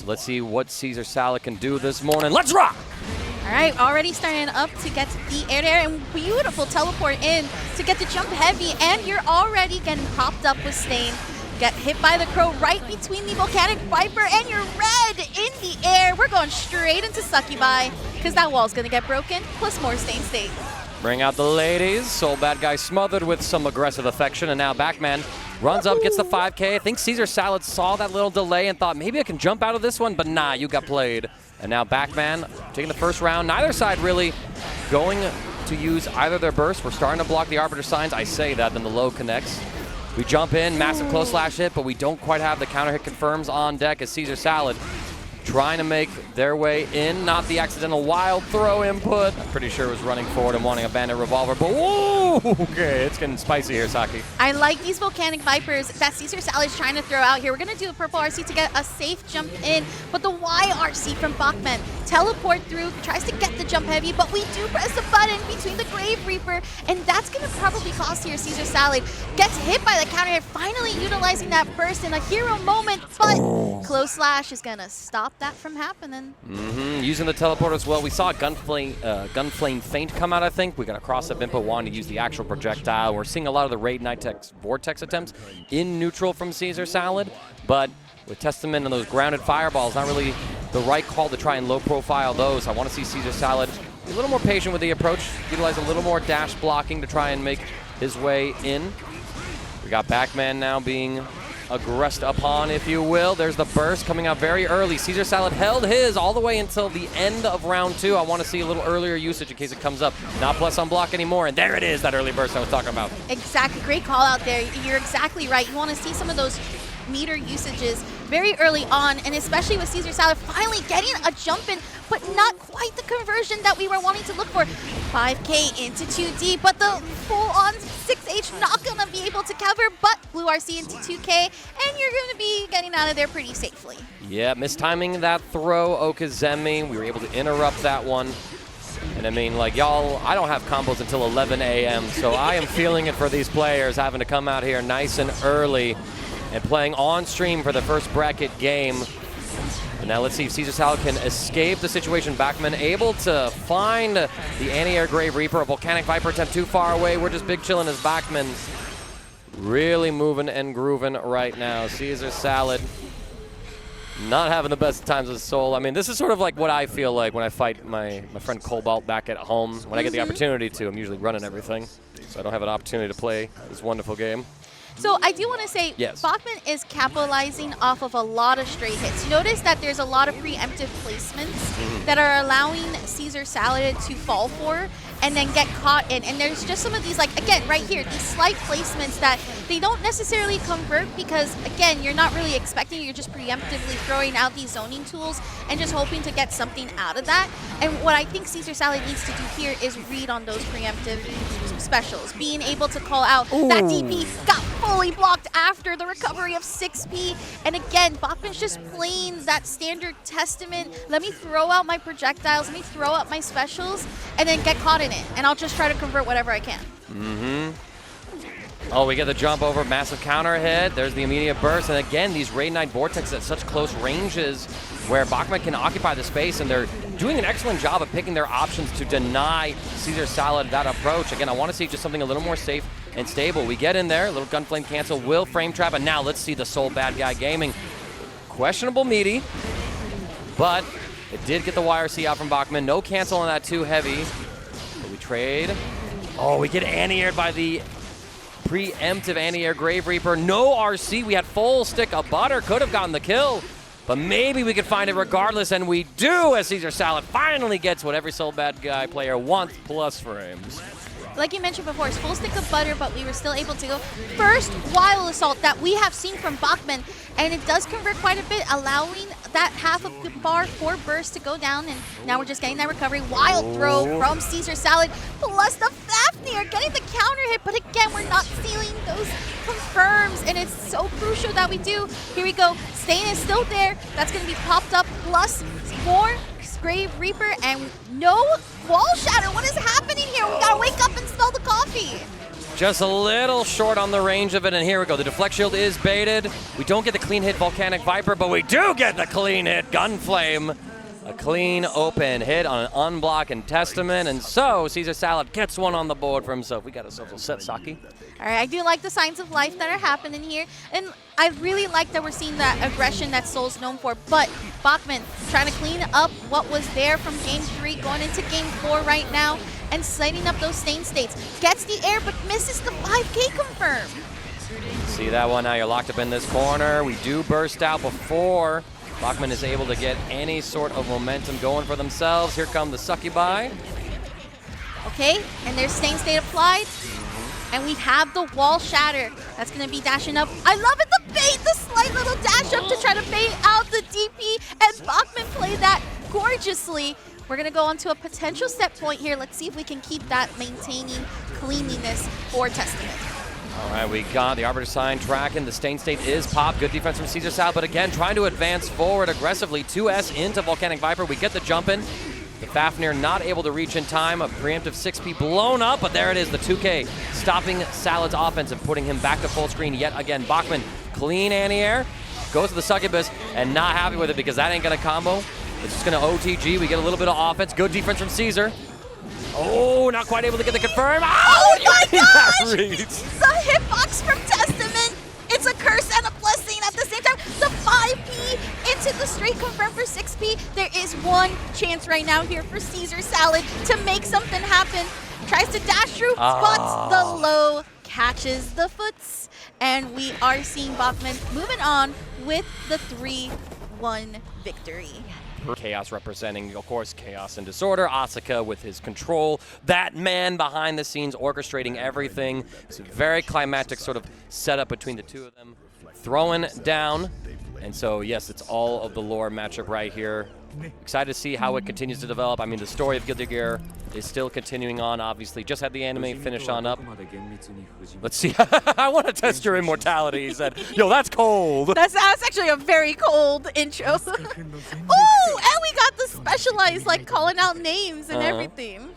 So let's see what Caesar Salad can do this morning. Let's rock! All right, already starting up to get the air there, and beautiful teleport in to get the jump heavy, and you're already getting popped up with Stain. Get hit by the crow right between the volcanic viper, and you're red in the air. We're going straight into Succubi, because that wall's gonna get broken, plus more Stain state. Bring out the ladies. Soul Badguy smothered with some aggressive affection, and now Bacman runs up, gets the 5K. I think Caesar Salad saw that little delay and thought maybe I can jump out of this one, but nah, you got played. And now Bacman taking the first round. Neither side really going to use either their bursts. We're starting to block the Arbiter signs. I say that, then the low connects. We jump in, massive close slash hit, but we don't quite have the counter hit confirms on deck as Caesar Salad trying to make their way in. Not the accidental wild throw input. I'm pretty sure it was running forward and wanting a bandit revolver, but whoa! Okay, it's getting spicy here, Saki. I like these volcanic vipers that Caesar Salad is trying to throw out here. We're gonna do a purple RC to get a safe jump in, but the YRC from Bacman teleport through, tries to get the jump heavy, but we do press the button between the Grave Reaper, and that's gonna probably cost here Caesar Salad. Gets hit by the counter hit, finally utilizing that burst in a hero moment, but close slash is gonna stop that from happening. Using the teleport as well. We saw a gunflame feint come out, I think. We got a cross-up input wanting to use the actual projectile. We're seeing a lot of the Raid Nitex Vortex attempts in neutral from Caesar Salad, but with Testament and those grounded fireballs, not really the right call to try and low-profile those. I want to see Caesar Salad be a little more patient with the approach, utilize a little more dash blocking to try and make his way in. We got Bacman now being aggressed upon, if you will. There's the burst coming out very early. Caesar Salad held his all the way until the end of round 2. I want to see a little earlier usage in case it comes up. Not plus on block anymore, and there it is, that early burst I was talking about. Exactly, great call out there. You're exactly right. You want to see some of those meter usages very early on, and especially with Caesar Salad finally getting a jump in, but not quite the conversion that we were wanting to look for. 5K into 2D, but the full-on 6H not going to be able to cover, but blue RC into 2K, and you're going to be getting out of there pretty safely. Yeah, mistiming that throw, Okazemi. We were able to interrupt that one. And I mean, like, y'all, I don't have combos until 11 a.m., so I am feeling it for these players having to come out here nice and early and playing on stream for the first bracket game. And now let's see if Caesar Salad can escape the situation. Bacman able to find the Anti-Air Grave Reaper. A Volcanic Viper attempt too far away. We're just big chilling as Bacman really moving and grooving right now. Caesar Salad not having the best times with Soul. I mean, this is sort of like what I feel like when I fight my friend Cobalt back at home. When I get the opportunity to, I'm usually running everything. So I don't have an opportunity to play this wonderful game. So I do want to say, yes, Bacman is capitalizing off of a lot of straight hits. You notice that there's a lot of preemptive placements that are allowing Caesar Salad to fall for and then get caught in. And there's just some of these, like, again, right here, these slight placements that they don't necessarily convert because, again, you're not really expecting, you're just preemptively throwing out these zoning tools and just hoping to get something out of that. And what I think Caesar Salad needs to do here is read on those preemptive specials, being able to call out that DP got fully blocked after the recovery of 6P. And again, Bacman's just playing that standard Testament. Let me throw out my projectiles, let me throw out my specials, and then get caught in it. And I'll just try to convert whatever I can. Oh, we get the jump over, massive counter hit. There's the immediate burst. And again, these Raid Knight Vortex at such close ranges where Bacman can occupy the space, and they're doing an excellent job of picking their options to deny Caesar Salad that approach. Again, I want to see just something a little more safe and stable. We get in there, a little gunflame cancel, will frame trap, and now let's see the Soul Badguy Gaming. Questionable meaty, but it did get the YRC out from Bacman. No cancel on that too heavy. But we trade. Oh, we get anti-aired by the preemptive anti-air Grave Reaper. No RC, we had full stick of butter, could have gotten the kill. But maybe we could find it regardless, and we do, as Caesar Salad finally gets what every Soul Badguy player wants, plus frames. Like you mentioned before, it's full stick of butter, but we were still able to go first wild assault that we have seen from Bacman, and it does convert quite a bit, allowing that half of the bar for burst to go down, and now we're just getting that recovery. Wild throw from Caesar Salad, plus the Fafnir getting the counter hit, but again, we're not sealing those confirms, and it's so crucial that we do. Here we go, Stain is still there, that's going to be popped up, plus more Grave Reaper, and no wall shatter. What is happening here? We gotta wake up and smell the coffee. Just a little short on the range of it, and here we go. The deflect shield is baited. We don't get the clean hit Volcanic Viper, but we do get the clean hit Gunflame. A clean open hit on an unblock and Testament, and so Caesar Salad gets one on the board for himself. We got ourselves a set, Saki. All right, I do like the signs of life that are happening here, and I really like that we're seeing that aggression that Soul's known for, but Bacman trying to clean up what was there from Game 3, going into Game 4 right now, and setting up those stain states. Gets the air, but misses the 5K confirm. See that one now, you're locked up in this corner. We do burst out before Bacman is able to get any sort of momentum going for themselves. Here come the succubi. Okay, and there's stain state applied. And we have the wall shatter. That's going to be dashing up. I love it, the bait, the slight little dash up to try to bait out the DP. And Bacman played that gorgeously. We're going to go on to a potential set point here. Let's see if we can keep that maintaining cleanliness for Testament. All right, we got the Arbiter Sign tracking. The Stain State is popped. Good defense from Caesar Sal, but again, trying to advance forward aggressively. 2S into Volcanic Viper. We get the jump in. The Fafnir not able to reach in time. A preemptive 6P blown up, but there it is, the 2K stopping Salad's offense and putting him back to full screen yet again. Bacman, clean anti-air, goes to the succubus, and not happy with it because that ain't gonna combo. It's just gonna OTG. We get a little bit of offense. Good defense from Caesar. Oh, not quite able to get the confirm. Oh my gosh! The hitbox from Testament. It's a curse and a blessing at the same time. The 5P into the straight confirm for 6P. There is one chance right now here for Caesar Salad to make something happen. Tries to dash through, spots the low, catches the foots, and we are seeing Bacman moving on with the 3-1 victory. Chaos representing, of course, chaos and disorder. Asuka with his control. That man behind the scenes orchestrating everything. It's a very climactic sort of setup between the two of them. Throwing down. And so, yes, it's all of the lore matchup right here. Excited to see how it continues to develop. I mean, the story of Guilty Gear is still continuing on, obviously. Just had the anime finish on up. Let's see. I want to test your immortality, he said. Yo, that's cold. That's actually a very cold intro. Oh, and we got the specialized, like, calling out names and everything.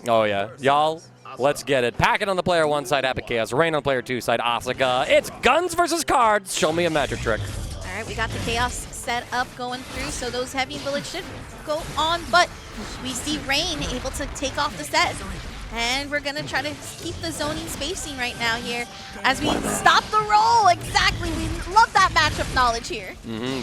Oh, yeah. Y'all, let's get it. Packet on the player 1 side, Epic Chaos. Rain on player 2 side, Asuka. It's guns versus cards. Show me a magic trick. All right, we got the Chaos set up going through, so those heavy bullets should go on, but we see Rain able to take off the set. And we're going to try to keep the zoning spacing right now here as we stop the roll. Exactly. We love that matchup knowledge here.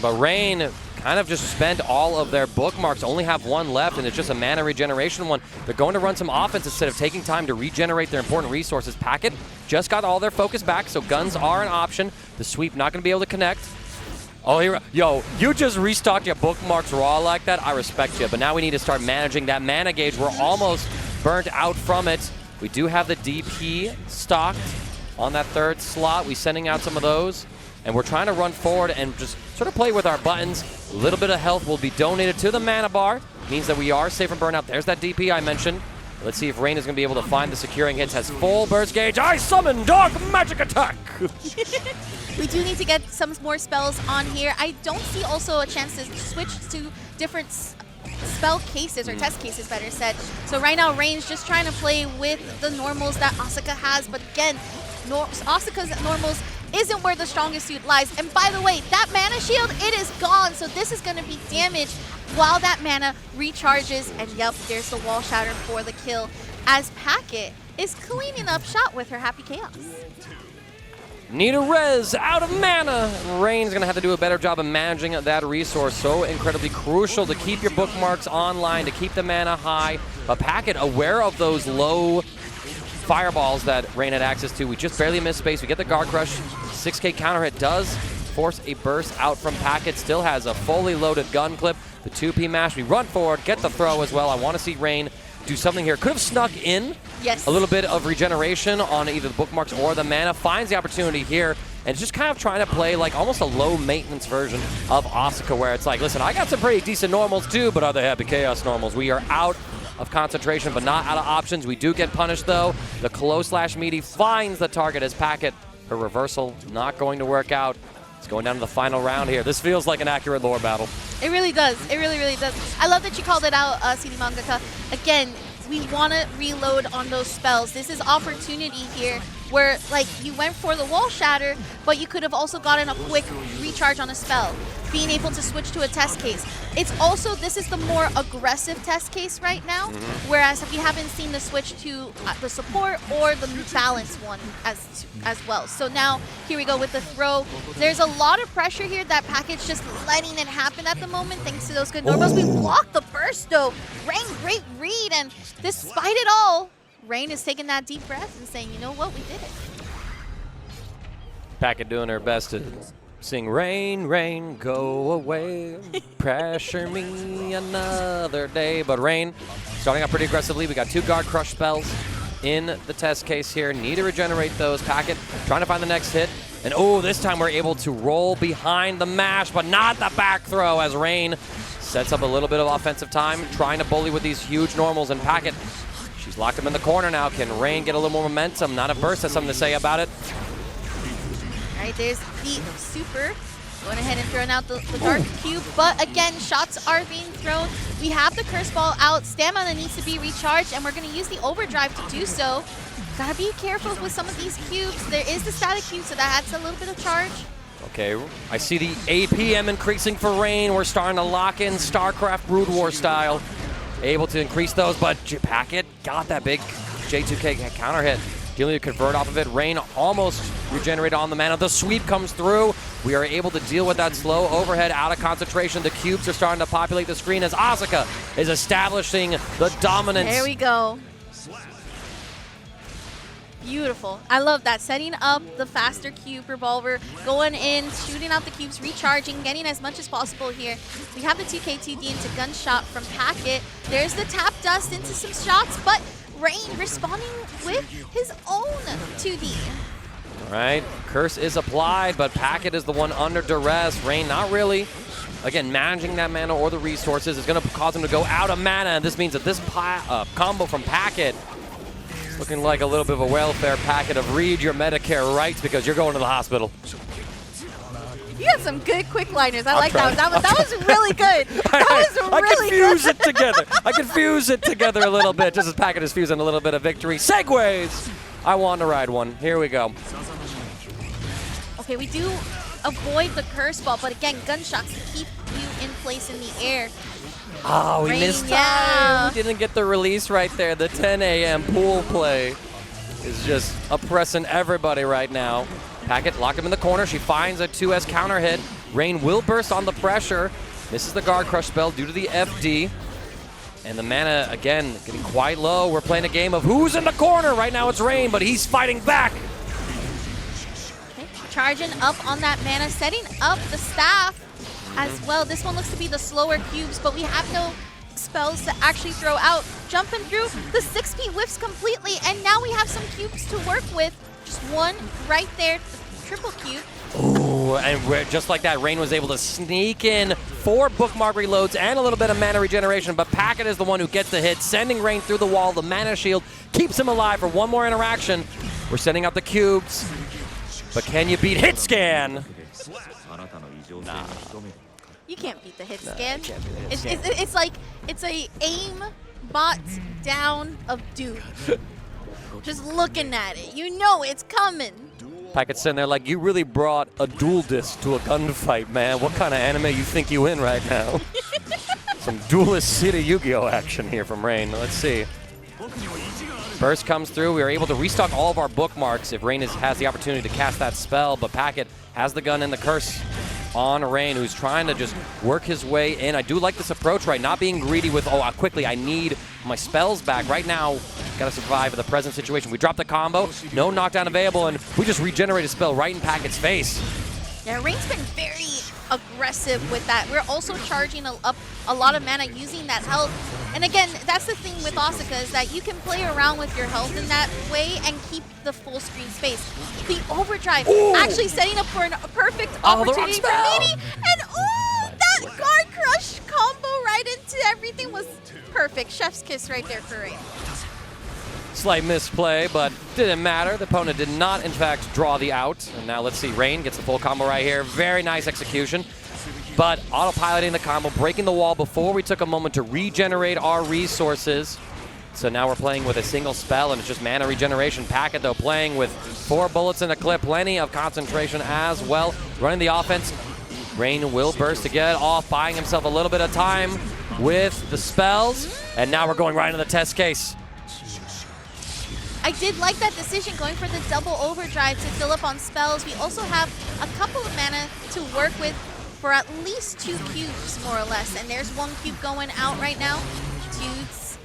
But Rain kind of just spent all of their bookmarks, only have one left, and it's just a mana regeneration one. They're going to run some offense instead of taking time to regenerate their important resources. Packet just got all their focus back, so guns are an option. The sweep not going to be able to connect. Oh, yo, you just restocked your bookmarks raw like that. I respect you, but now we need to start managing that mana gauge. We're almost burnt out from it. We do have the DP stocked on that 3rd slot. We're sending out some of those, and we're trying to run forward and just sort of play with our buttons. A little bit of health will be donated to the mana bar. Means that we are safe from burnout. There's that DP I mentioned. Let's see if Rain is going to be able to find the securing hits. Has full burst gauge. I summon Dark Magic Attack! We do need to get some more spells on here. I don't see also a chance to switch to different spell cases, or test cases better said. So right now Rain's just trying to play with the normals that Asuka has, but again, Asuka's normals isn't where the strongest suit lies. And by the way, that mana shield, it is gone, so this is going to be damaged while that mana recharges. And yep, there's the wall shatter for the kill as Packet is cleaning up shot with her Happy Chaos. Need a res out of mana. Rain's going to have to do a better job of managing that resource. So incredibly crucial to keep your bookmarks online, to keep the mana high. But Packet, aware of those low fireballs that Rain had access to. We just barely missed space. We get the Guard Crush. 6K counter hit does force a burst out from Packet. Still has a fully loaded gun clip. The 2P mash. We run forward, get the throw as well. I want to see Rain do something here. Could have snuck in a little bit of regeneration on either the bookmarks or the mana. Finds the opportunity here and just kind of trying to play like almost a low maintenance version of Asuka, where it's like, listen, I got some pretty decent normals too, but are they Happy Chaos normals? We are out of concentration, but not out of options. We do get punished though. The close slash meaty finds the target as Packet. Her reversal not going to work out. It's going down to the final round here. This feels like an accurate lore battle. It really does. It really, really does. I love that you called it out, CD Mangaka. Again, we want to reload on those spells. This is opportunity here where, like, you went for the wall shatter, but you could have also gotten a quick recharge on a spell, being able to switch to a test case. It's also, this is the more aggressive test case right now, whereas we haven't seen the switch to the support or the balance one as well. So now, here we go with the throw. There's a lot of pressure here. That package just letting it happen at the moment, thanks to those good normals. We blocked the burst though. Rain, great read, and despite it all, Rain is taking that deep breath and saying, you know what, we did it. Packet doing her best to sing rain, rain, go away, pressure me another day. But Rain starting out pretty aggressively. We got 2 guard crush spells in the test case here. Need to regenerate those. Packet trying to find the next hit. And oh, this time we're able to roll behind the mash, but not the back throw as Rain sets up a little bit of offensive time, trying to bully with these huge normals. And Packet, she's locked him in the corner now. Can Rain get a little more momentum? Not a burst, has something to say about it. All right, there's the super. Going ahead and throwing out the dark cube, but again, shots are being thrown. We have the curse ball out. Stamina needs to be recharged, and we're going to use the overdrive to do so. Gotta be careful with some of these cubes. There is the static cube, so that adds a little bit of charge. Okay, I see the APM increasing for Rain. We're starting to lock in StarCraft Brood War style. Able to increase those, but Packet got that big J2K counter hit. Dealing to convert off of it. Rain almost regenerated on the mana. The sweep comes through. We are able to deal with that slow overhead out of concentration. The cubes are starting to populate the screen as Asuka is establishing the dominance. There we go. Beautiful. I love that. Setting up the faster cube revolver, going in, shooting out the cubes, recharging, getting as much as possible here. We have the 2K2D into gunshot from Packet. There's the tap dust into some shots, but Rain responding with his own 2D. All right, curse is applied, but Packet is the one under duress. Rain not really. Again, managing that mana or the resources is going to cause him to go out of mana, and this means that this combo from Packet is looking like a little bit of a welfare packet of read your Medicare rights because you're going to the hospital. You got some good quick liners. I like that. That was really good. That was really good. I confuse it together. I confuse it together a little bit, just as Packet is fusing a little bit of victory. Segues! I want to ride one. Here we go. Okay, we do avoid the curse ball, but again, gunshots to keep you in place in the air. Oh, we missed time. We didn't get the release right there. The 10 a.m. pool play is just oppressing everybody right now. Packet locked him in the corner. She finds a 2S counter hit. Rain will burst on the pressure. Misses the guard crush spell due to the FD. And the mana, again, getting quite low. We're playing a game of who's in the corner. Right now it's Rain, but he's fighting back. Okay. Charging up on that mana, setting up the staff as well. This one looks to be the slower cubes, but we have no spells to actually throw out. Jumping through, the 6P whiffs completely, and now we have some cubes to work with. Just one right there, the triple cube. Ooh, and just like that, Rain was able to sneak in 4 bookmark reloads and a little bit of mana regeneration, but Packet is the one who gets the hit, sending Rain through the wall. The mana shield keeps him alive for one more interaction. We're sending out the cubes, but can you beat hit scan? Nah. You can't beat the hit scan. It's like, it's a aim bot down of doom. Just looking at it, you know it's coming. Packet's sitting there like, you really brought a dual disc to a gunfight, man. What kind of anime you think you in right now? Some Duelist City Yu-Gi-Oh action here from Rain. Let's see. Burst comes through. We are able to restock all of our bookmarks if Rain has the opportunity to cast that spell, but Packet has the gun and the curse on Rain, who's trying to just work his way in. I do like this approach, right? Not being greedy with, oh, quickly, I need my spells back. Right now, got to survive the present situation. We drop the combo, no knockdown available, and we just regenerate a spell right in Packet's face. Yeah, Rain's been very aggressive with that. We're also charging up a lot of mana using that health. And again, that's the thing with Asuka, is that you can play around with your health in that way and keep the full screen space. The overdrive actually setting up for a perfect opportunity for Meaty. And that guard crush combo right into everything was perfect. Chef's kiss right there for Rain. Slight misplay, but didn't matter. The opponent did not, in fact, draw the out. And now let's see, Rain gets the full combo right here. Very nice execution. But autopiloting the combo, breaking the wall before we took a moment to regenerate our resources. So now we're playing with a single spell, and it's just mana regeneration. Packet, though, playing with 4 bullets in a clip. Plenty of concentration as well. Running the offense. Rain will burst to get off, buying himself a little bit of time with the spells. And now we're going right into the test case. I did like that decision, going for the double overdrive to fill up on spells. We also have a couple of mana to work with for at least 2 cubes, more or less. And there's 1 cube going out right now to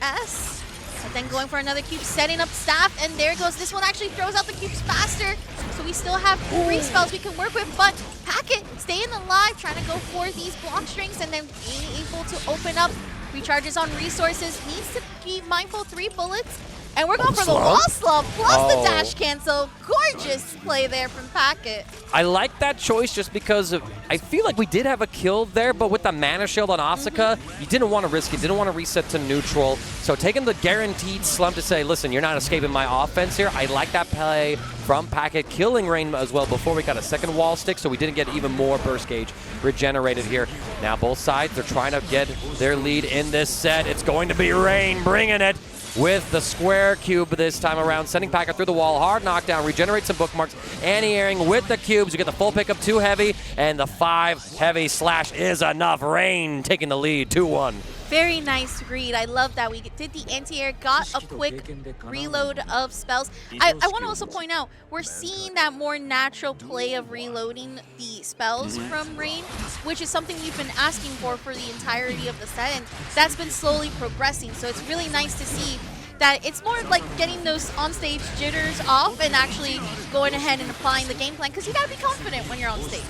S. And then going for another cube, setting up staff, and there goes. This one actually throws out the cubes faster. So we still have 3 spells we can work with, but Packet staying alive, trying to go for these block strings, and then being able to open up. Recharges on resources, needs to be mindful, 3 bullets. And we're going for the wall slump plus the dash cancel. Gorgeous play there from Packet. I like that choice just because I feel like we did have a kill there, but with the mana shield on Asuka, you didn't want to risk it, didn't want to reset to neutral. So taking the guaranteed slump to say, listen, you're not escaping my offense here. I like that play from Packet, killing Rain as well before we got a second wall stick, so we didn't get even more burst gauge regenerated here. Now both sides, they're trying to get their lead in this set. It's going to be Rain bringing it with the square cube this time around, sending Packet through the wall, hard knockdown, regenerate some bookmarks, anti-airing with the cubes. You get the full pickup, 2 heavy, and the 5 heavy slash is enough. Rain taking the lead, 2-1. Very nice read. I love that. We did the anti-air, got a quick reload of spells. I want to also point out, we're seeing that more natural play of reloading the spells from Rain, which is something we've been asking for the entirety of the set, and that's been slowly progressing. So it's really nice to see that it's more like getting those on-stage jitters off and actually going ahead and applying the game plan, because you gotta be confident when you're on stage.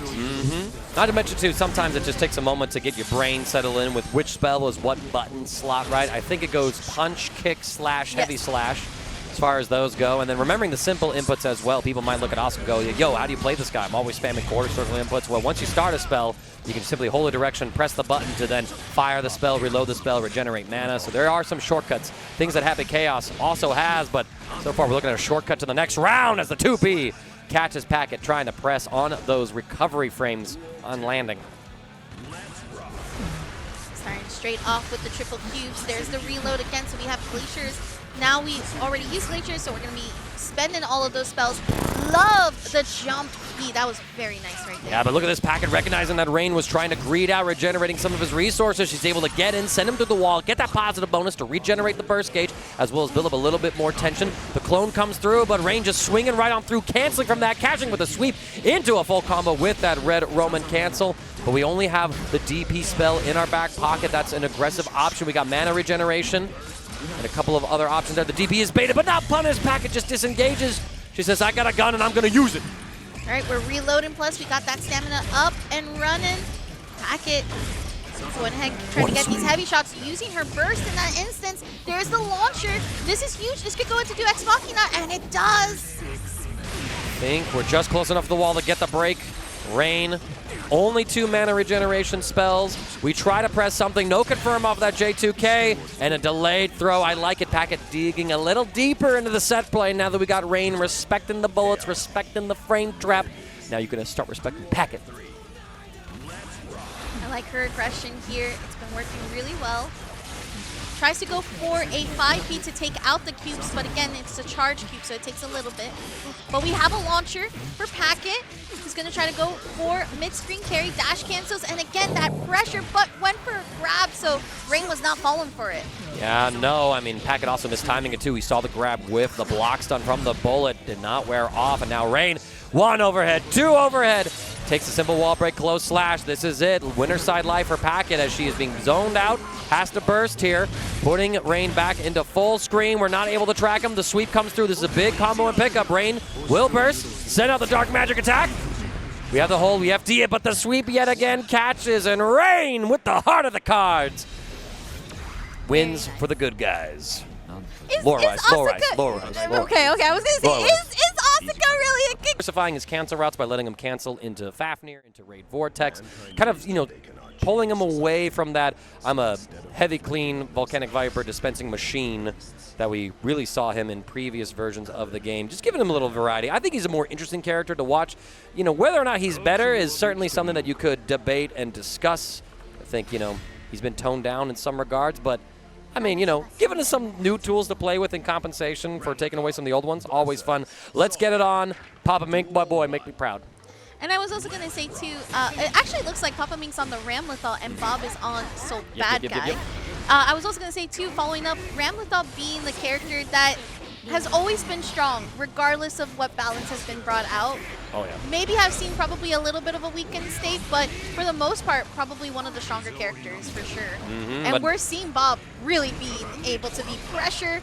Not to mention, too, sometimes it just takes a moment to get your brain settled in with which spell is what button slot, right? I think it goes punch, kick, slash, heavy slash, as far as those go. And then remembering the simple inputs as well. People might look at Asuka and go, yo, how do you play this guy? I'm always spamming quarter circle inputs. Well, once you start a spell, you can simply hold a direction, press the button to then fire the spell, reload the spell, regenerate mana. So there are some shortcuts, things that Happy Chaos also has, but so far we're looking at a shortcut to the next round as the 2P catches Packet, trying to press on those recovery frames on landing. Starting straight off with the triple cubes. There's the reload again, so we have Glaciers. Now we already used Glaciers, so we're going to be spending all of those spells. Love the jump beat. That was very nice right there. Yeah, but look at this Packet recognizing that Rain was trying to greed out, regenerating some of his resources. She's able to get in, send him through the wall, get that positive bonus to regenerate the burst gauge, as well as build up a little bit more tension. The clone comes through, but Rain just swinging right on through, canceling from that, catching with a sweep into a full combo with that red Roman cancel. But we only have the DP spell in our back pocket. That's an aggressive option. We got mana regeneration and a couple of other options there. The DP is baited, but not punished. Packet just disengages. She says, I got a gun and I'm going to use it. All right, we're reloading. Plus, we got that stamina up and running. Packet going ahead, trying to get these heavy shots, using her burst in that instance. There's the launcher. This is huge. This could go into do Ex Machina, and it does. Mink, we're just close enough to the wall to get the break. Rain, only 2 mana regeneration spells. We try to press something, no confirm off that J2K, and a delayed throw. I like it. Packet digging a little deeper into the set play now that we got Rain respecting the bullets, respecting the frame trap. Now you're going to start respecting Packet. I like her aggression here. It's been working really well. Tries to go for a 5P to take out the cubes, but again, it's a charge cube, so it takes a little bit. But we have a launcher for Packet. He's going to try to go for mid-screen carry, dash cancels, and again, that pressure, but went for a grab, so Rain was not falling for it. Yeah, no, I mean, Packet also missed timing it too. We saw the grab whiff, the block stun from the bullet did not wear off, and now Rain, 1 overhead, 2 overhead. Takes a simple wall break, close slash. This is it. Winner side life for Packet as she is being zoned out. Has to burst here, putting Rain back into full screen. We're not able to track him. The sweep comes through. This is a big combo and pickup. Rain will burst, send out the dark magic attack. We have the hold, we FD it, but the sweep yet again catches, and Rain with the heart of the cards wins for the good guys. Low rise. Okay, I was going to say, is Asuka really a kick? Diversifying his cancel routes by letting him cancel into Fafnir, into Raid Vortex, kind of, pulling him away from that I'm a heavy clean Volcanic Viper dispensing machine that we really saw him in previous versions of the game. Just giving him a little variety. I think he's a more interesting character to watch. Whether or not he's better is certainly something that you could debate and discuss. I think, he's been toned down in some regards, but I mean, you know, giving us some new tools to play with in compensation for taking away some of the old ones. Always fun. Let's get it on. Papa Mink, boy, make me proud. And I was also going to say, too, it actually looks like Papa Mink's on the Ramlethal and Bob is on Badguy. I was also going to say, too, following up, Ramlethal being the character that has always been strong, regardless of what balance has been brought out. Oh, yeah. Maybe have seen probably a little bit of a weakened state, but for the most part, probably one of the stronger characters, for sure. And we're seeing Bob really being able to be pressure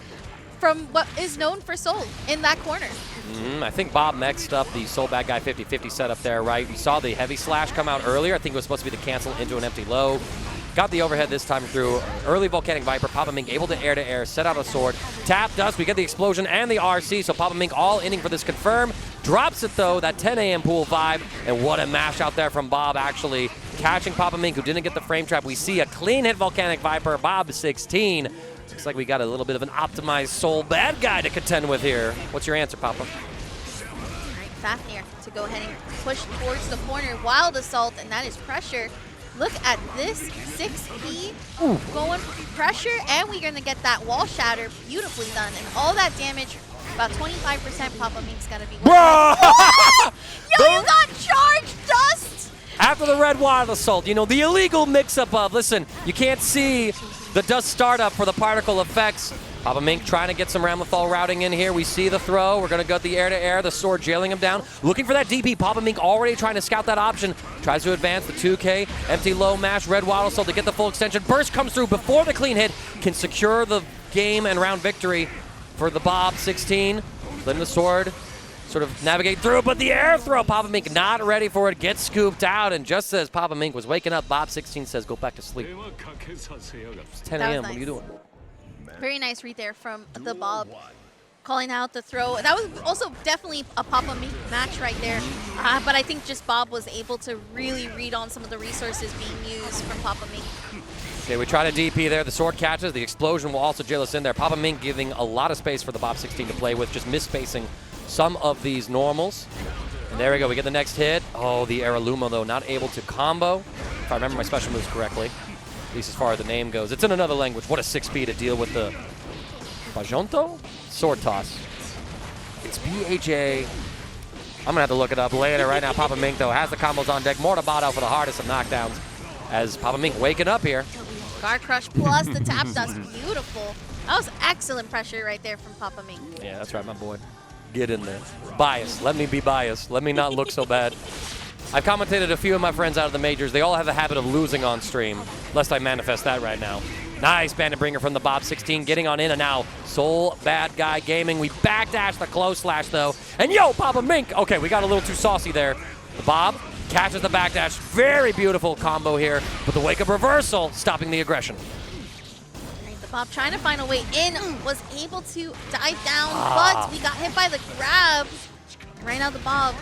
from what is known for Soul in that corner. I think Bob mixed up the Soul Badguy 50-50 setup there, right? We saw the heavy slash come out earlier. I think it was supposed to be the cancel into an empty low. Got the overhead this time through. Early Volcanic Viper. Papa Mink able to air, set out a sword. Tap dust. We get the explosion and the RC. So Papa Mink all inning for this confirm. Drops it though. That 10 a.m. pool vibe. And what a mash out there from Bob actually catching Papa Mink, who didn't get the frame trap. We see a clean hit Volcanic Viper. Bob 16. Looks like we got a little bit of an optimized Soul Badguy to contend with here. What's your answer, Papa? All right, Fafnir to go ahead and push towards the corner. Wild Assault, and that is pressure. Look at this 6P going pressure, and we're going to get that wall shatter beautifully done. And all that damage, about 25% Papa Mink's got to be. Bro! Yo, you got charged dust! After the red Wild Assault, you know, the illegal mix-up of, listen, you can't see the dust startup for the particle effects. Papa Mink trying to get some Ramlethal routing in here. We see the throw. We're going to go the air-to-air, the sword jailing him down. Looking for that DP. Papa Mink already trying to scout that option. Tries to advance the 2K. Empty low mash. Red Wild Assault to get the full extension. Burst comes through before the clean hit. Can secure the game and round victory for the Bob 16. Letting the sword sort of navigate through, but the air throw. Papa Mink not ready for it. Gets scooped out, and just as Papa Mink was waking up, Bob 16 says, go back to sleep. It's 10 a.m. What are you doing? Very nice read there from the Bob, calling out the throw. That was also definitely a Papa Mink match right there. But I think just Bob was able to really read on some of the resources being used from Papa Mink. Okay, we try to DP there. The sword catches. The explosion will also jail us in there. Papa Mink giving a lot of space for the Bob 16 to play with, just misspacing some of these normals. And there we go. We get the next hit. Oh, the Araluma, though, not able to combo, if I remember my special moves correctly. At least as far as the name goes. It's in another language. What a 6P to deal with the Bajonto? Sword toss. It's BHA. I'm going to have to look it up later. Right now, Papa Mink, though, has the combos on deck. Mortabato for the hardest of knockdowns as Papa Mink waking up here. Guard Crush plus the tap dust. Beautiful. That was excellent pressure right there from Papa Mink. Yeah, that's right, my boy. Get in there. Bias. Let me be biased. Let me not look so bad. I've commentated a few of my friends out of the majors. They all have the habit of losing on stream, lest I manifest that right now. Nice bandit bringer from the Bob 16, getting on in, and now Soul Badguy Gaming. We backdash the close slash, though. And yo, Papa Mink. Okay, we got a little too saucy there. The Bob catches the backdash. Very beautiful combo here, but the wake-up reversal stopping the aggression. The Bob trying to find a way in, was able to dive down, but we got hit by the grab. Right now the Bob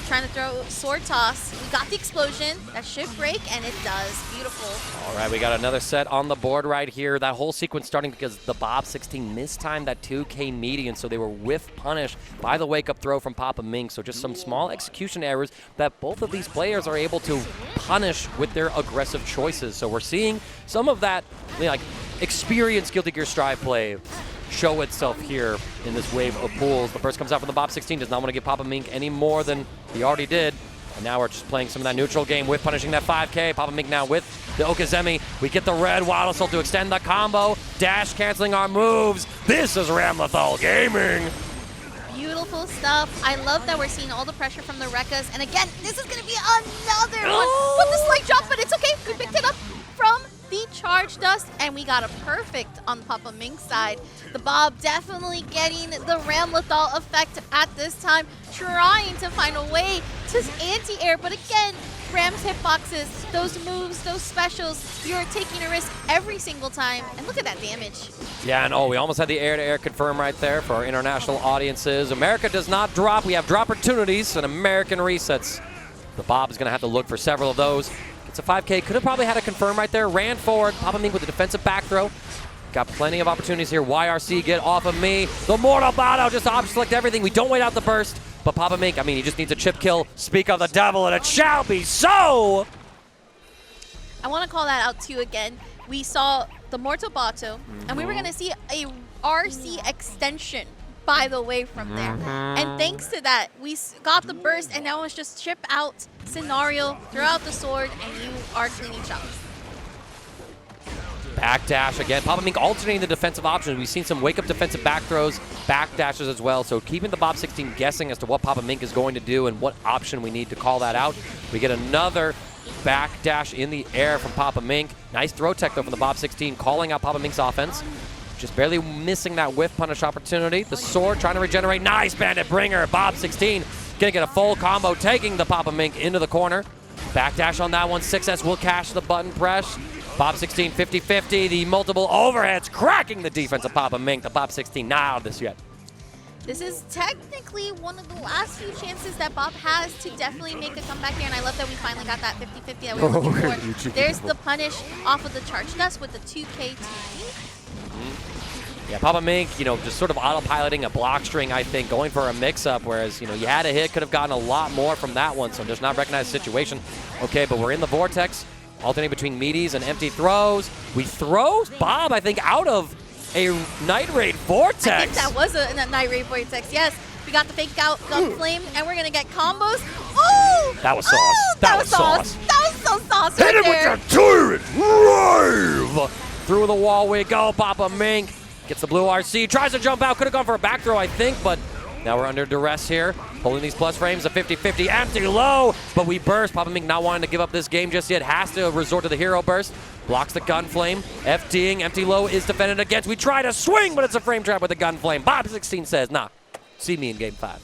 trying to throw sword toss. We got the explosion. That should break, and it does. Beautiful. All right, we got another set on the board right here. That whole sequence starting because the Bob 16 mistimed that 2K median, so they were whiff punished by the wake-up throw from Papa Mink. So just some small execution errors that both of these players are able to punish with their aggressive choices. So we're seeing some of that, like, experienced Guilty Gear Strive play show itself here in this wave of pools. The burst comes out from the Bob 16, does not want to give Papa Mink any more than he already did. And now we're just playing some of that neutral game with punishing that 5K. Papa Mink now with the Okazemi. We get the red Wild Assault to extend the combo. Dash canceling our moves. This is Ramlethal Gaming. Beautiful stuff. I love that we're seeing all the pressure from the Rekkas. And again, this is going to be another one with the slight drop, but it's okay. We picked it up from the charge dust, and we got a perfect on Papa Mink's side. The Bob definitely getting the Ramlethal effect at this time, trying to find a way to anti-air, but again, Ram's hitboxes, those moves, those specials, you're taking a risk every single time, and look at that damage. Yeah, and we almost had the air-to-air confirm right there for our international audiences. America does not drop. We have drop opportunities and American resets. The Bob is going to have to look for several of those. It's a 5K. Could have probably had a confirm right there. Ran forward. Papa Mink with a defensive back throw. Got plenty of opportunities here. YRC, get off of me. The Mortal Battle just select everything. We don't wait out the burst. But Papa Mink, I mean, he just needs a chip kill. Speak of the devil, and it shall be so. I want to call that out, too, again. We saw the Mortal Bato, and we were going to see a RC extension, by the way, from there. And thanks to that, we got the burst, and now it's just chip out scenario, throw out the sword, and you are cleaning shop. Backdash again. Papa Mink alternating the defensive options. We've seen some wake-up defensive back throws, backdashes as well. So keeping the Bob 16 guessing as to what Papa Mink is going to do and what option we need to call that out. We get another backdash in the air from Papa Mink. Nice throw tech, though, from the Bob 16, calling out Papa Mink's offense. Just barely missing that whiff punish opportunity. The sword trying to regenerate. Nice bandit bringer. Bob 16 gonna get a full combo, taking the Papa Mink into the corner. Backdash on that one. 6S will cash the button press. Bob 16, 50-50. The multiple overheads cracking the defense of Papa Mink. The Bob 16 not out of this yet. This is technically one of the last few chances that Bob has to definitely make a comeback here, and I love that we finally got that 50-50 that we were looking for. There's the punish off of the charge dust with the 2K 2D. Yeah, Papa Mink, just sort of autopiloting a block string, I think, going for a mix-up, whereas, you had a hit, could have gotten a lot more from that one, so just not recognize the situation. Okay, but we're in the vortex, alternating between meaties and empty throws. We throw Bob, I think, out of a Night Raid vortex. I think that was a Night Raid vortex, yes. We got the fake out gun flame, and we're going to get combos. Oh! That was sauce. Oh, that was sauce. That was so sauce Hit right him there. with the turret rave! Through the wall we go. Papa Mink gets the blue RC, tries to jump out. Could have gone for a back throw, I think, but now we're under duress here. Holding these plus frames, a 50-50 empty low, but we burst. Papa Mink not wanting to give up this game just yet. Has to resort to the hero burst. Blocks the gun flame. FTing, empty low is defended against. We try to swing, but it's a frame trap with the gun flame. Bob 16 says, nah, see me in game 5.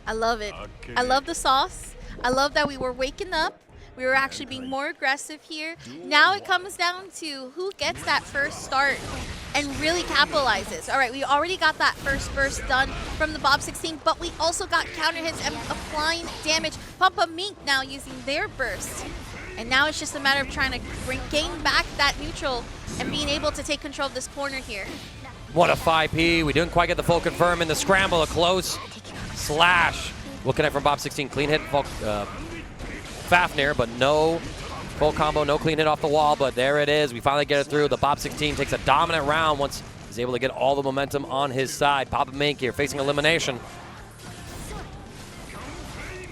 I love it. Okay. I love the sauce. I love that we were waking up. We were actually being more aggressive here. Now it comes down to who gets that first start and really capitalizes. All right, we already got that first burst done from the Bob 16, but we also got counter hits and applying damage. Papa Mink now using their burst. And now it's just a matter of trying to gain back that neutral and being able to take control of this corner here. What a 5P. We didn't quite get the full confirm in the scramble. A close slash. We'll connect from Bob 16. Clean hit. Fafnir, but no full combo, no clean hit off the wall, but there it is. We finally get it through. The Bob 16 takes a dominant round once he's able to get all the momentum on his side. Papa Mink here facing elimination.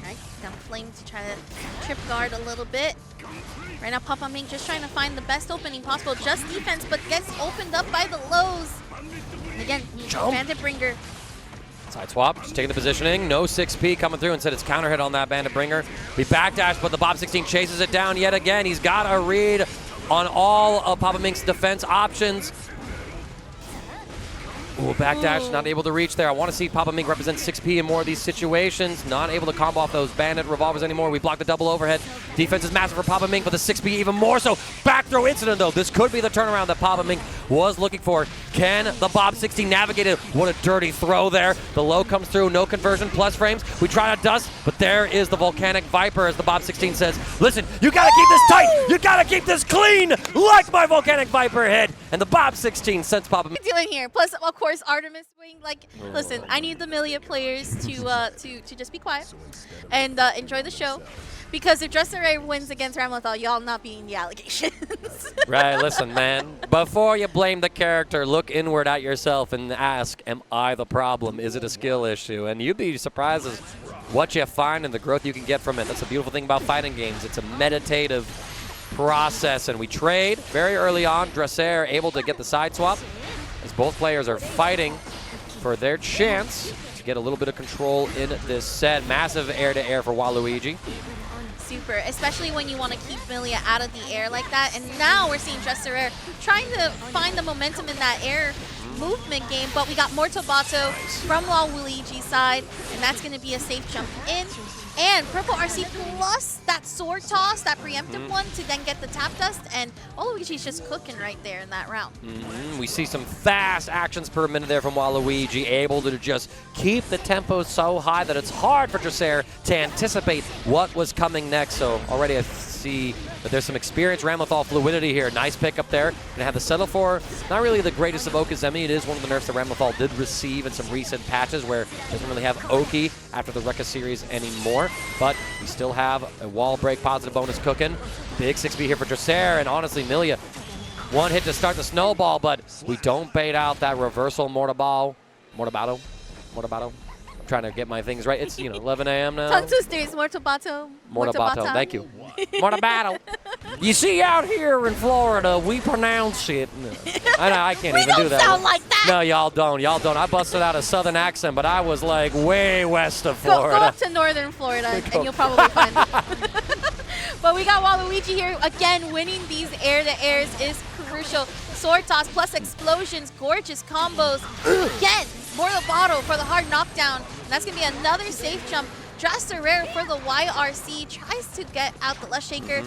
Right, got flame to try to trip guard a little bit. Right now, Papa Mink just trying to find the best opening possible. Just defense, but gets opened up by the lows. And again, Bandit Bringer. Side swap, just taking the positioning. No 6P coming through. Instead, it's counter hit on that Bandit Bringer. We backdash, but the Bob 16 chases it down yet again. He's got a read on all of Papa Mink's defense options. Ooh, backdash, not able to reach there. I want to see Papa Mink represent 6P in more of these situations. Not able to combo off those Bandit revolvers anymore. We block the double overhead. Defense is massive for Papa Mink, but the 6P even more so. Back throw incident, though. This could be the turnaround that Papa Mink was looking for. Can the Bob 16 navigate it? What a dirty throw there. The low comes through, no conversion, plus frames. We try to dust, but there is the Volcanic Viper, as the Bob 16 says, listen, you gotta keep this tight. You gotta keep this clean, like my Volcanic Viper hit. And the Bob 16 sends Papa Mink. Doing here. Plus, of course, Artemis Wing. Like, listen, I need the Millia players to just be quiet and enjoy the show. Because if Drasare wins against Ramlethal, y'all not being the allegations. Right, listen, man. Before you blame the character, look inward at yourself and ask, am I the problem? Is it a skill issue? And you'd be surprised as what you find and the growth you can get from it. That's the beautiful thing about fighting games. It's a meditative process, and we trade very early on. Drasare able to get the side swap as both players are fighting for their chance to get a little bit of control in this set. Massive air-to-air for Walooiji. Super, especially when you want to keep Millia out of the air like that. And now we're seeing Drasare trying to find the momentum in that air movement game, but we got Mortal Bato from Walooiji's side, and that's going to be a safe jump in. And Purple RC plus that sword toss, that preemptive one, to then get the tap dust, and Walooiji's just cooking right there in that round. We see some fast actions per minute there from Walooiji, able to just keep the tempo so high that it's hard for Drasare to anticipate what was coming next. So already I see that there's some experienced Ramlethal fluidity here. Nice pick up there. Gonna have the settle for not really the greatest of Okazemi. It is one of the nerfs that Ramlethal did receive in some recent patches where it doesn't really have Oki after the Rekka series anymore. But we still have a wall break positive bonus cooking. Big 6B here for Drasare, and honestly, Millia, One hit to start the snowball, but we don't bait out that reversal Mortabato. I'm trying to get my things right. It's, 11 a.m. now. Tongue twisters, Mortabato. Thank you. Mortabato. You see, out here in Florida, we pronounce it. I can't even do that. We don't sound like that. No, y'all don't. I busted out a southern accent, but I was like way west of Florida. Go up to northern Florida, and you'll probably find it. But we got Walooiji here. Again, winning these air-to-airs is crucial. Sword toss plus explosions, gorgeous combos. Again, Mortabato for the hard knockdown. And that's going to be another safe jump. Drasare for the YRC. Tries to get out the Lush Shaker.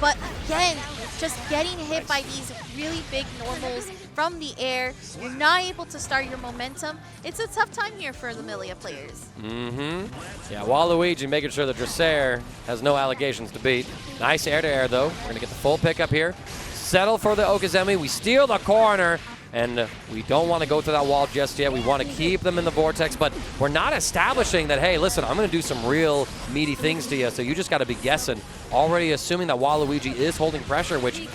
But again, just getting hit by these really big normals from the air. You're not able to start your momentum. It's a tough time here for the Millia players. Yeah, Walooiji making sure that Drasare has no allegations to beat. Nice air-to-air, though. We're going to get the full pickup here. Settle for the Okazemi. We steal the corner. And we don't want to go through that wall just yet. We want to keep them in the vortex, but we're not establishing that, hey, listen, I'm going to do some real meaty things to you, so you just got to be guessing. Already assuming that Walooiji is holding pressure, which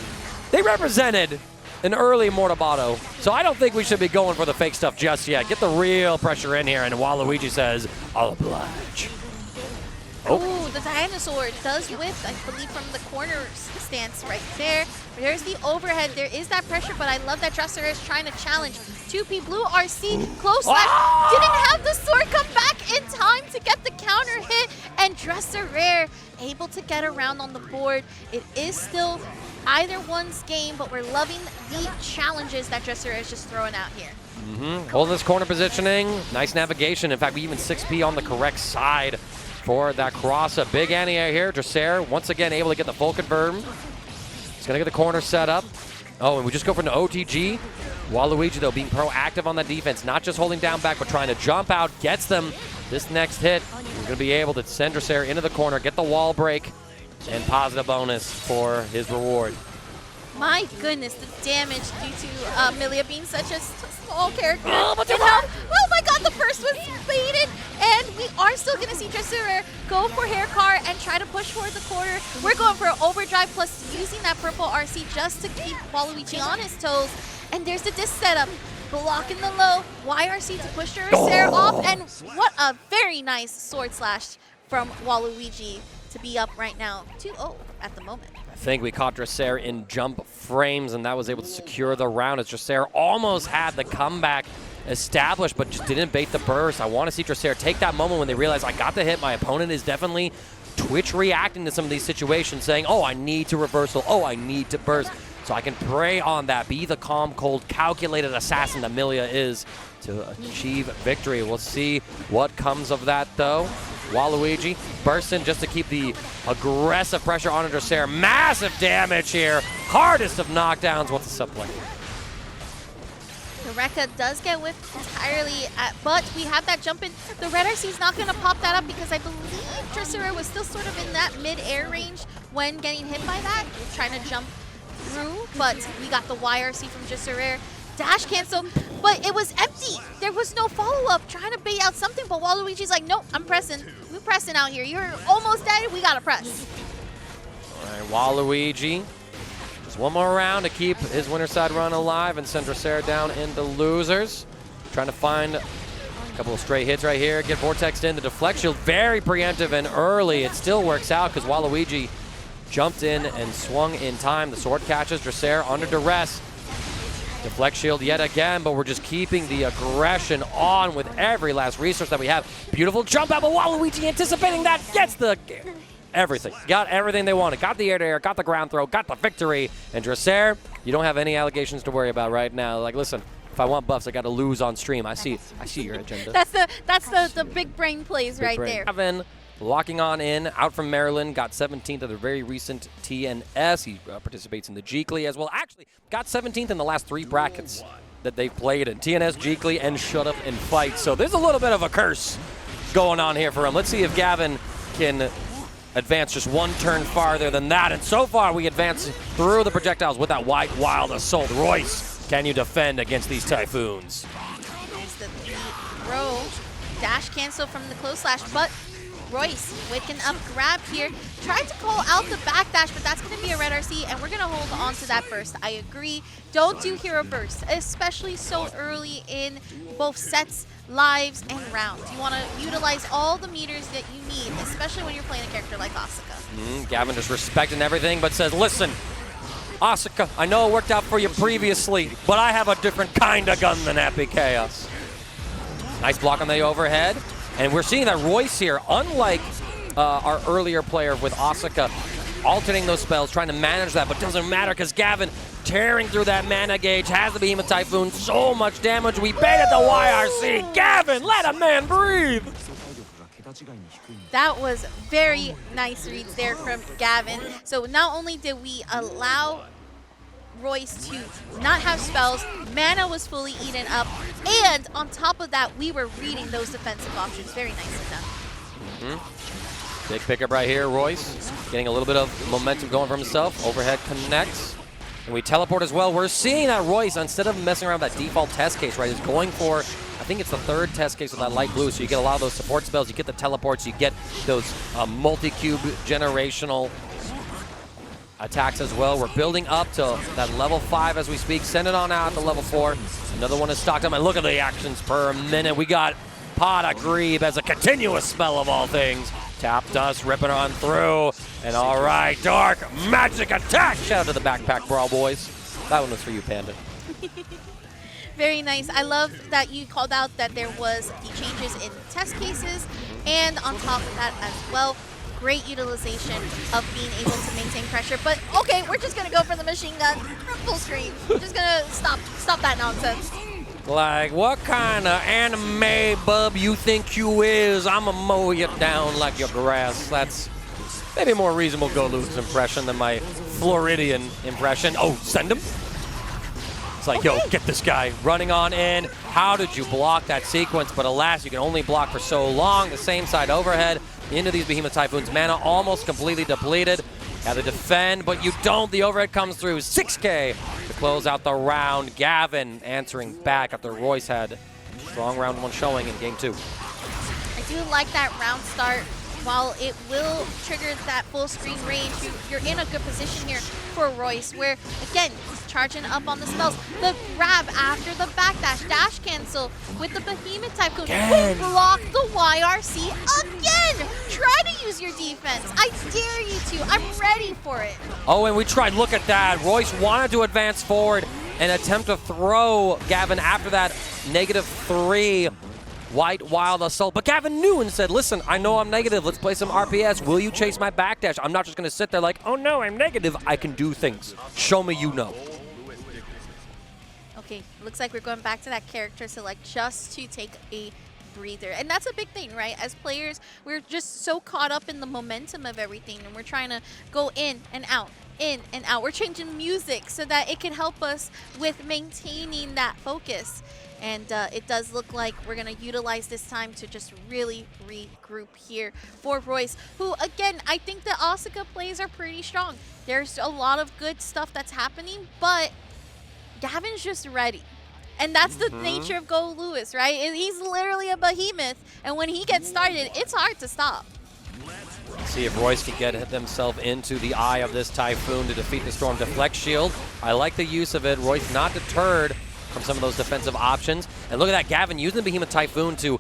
they represented an early Mortabato. So I don't think we should be going for the fake stuff just yet. Get the real pressure in here, and Walooiji says, I'll oblige. Oh, the dinosaur does whiff, I believe, from the corner stance right there. There's the overhead. There is that pressure, but I love that Drasare is trying to challenge. 2P Blue RC, close slash. Didn't have the sword come back in time to get the counter hit, and Drasare able to get around on the board. It is still either one's game, but we're loving the challenges that Drasare is just throwing out here. Holding this corner positioning. Nice navigation. In fact, we even 6P on the correct side for that cross. A big anti-air here. Drasare once again able to get the full confirm. He's going to get the corner set up. Oh, and we just go for an OTG. Walooiji, though, being proactive on that defense. Not just holding down back, but trying to jump out. Gets them this next hit. He's going to be able to send Drasare into the corner, get the wall break, and positive bonus for his reward. My goodness, the damage due to Millia being such a small character. Oh, but oh my god, the first was baited. And we are still going to see Drasare go for hair car and try to push toward the corner. We're going for overdrive plus using that purple RC just to keep Walooiji on his toes. And there's the disc setup. Blocking the low. YRC to push Drasare off. And what a very nice sword slash from Walooiji to be up right now 2-0 at the moment. I think we caught Drasare in jump frames, and that was able to secure the round as Drasare almost had the comeback established, but just didn't bait the burst. I want to see Drasare take that moment when they realize I got the hit. My opponent is definitely Twitch reacting to some of these situations, saying, oh, I need to reversal. Oh, I need to burst. So I can prey on that, be the calm, cold, calculated assassin that Millia is to achieve victory. We'll see what comes of that, though. Walooiji bursts in just to keep the aggressive pressure on Drasare. Massive damage here. Hardest of knockdowns. What's the subplay? The Rekka does get whiffed entirely, but we have that jump in. The Red RC is not going to pop that up because I believe Drasare was still sort of in that mid-air range when getting hit by that. Trying to jump through, but we got the YRC from Drasare. Dash cancel, but it was empty. There was no follow-up. Trying to bait out something, but Walooiji's like, nope, I'm pressing. We're pressing out here. You're almost dead. We got to press. All right, Walooiji. Just one more round to keep his winner side run alive and send Drasare down into losers. Trying to find a couple of straight hits right here. Get Vortexed in. The deflect shield very preemptive and early. It still works out because Walooiji jumped in and swung in time. The sword catches Drasare under duress. Deflect shield yet again, but we're just keeping the aggression on with every last resource that we have. Beautiful jump out, but Walooiji anticipating that gets the everything. Got everything they wanted. Got the air-to-air, got the ground throw, got the victory. And Drasare, you don't have any allegations to worry about right now. Like, listen, if I want buffs, I got to lose on stream. I see your agenda. That's the big brain plays right there. Gavin locking on in, out from Maryland, got 17th of the very recent TNS. He participates in the Geekly as well. Actually, got 17th in the last 3 brackets that they've played in. TNS, Geekly, and Shut Up and Fight. So there's a little bit of a curse going on here for him. Let's see if Gavin can advance just one turn farther than that. And so far, we advance through the projectiles with that White Wild Assault. Royce, can you defend against these Typhoons? There's the throw. Dash cancel from the close slash, but Royce with an up grab here. Tried to call out the backdash, but that's going to be a red RC, and we're going to hold on to that burst. I agree. Don't do hero burst, especially so early in both sets, lives, and rounds. You want to utilize all the meters that you need, especially when you're playing a character like Asuka. Gavin just respecting everything, but says, listen, Asuka, I know it worked out for you previously, but I have a different kind of gun than Epic Chaos. Nice block on the overhead. And we're seeing that Royce here, unlike our earlier player with Asuka, alternating those spells, trying to manage that, but doesn't matter because Gavin tearing through that mana gauge, has the Behemoth Typhoon, so much damage. We baited the YRC. Gavin, let a man breathe. That was very nice reads there from Gavin. So not only did we allow Royce to not have spells, mana was fully eaten up, and on top of that, we were reading those defensive options. Very nicely done. Big pickup right here, Royce getting a little bit of momentum going for himself. Overhead connects, and we teleport as well. We're seeing that Royce, instead of messing around with that default test case, right, is going for, I think it's the third test case with that light blue, so you get a lot of those support spells, you get the teleports, you get those multi-cube generational attacks as well. We're building up to that level 5 as we speak. Send it on out to level 4. Another one is stocked up, and look at the actions per minute. We got Pot of Greeb as a continuous spell of all things. Tap Dust ripping on through. And all right, Dark Magic Attack. Shout out to the Backpack Brawl boys. That one was for you, Panda. Very nice. I love that you called out that there was the changes in test cases, and on top of that as well, great utilization of being able to maintain pressure. But okay, we're just gonna go for the machine gun full screen. We're just gonna stop that nonsense. Like, what kind of anime bub you think you is? I'ma mow you down like your grass. That's maybe a more reasonable Goldlewis impression than my Floridian impression. Oh, send him. It's like, yo, get this guy running on in. How did you block that sequence? But alas, you can only block for so long. The same side overhead into these Behemoth Typhoons. Mana almost completely depleted. Got to defend, but you don't. The overhead comes through. 6K to close out the round. Gavin answering back after Royce had a strong round 1 showing in game 2. I do like that round start. While it will trigger that full screen range, you're in a good position here for Royce, where, again, he's charging up on the spells. The grab after the backdash, dash cancel with the Behemoth Typhoon. We block the YRC again! Try to use your defense. I dare you to. I'm ready for it. Oh, and we tried. Look at that. Royce wanted to advance forward and attempt to throw Gavin after that -3. White Wild Assault, but Gavin knew and said, listen, I know I'm negative, let's play some RPS, will you chase my backdash? I'm not just gonna sit there like, oh no, I'm negative, I can do things. Show me you know. Okay, looks like we're going back to that character select just to take a breather. And that's a big thing, right? As players, we're just so caught up in the momentum of everything, and we're trying to go in and out, in and out. We're changing music so that it can help us with maintaining that focus. And it does look like we're going to utilize this time to just really regroup here for Royce, who, again, I think the Asuka plays are pretty strong. There's a lot of good stuff that's happening, but Gavin's just ready. And that's the nature of Goldlewis, right? He's literally a behemoth, and when he gets started, it's hard to stop. Let's see if Royce can get himself into the eye of this Typhoon to defeat the Storm Deflect Shield. I like the use of it. Royce not deterred from some of those defensive options. And look at that, Gavin using the Behemoth Typhoon to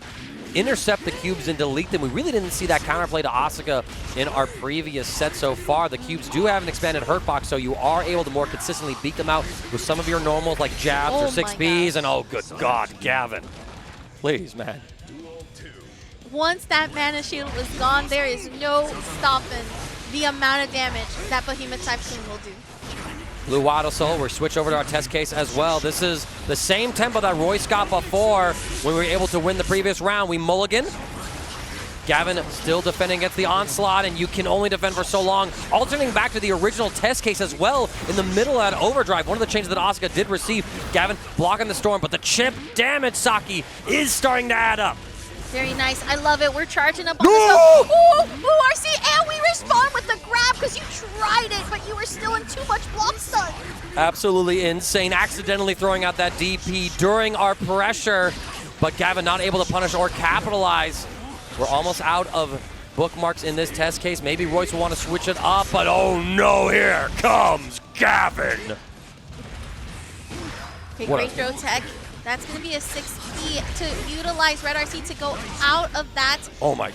intercept the cubes and delete them. We really didn't see that counterplay to Asuka in our previous set so far. The cubes do have an expanded hurt box, so you are able to more consistently beat them out with some of your normals like jabs or 6Bs. And oh, good God, Gavin. Please, man. Once that mana shield was gone, there is no stopping the amount of damage that Behemoth Typhoon will do. Blue Waddle Soul, we're switched over to our test case as well. This is the same tempo that Royce got before when we were able to win the previous round. We mulligan. Gavin still defending against the onslaught, and you can only defend for so long. Alternating back to the original test case as well in the middle of that overdrive. One of the changes that Asuka did receive. Gavin blocking the storm, but the chip damage, Saki, is starting to add up. Very nice. I love it. We're charging up on the Ooh, RC, and we respond with the grab because you tried it, but you were still in too much block stun. Absolutely insane. Accidentally throwing out that DP during our pressure, but Gavin not able to punish or capitalize. We're almost out of bookmarks in this test case. Maybe Royce will want to switch it up, but oh no, here comes Gavin. Okay, great throw tech. That's going to be a 6P to utilize Red RC to go out of that. Oh my.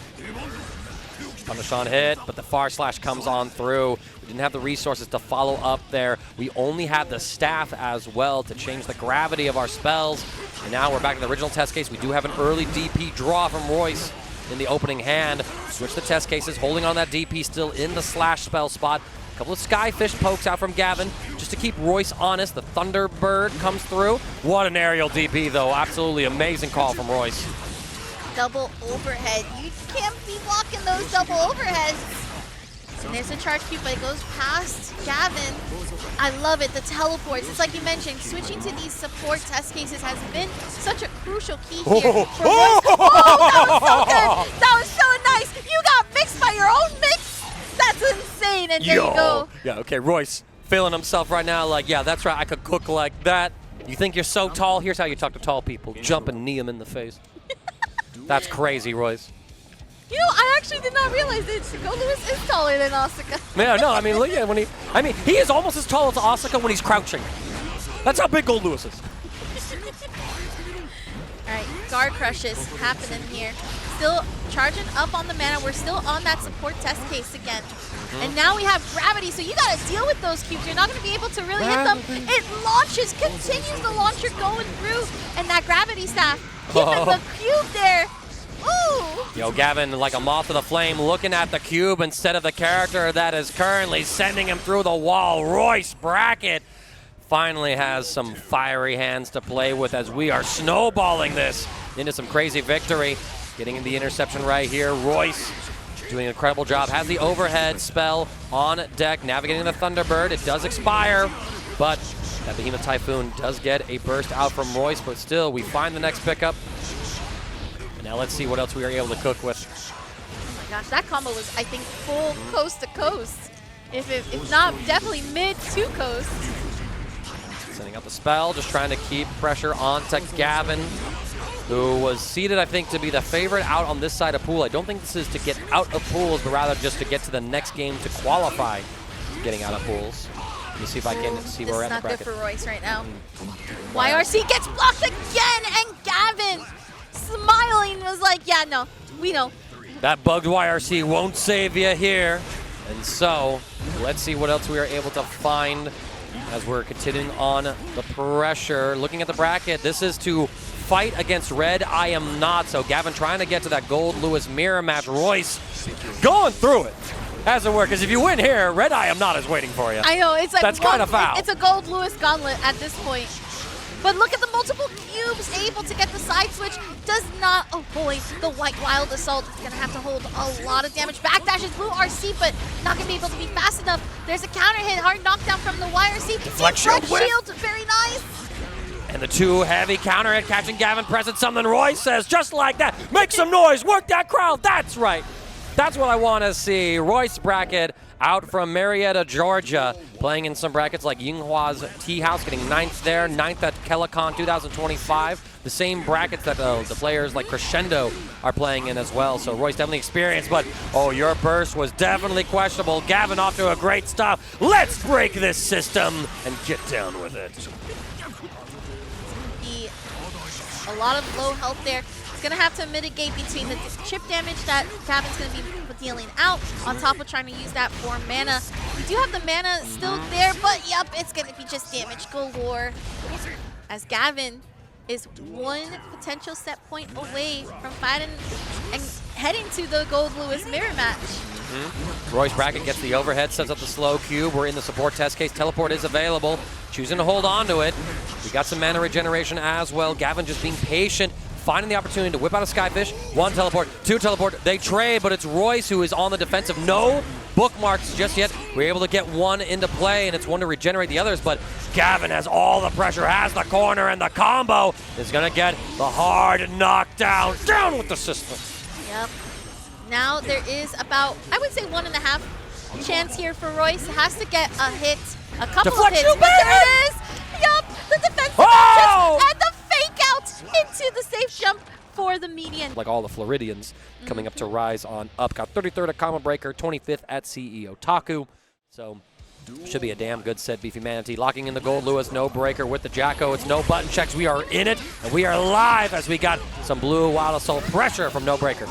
Punish on hit, but the far slash comes on through. We didn't have the resources to follow up there. We only had the staff as well to change the gravity of our spells. And now we're back in the original test case. We do have an early DP draw from Royce in the opening hand. Switch the test cases, holding on that DP still in the slash spell spot. A couple of Skyfish pokes out from Gavin just to keep Royce honest. The Thunderbird comes through. What an aerial DP though. Absolutely amazing call from Royce. Double overhead. You can't be blocking those double overheads. And there's a charge cube, but it goes past Gavin. I love it, the teleports. It's like you mentioned, switching to these support test cases has been such a crucial key here. That was so good. That was so nice. You got mixed by your own mix. That's insane. And there you go. Yeah, okay, Royce feeling himself right now like, yeah, that's right, I could cook like that. You think you're so tall? Here's how you talk to tall people. Jump and knee them in the face. That's crazy, Royce. You know, I actually did not realize that Goldlewis is taller than Asuka. Yeah, no, I mean, look at when he is almost as tall as Asuka when he's crouching. That's how big Goldlewis is. All right, guard crushes happening here. Still charging up on the mana. We're still on that support test case again. And now we have gravity, so you gotta deal with those cubes. You're not gonna be able to really hit them. It launches, continues the launcher going through, and that gravity staff keeping the cube there. Ooh. Yo, Gavin, like a moth to the flame, looking at the cube instead of the character that is currently sending him through the wall. RoyceBracket finally has some fiery hands to play with as we are snowballing this into some crazy victory. Getting in the interception right here. Royce doing an incredible job. Has the overhead spell on deck, navigating the Thunderbird. It does expire, but that Behemoth Typhoon does get a burst out from Royce, but still, we find the next pickup. Now let's see what else we are able to cook with. Oh my gosh, that combo was, I think, full coast to coast. If not, definitely mid to coast. Sending out the spell, just trying to keep pressure onto Gavin, who was seeded, I think, to be the favorite out on this side of pool. I don't think this is to get out of pools, but rather just to get to the next game to qualify getting out of pools. Let me see if I can see where we're at in the bracket. This is not good for Royce right now. YRC gets blocked again, and Gavin smiling was like, yeah, no, we know. That bugged YRC won't save you here. And so, let's see what else we are able to find as we're continuing on the pressure. Looking at the bracket, this is to fight against Red I Am Not. So Gavin trying to get to that Goldlewis mirror match. Royce going through it. As it were, because if you win here, Red I Am Not is waiting for you. I know, it's like that's kind of foul. It's a Goldlewis gauntlet at this point. But look at the multiple cubes able to get the side switch. Does not, oh boy, the White Wild Assault is gonna have to hold a lot of damage. Backdashes Blue RC, but not gonna be able to be fast enough. There's a counter hit, hard knockdown from the YRC. Deflect shield, very nice. And the two heavy counter hit catching Gavin pressing something. Royce says, just like that, make some noise, work that crowd. That's right. That's what I want to see. RoyceBracket out from Marietta, Georgia, playing in some brackets like Yinhua's Tea House, getting 9th there, 9th at Kelicon 2025. The same brackets that the players like Crescendo are playing in as well. So Royce definitely experienced, but oh, your burst was definitely questionable. Gavin off to a great stop. Let's break this system and get down with it. A lot of low health there. He's going to have to mitigate between the chip damage that Gavin's going to be dealing out on top of trying to use that for mana. We do have the mana still there, but yep, it's going to be just damage galore as Gavin is one potential set point away from fighting and heading to the Goldlewis mirror match. RoyceBracket gets the overhead, sets up the slow cube. We're in the support test case. Teleport is available. Choosing to hold on to it. We got some mana regeneration as well. Gavin just being patient, finding the opportunity to whip out a Skyfish. 1 teleport, 2 teleport. They trade, but it's Royce who is on the defensive. No bookmarks just yet. We're able to get one into play, and it's one to regenerate the others, but Gavin has all the pressure, has the corner, and the combo is going to get the hard knockdown. Down with the system. Yep. Now there is about, I would say, 1.5 chance here for Royce. Has to get a hit, a couple of hits. But there it is. Yup, the defensive actions and the fake out into the safe jump for the median. Like all the Floridians coming up to rise on up. Got 33rd at Combo Breaker, 25th at CE Otaku. So should be a damn good set. BeefyManatee locking in the Goldlewis, no breaker with the Jacko. It's no button checks. We are in it, and we are live as we got some blue Wild Assault pressure from no breaker.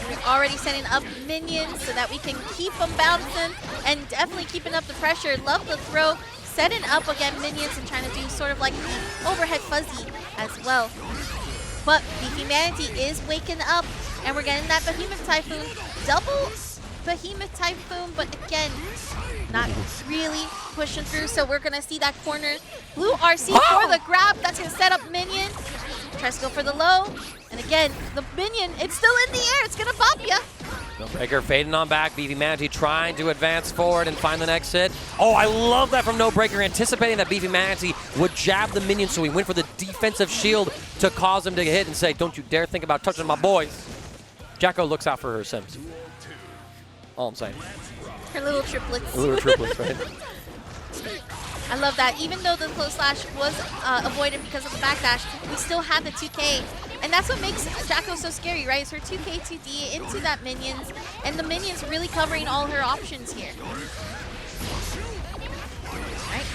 We're already setting up minions so that we can keep them bouncing and definitely keeping up the pressure. Love the throw. Setting up again minions and trying to do sort of like the overhead fuzzy as well. But BeefyManatee is waking up, and we're getting that Behemoth Typhoon. Double Behemoth Typhoon, but again, not really pushing through. So we're going to see that corner. Blue RC for the grab. That's going to set up minion. Tries to go for the low. And again, the minion, it's still in the air. It's going to bop ya. No breaker fading on back. BeefyManatee trying to advance forward and find the next hit. Oh, I love that from no breaker, anticipating that BeefyManatee would jab the minion, so he went for the defensive shield to cause him to hit and say, don't you dare think about touching my boys. Jacko looks out for her Sims. All I'm saying. Her little triplets. Little triplets, right? I love that. Even though the close slash was avoided because of the backdash, we still had the 2K. And that's what makes Jacko so scary, right? It's her 2K, 2D into that minions. And the minions really covering all her options here. Right.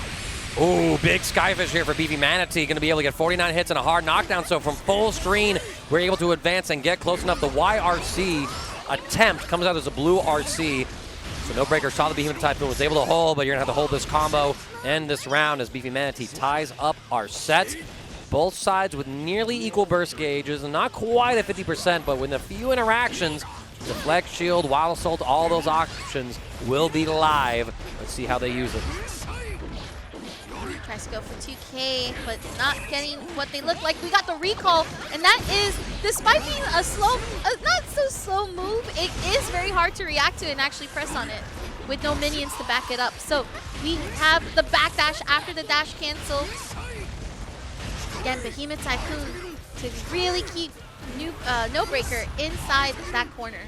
Ooh, big Skyfish here for BeefyManatee. Going to be able to get 49 hits and a hard knockdown. So from full screen, we're able to advance and get close enough. The YRC attempt comes out as a blue RC. So no breaker saw the Behemoth Typhoon, was able to hold, but you're going to have to hold this combo and this round as BeefyManatee ties up our sets. Both sides with nearly equal burst gauges, and not quite at 50%, but with a few interactions, deflect, shield, wild assault, all those options will be live. Let's see how they use it. Tries to go for 2K, but not getting what they look like. We got the recall, and that is, despite being a slow, not so slow move, it is very hard to react to and actually press on it with no minions to back it up. So we have the backdash after the dash cancel. Again, Behemoth Typhoon to really keep no breaker inside that corner.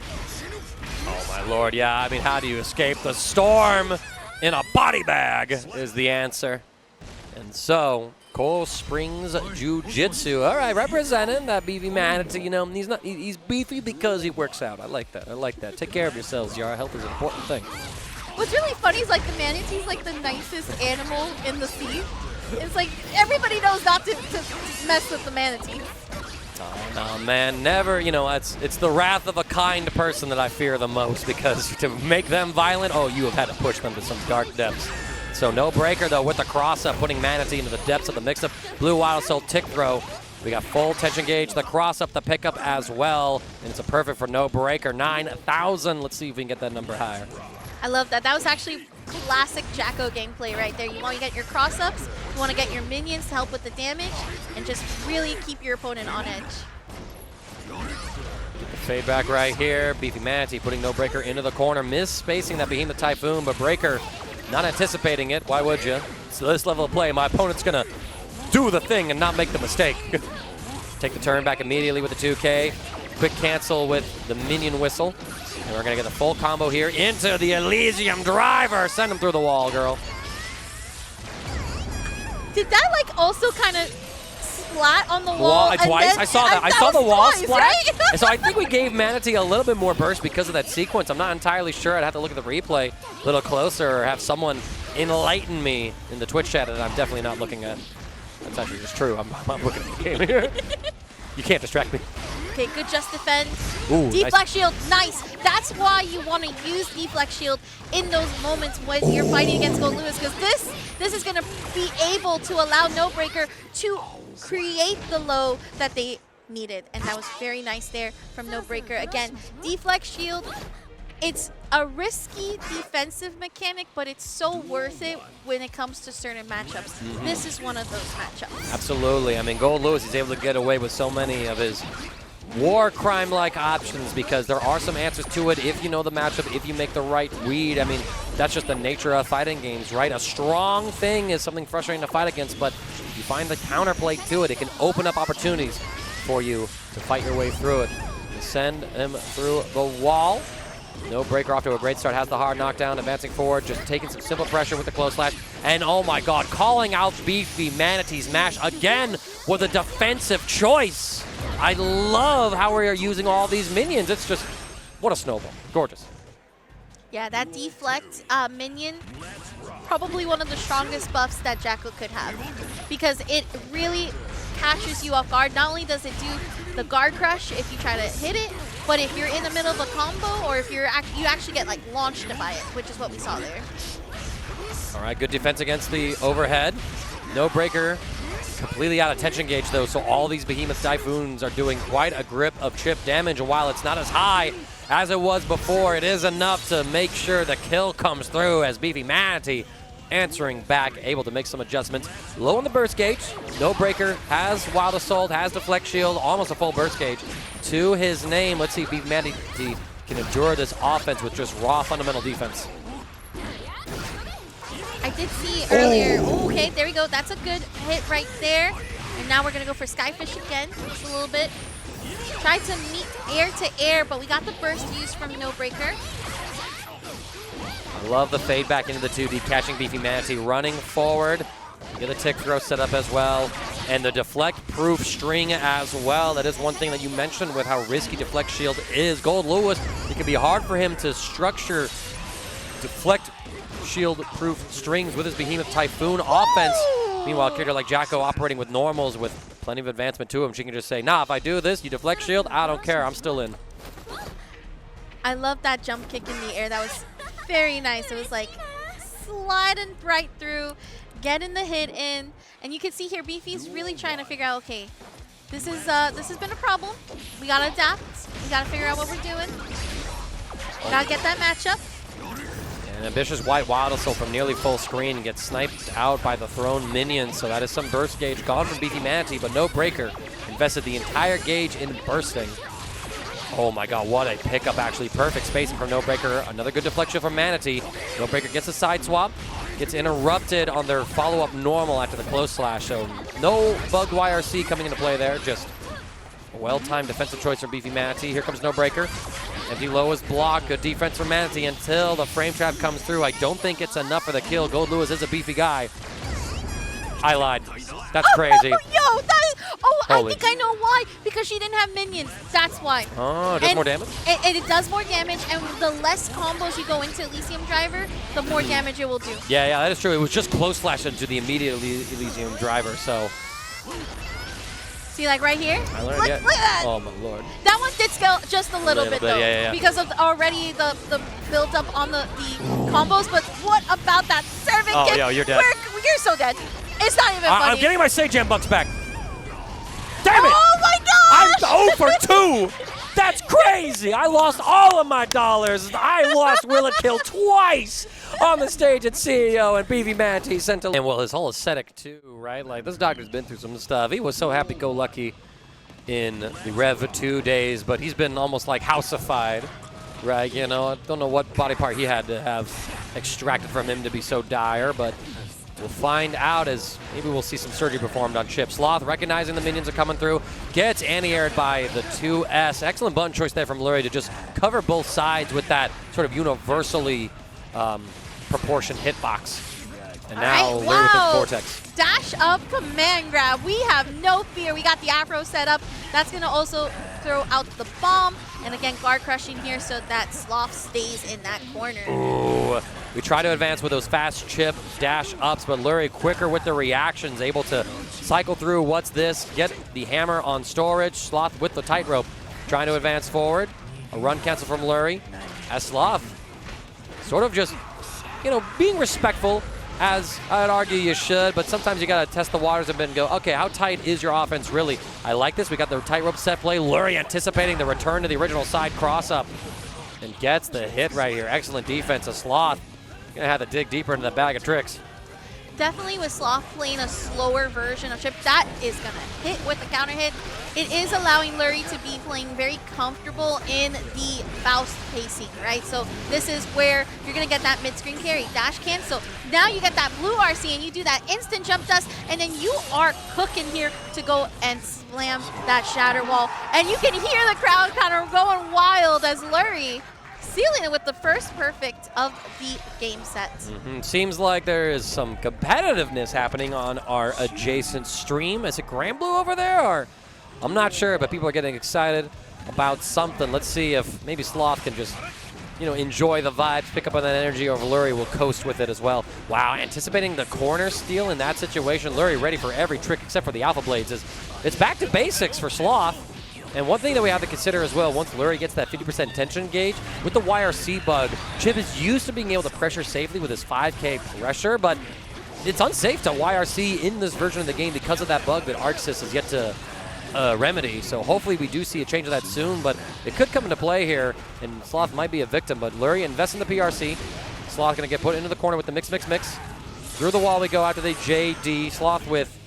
Oh my lord, yeah, I mean, how do you escape the storm in a body bag is the answer. And so, Coral Springs Jiu-Jitsu, all right, representing that BeefyManatee. You know, he's beefy because he works out. I like that, I like that. Take care of yourselves, Yara. Health is an important thing. What's really funny is like the manatee's like the nicest animal in the sea. It's like everybody knows not to mess with the manatee. Oh, no, man, never, you know, it's the wrath of a kind person that I fear the most, because to make them violent, oh, you have had to push them to some dark depths. So no breaker, though, with the cross-up, putting Manatee into the depths of the mix-up. Blue Wild Assault tick throw. We got full tension gauge, the cross-up, the pickup as well. And it's a perfect for no breaker, 9,000. Let's see if we can get that number higher. I love that. That was actually classic Jacko gameplay right there. You want to get your cross-ups, you want to get your minions to help with the damage, and just really keep your opponent on edge. Get the fade back right here. BeefyManatee putting no breaker into the corner, miss-spacing that Behemoth Typhoon, but breaker not anticipating it. Why would you? So this level of play, my opponent's going to do the thing and not make the mistake. Take the turn back immediately with the 2K. Quick cancel with the minion whistle. And we're going to get the full combo here into the Elysium driver. Send him through the wall, girl. Did that like also kind of splat on the wall? Twice. I saw that. I saw the wall twice, splat. Right? So I think we gave Manatee a little bit more burst because of that sequence. I'm not entirely sure. I'd have to look at the replay a little closer or have someone enlighten me in the Twitch chat that I'm definitely not looking at. That's actually just true. I'm looking at the game here. You can't distract me. Okay, good just defend. Ooh, deflect nice. shield, nice. That's why you want to use deflect shield in those moments when you're fighting against Goldlewis, because this is going to be able to allow no breaker to create the low that they needed, and that was very nice there from no breaker. Again, deflect shield, it's a risky defensive mechanic, but it's so worth it when it comes to certain matchups. This is one of those matchups. Absolutely. I mean, Goldlewis is able to get away with so many of his war crime-like options because there are some answers to it if you know the matchup, if you make the right read. I mean, that's just the nature of fighting games, right? A strong thing is something frustrating to fight against, but if you find the counterplay to it, it can open up opportunities for you to fight your way through it. You send him through the wall. No breaker off to a great start, has the hard knockdown, advancing forward, just taking some simple pressure with the close slash. And oh my god, calling out BeefyManatee's mash again with a defensive choice. I love how we are using all these minions. It's just, what a snowball. Gorgeous. Yeah, that deflect minion, probably one of the strongest buffs that Jacko could have, because it really catches you off guard. Not only does it do the guard crush if you try to hit it, but if you're in the middle of a combo, or if you're you actually get like launched by it, which is what we saw there. All right, good defense against the overhead. No breaker. Completely out of tension gauge though, so all these Behemoth Typhoons are doing quite a grip of Chipp damage, and while it's not as high as it was before, it is enough to make sure the kill comes through as BeefyManatee answering back, able to make some adjustments. Low on the burst gauge, no breaker, has Wild Assault, has Deflect Shield, almost a full burst gauge to his name. Let's see if BeefyManatee can endure this offense with just raw fundamental defense. I did see earlier. Oh, okay, there we go. That's a good hit right there. And now we're going to go for Skyfish again, just a little bit. Tried to meet air to air, but we got the burst used from No Breaker. Love the fade back into the 2D, catching BeefyManatee, running forward. Get a tick throw set up as well. And the deflect-proof string as well. That is one thing that you mentioned with how risky Deflect Shield is. Goldlewis, it can be hard for him to structure deflect shield-proof strings with his Behemoth Typhoon offense. Meanwhile, a character like Jacko operating with normals with plenty of advancement to him, she can just say, nah, if I do this, you deflect shield, I don't care, I'm still in. I love that jump kick in the air. That was very nice. It was like sliding right through, getting the hit in. And you can see here, Beefy's really trying to figure out, okay, this has been a problem. We gotta adapt. We gotta figure out what we're doing. Gotta get that matchup. An ambitious white Wild Assault from nearly full screen and gets sniped out by the thrown minions, so that is some burst gauge gone from BeefyManatee, but no breaker. Invested the entire gauge in bursting. Oh my god, what a pickup, actually. Perfect spacing from No Breaker. Another good deflection from Manatee. No Breaker gets a side swap, gets interrupted on their follow-up normal after the close slash, so no Badguy RC coming into play there, just a well-timed defensive choice from BeefyManatee. Here comes No Breaker. Empty low is blocked. Good defense from Manatee until the frame trap comes through. I don't think it's enough for the kill. Goldlewis is a beefy guy. I lied. That's crazy. Yo, that is, Holy. I think I know why. Because she didn't have minions. That's why. Oh, it does more damage? And it does more damage, and the less combos you go into Elysium Driver, the more damage it will do. Yeah, that is true. It was just close slash into the immediate Elysium Driver, so. See, like right here? Look at that. Oh, my lord. That one did scale just a little bit, though. Yeah. Because of already the build up on the combos. But what about that servant kick? Oh, yo, you're dead. You're so dead. It's not even funny. I'm getting my Sage Jam bucks back. Damn it! Oh, my gosh! I'm 0 for 2. That's crazy. I lost all of my dollars. I lost Will It Kill twice on the stage at CEO, and BeefyManatee sent to. And well, his whole aesthetic too, right? Like, this doctor's been through some stuff. He was so happy-go-lucky in the Rev 2 days, but he's been almost like houseified, right? You know, I don't know what body part he had to have extracted from him to be so dire, but we'll find out as maybe we'll see some surgery performed on Chipp. Sloth, recognizing the minions are coming through, gets anti-aired by the 2S. Excellent button choice there from Lurry to just cover both sides with that sort of universally proportioned hitbox. And now Lurry with his Vortex. Dash up command grab. We have no fear. We got the Afro set up. That's going to also throw out the bomb. And again, guard crushing here so that Sloth stays in that corner. Ooh. We try to advance with those fast Chipp dash ups, but Lurry quicker with the reactions, able to cycle through what's this, get the hammer on storage. Sloth with the tightrope, trying to advance forward. A run cancel from Lurry as Sloth sort of just, you know, being respectful, as I'd argue you should, but sometimes you gotta test the waters a bit and go, okay, how tight is your offense really? I like this. We got the tightrope set play. Lurry anticipating the return to the original side cross up and gets the hit right here. Excellent defense of Sloth. Gonna have to dig deeper into the bag of tricks. Definitely with Sloth playing a slower version of Chipp, that is gonna hit with the counter hit. It is allowing Lurry to be playing very comfortable in the Faust pacing, right? So this is where you're gonna get that mid-screen carry, dash cancel. Now you get that blue RC and you do that instant jump dust, and then you are cooking here to go and slam that shatter wall. And you can hear the crowd kind of going wild as Lurry sealing it with the first perfect of the game set. Seems like there is some competitiveness happening on our adjacent stream. Is it Granblue over there, or I'm not sure, but people are getting excited about something. Let's see if maybe Sloth can just, you know, enjoy the vibes, pick up on that energy, or Lurry will coast with it as well. Wow, anticipating the corner steal in that situation. Lurry ready for every trick except for the Alpha Blades. It's back to basics for Sloth. And one thing that we have to consider as well, once Lurry gets that 50% tension gauge, with the YRC bug, Chipp is used to being able to pressure safely with his 5K pressure, but it's unsafe to YRC in this version of the game because of that bug that Arxis has yet to remedy. So hopefully we do see a change of that soon, but it could come into play here, and Sloth might be a victim. But Lurry invests in the PRC. Sloth going to get put into the corner with the mix. Through the wall we go after the JD. Sloth with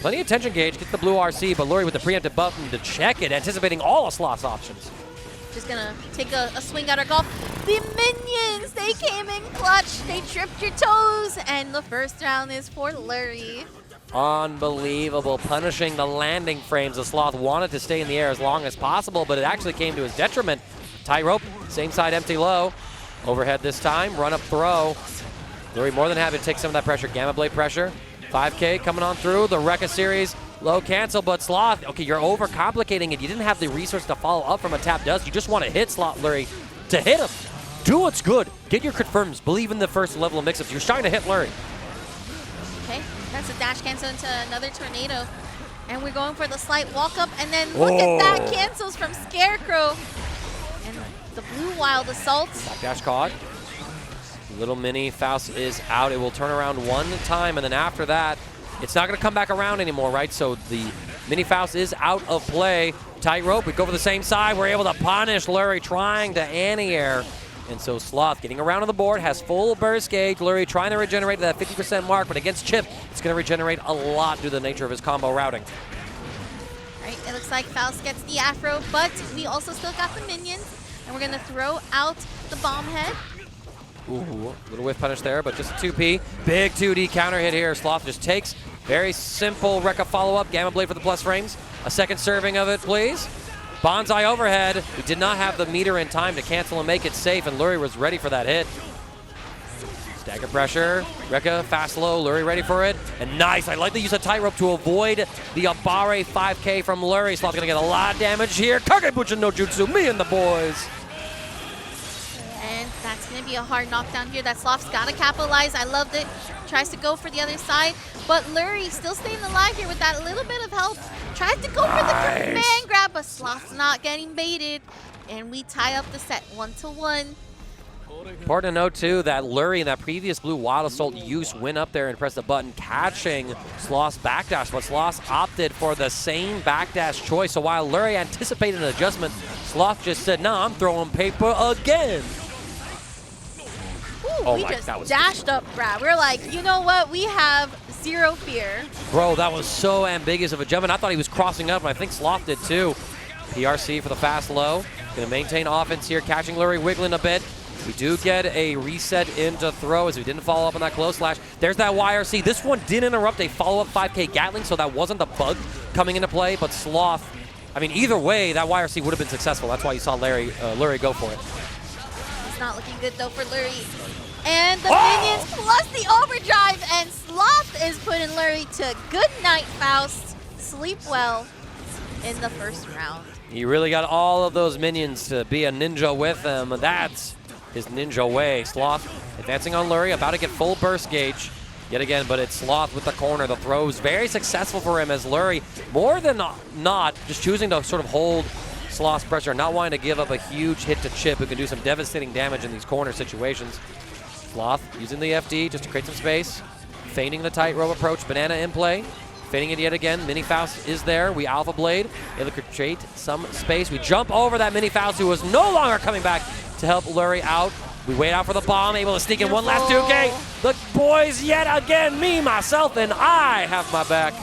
plenty of tension gauge, gets the blue RC, but Lurry with the preemptive button to check it, anticipating all of Sloth's options. Just gonna take a swing at our golf. The minions, they came in clutch. They tripped your toes, and the first round is for Lurry. Unbelievable, punishing the landing frames. The Sloth wanted to stay in the air as long as possible, but it actually came to his detriment. Tightrope, same side, empty low. Overhead this time, run up throw. Lurry more than happy to take some of that pressure, Gamma Blade pressure. 5K coming on through, the Rekka series, low cancel, but Sloth, okay, you're overcomplicating it. You didn't have the resource to follow up from a tap dust. You just want to hit Sloth Lurry to hit him. Do what's good. Get your confirms. Believe in the first level of mix-ups. You're trying to hit Lurry. Okay, that's a dash cancel into another tornado. And we're going for the slight walk-up, and then look at that, cancels from Scarecrow. And the blue wild assault. Backdash caught. Little mini Faust is out. It will turn around one time, and then after that, it's not going to come back around anymore, right? So the mini Faust is out of play. Tightrope, we go for the same side. We're able to punish Lurry trying to anti-air. And so Sloth getting around on the board, has full burst gauge. Lurry trying to regenerate to that 50% mark, but against Chipp, it's going to regenerate a lot due to the nature of his combo routing. Right, it looks like Faust gets the Afro, but we also still got the minions, and we're going to throw out the bomb head. Ooh, little whiff punish there, but just a 2P. Big 2D counter hit here. Sloth just takes. Very simple Rekka follow-up. Gamma Blade for the plus frames. A second serving of it, please. Bonsai overhead. We did not have the meter in time to cancel and make it safe, and Lurry was ready for that hit. Stagger pressure. Rekka fast low. Lurry ready for it. And nice. I like the use of Tightrope to avoid the Abare 5K from Lurry. Sloth's going to get a lot of damage here. Kagebucha no Jutsu. Me and the boys. And that's going to be a hard knockdown here that Sloth's got to capitalize. I loved it. Tries to go for the other side, but Lurry still staying alive here with that little bit of help. Tries to go for the command grab, but Sloth's not getting baited. And we tie up the set 1-1. Important to note, too, that Lurry in that previous blue Wild Assault use went up there and pressed the button, catching Sloth's backdash, but Sloth opted for the same backdash choice. So while Lurry anticipated an adjustment, Sloth just said, nah, I'm throwing paper again. Ooh, we just dashed up grab. We're like, you know what? We have zero fear. Bro, that was so ambiguous of a jump, and I thought he was crossing up, and I think Sloth did too. PRC for the fast low. Going to maintain offense here, catching Lurry, wiggling a bit. We do get a reset into throw as we didn't follow up on that close slash. There's that YRC. This one did interrupt a follow-up 5K Gatling, so that wasn't the bug coming into play, but Sloth, I mean, either way, that YRC would have been successful. That's why you saw Lurry go for it. It's not looking good, though, for Lurry. And the minions plus the overdrive, and Sloth is putting Lurry to good night, Faust. Sleep well in the first round. He really got all of those minions to be a ninja with him. That's his ninja way. Sloth advancing on Lurry, about to get full burst gauge yet again, but it's Sloth with the corner. The throw's very successful for him as Lurry, more than not, just choosing to sort of hold Sloth's pressure, not wanting to give up a huge hit to Chipp, who can do some devastating damage in these corner situations. Sloth using the FD just to create some space, feigning the tightrope approach, banana in play, feigning it yet again. Mini Faust is there. We Alpha Blade, able to create some space. We jump over that Mini Faust, who is no longer coming back to help Lurry out. We wait out for the bomb, able to sneak in one last 2K. The boys yet again, me, myself, and I have my back.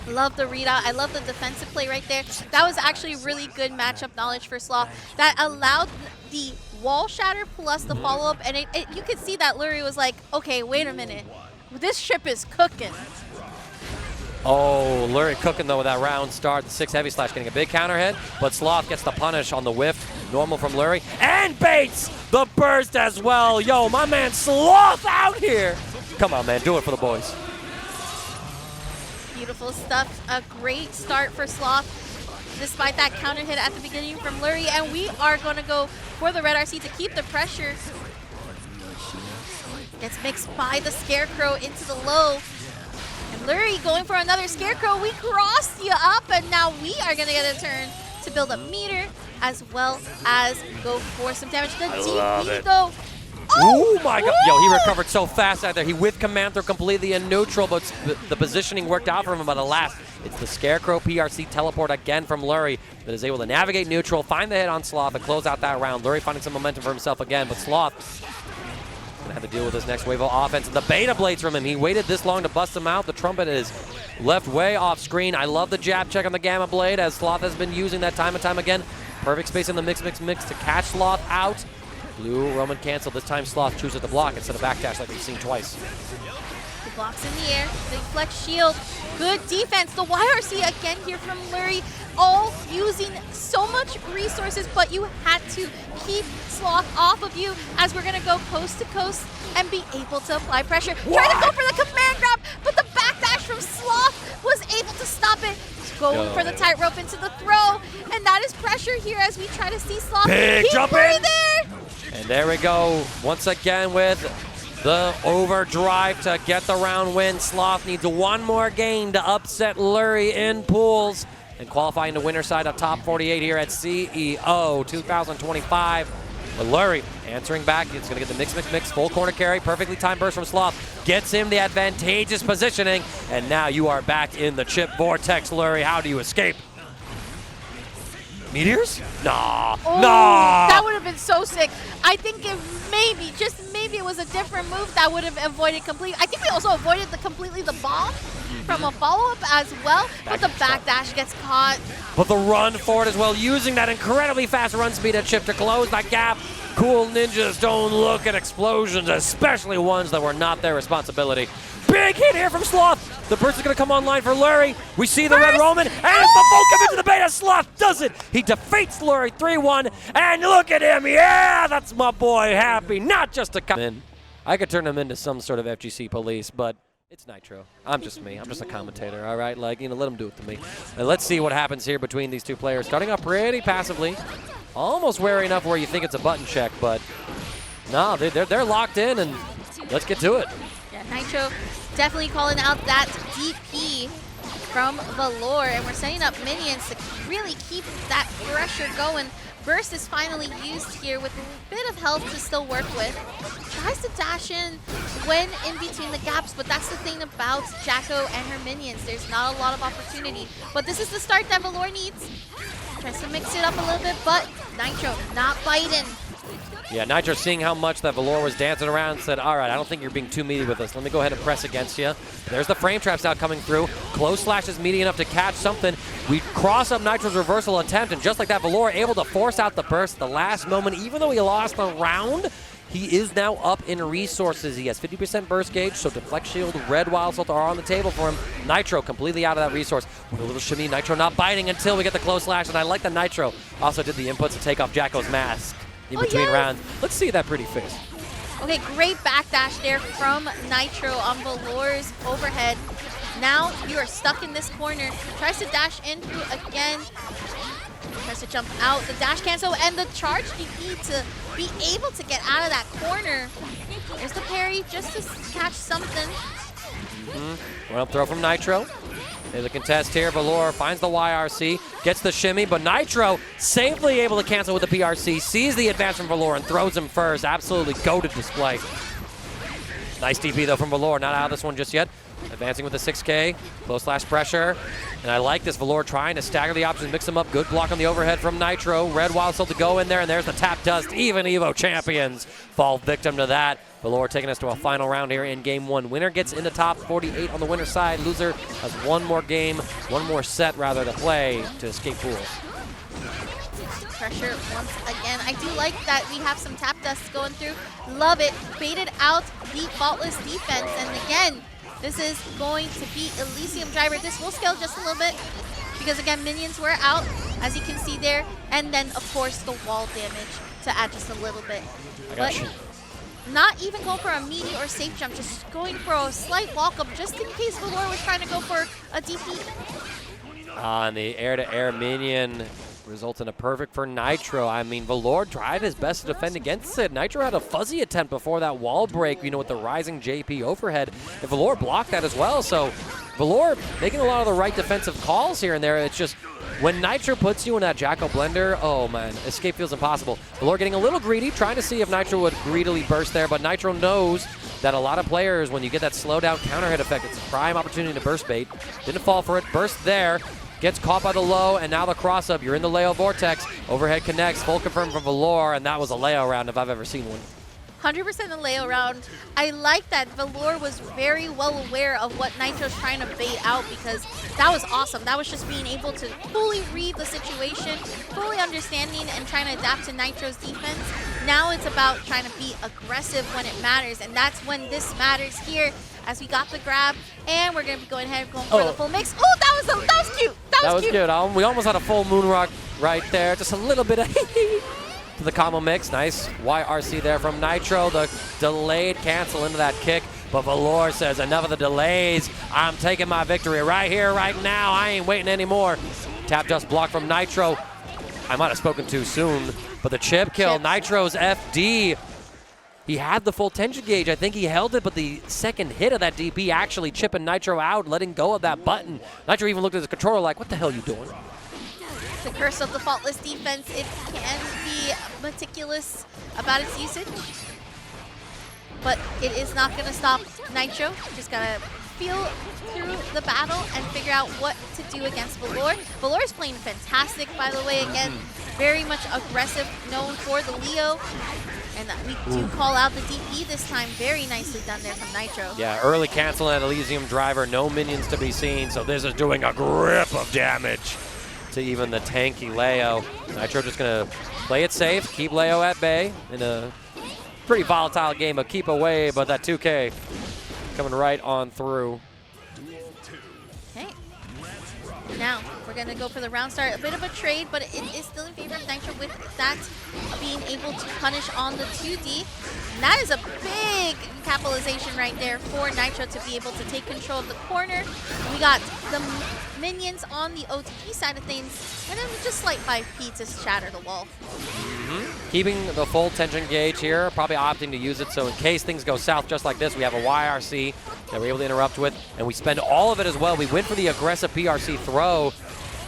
Love the readout. I love the defensive play right there. That was actually really good matchup knowledge for Sloth. That allowed the wall shatter plus the follow-up, and you could see that Lurry was like, okay, wait a minute. This ship is cooking. Oh, Lurry cooking, though, with that round start. The 6 heavy slash getting a big counter hit, but Sloth gets the punish on the whiff. Normal from Lurry, and baits the burst as well. Yo, my man Sloth out here. Come on, man, do it for the boys. Beautiful stuff. A great start for Sloth, despite that counter hit at the beginning from Lurry. And we are going to go for the red RC to keep the pressure. Gets mixed by the Scarecrow into the low. And Lurry going for another Scarecrow. We crossed you up, and now we are going to get a turn to build up meter as well as go for some damage. The DP though. Oh my god. Yo, he recovered so fast out there. He with command throw completely in neutral, but the positioning worked out for him. But alas, it's the Scarecrow PRC teleport again from Lurry that is able to navigate neutral, find the hit on Sloth, and close out that round. Lurry finding some momentum for himself again, but Sloth gonna have to deal with this next wave of offense. And the beta blades from him. He waited this long to bust him out. The trumpet is left way off screen. I love the jab check on the Gamma Blade, as Sloth has been using that time and time again. Perfect space in the mix to catch Sloth out. Blue Roman cancel. This time Sloth chooses to block instead of backdash like we've seen twice. He blocks in the air. Big flex shield. Good defense. The YRC again here from Lurry. All using so much resources, but you had to keep Sloth off of you, as we're going to go coast to coast and be able to apply pressure. Try to go for the command grab, but the backdash from Sloth was able to stop it. Going for the tightrope into the throw, and that is pressure here as we try to see Sloth big keep jump in. And there we go, once again with the overdrive to get the round win. Sloth needs one more game to upset Lurry in pools and qualifying to winner side of top 48 here at CEO 2025. But Lurry answering back. It's going to get the mix. Full corner carry. Perfectly timed burst from Sloth. Gets him the advantageous positioning. And now you are back in the Chipp vortex, Lurry. How do you escape? Meteors? Nah. Oh, nah. That would have been so sick. I think if maybe, just maybe it was a different move that would have avoided completely. I think we also avoided completely the bomb from a follow-up as well. But the backdash gets caught. But the run forward as well, using that incredibly fast run speed at Chipp to close that gap. Cool ninjas don't look at explosions, especially ones that were not their responsibility. Big hit here from Sloth. The burst is going to come online for Lurry. We see the red Roman, and it's the full commit to the beta. Sloth does it. He defeats Lurry 3-1, and look at him. Yeah, that's my boy Happy. Not just a come in. I could turn him into some sort of FGC police, but it's Nitro. I'm just me. I'm just a commentator, all right? Like, let him do it to me. And let's see what happens here between these two players. Starting up pretty passively. Almost wary enough where you think it's a button check, but no, they're locked in, and let's get to it. Yeah, Nitro definitely calling out that DP from Valore, and we're setting up minions to really keep that pressure going. Burst is finally used here with a bit of health to still work with. Tries to dash in when in between the gaps, but that's the thing about Jacko and her minions. There's not a lot of opportunity, but this is the start that Valore needs. Tries to mix it up a little bit, but Nitro not biting. Yeah, Nitro seeing how much that Valore was dancing around said, all right, I don't think you're being too meaty with us. Let me go ahead and press against you. There's the frame traps now coming through. Close slash is meaty enough to catch something. We cross up Nitro's reversal attempt, and just like that, Valore able to force out the burst at the last moment. Even though he lost a round, he is now up in resources. He has 50% burst gauge, so Deflect Shield, Red Wild Salt are on the table for him. Nitro completely out of that resource. With a little shimmy, Nitro not biting until we get the close slash, and I like that Nitro also did the inputs to take off Jacko's mask in between rounds. Let's see that pretty face. Okay, great backdash there from Nitro on Valore's overhead. Now you are stuck in this corner. Tries to dash in through again. Tries to jump out. The dash cancel and the charge DP to be able to get out of that corner. There's the parry just to catch something. One up throw from Nitro. There's a contest here. Valore finds the YRC, gets the shimmy, but Nitro safely able to cancel with the PRC, sees the advance from Valore and throws him first. Absolutely goated display. Nice DP though from Valore, not out of this one just yet. Advancing with the 6K, close slash pressure. And I like this, Valore trying to stagger the options, mix them up. Good block on the overhead from Nitro. Red Wild still to go in there, and there's the tap dust. Even Evo champions fall victim to that. Valore taking us to a final round here in game one. Winner gets in the top 48 on the winner's side. Loser has one more game, one more set rather to play to escape pools. Pressure once again. I do like that we have some tap dust going through. Love it. Baited out the faultless defense, and again, this is going to be Elysium Driver. This will scale just a little bit because, again, minions were out, as you can see there. And then, of course, the wall damage to add just a little bit. I got you. not even going for a meaty or safe jump, just going for a slight walk-up just in case Valore was trying to go for a DP. And the air-to-air minion results in a perfect for Nitro. I mean, Valore tried his best to defend against it. Nitro had a fuzzy attempt before that wall break, you know, with the rising JP overhead. And Valore blocked that as well. So Valore making a lot of the right defensive calls here and there. It's just when Nitro puts you in that Jackal blender, oh man, escape feels impossible. Valore getting a little greedy, trying to see if Nitro would greedily burst there, but Nitro knows that a lot of players, when you get that slowdown counter hit effect, it's a prime opportunity to burst bait. Didn't fall for it, burst there. Gets caught by the low, and now the cross-up. You're in the Leo Vortex. Overhead connects. Full confirm from Valore, and that was a Leo round if I've ever seen one. 100% a Leo round. I like that Valore was very well aware of what Nitro's trying to bait out, because that was awesome. That was just being able to fully read the situation, fully understanding and trying to adapt to Nitro's defense. Now it's about trying to be aggressive when it matters, and that's when this matters here, as we got the grab, and we're going to be going ahead and going for the full mix. Oh, that was cute. That was cute. We almost had a full Moonrock right there. Just a little bit of to the combo mix. Nice YRC there from Nitro. The delayed cancel into that kick. But Valore says, enough of the delays. I'm taking my victory right here, right now. I ain't waiting anymore. Tap just blocked from Nitro. I might have spoken too soon. But the chip kill, Nitro's FD. He had the full tension gauge. I think he held it, but the second hit of that DP actually chipping Nitro out, letting go of that button. Nitro even looked at his controller like, what the hell are you doing? The curse of the faultless defense, it can be meticulous about its usage, but it is not going to stop Nitro. Just got to feel through the battle and figure out what to do against Valore. Valore is playing fantastic, by the way. Again, very much aggressive, known for the Leo. And we do call out the DP this time. Very nicely done there from Nitro. Yeah, early cancel at Elysium Driver. No minions to be seen, so this is doing a grip of damage to even the tanky Leo. Nitro just going to play it safe, keep Leo at bay in a pretty volatile game of keep away, but that 2K coming right on through. Okay. Now, we're going to go for the round start. A bit of a trade, but it is still in favor of Nitro with that being able to punish on the 2D. And that is a big capitalization right there for Nitro to be able to take control of the corner. We got the minions on the OTP side of things, and then just slight 5P to shatter the wall. Keeping the full tension gauge here, probably opting to use it, so in case things go south just like this, we have a YRC that we're able to interrupt with, and we spend all of it as well. We went for the aggressive PRC throw.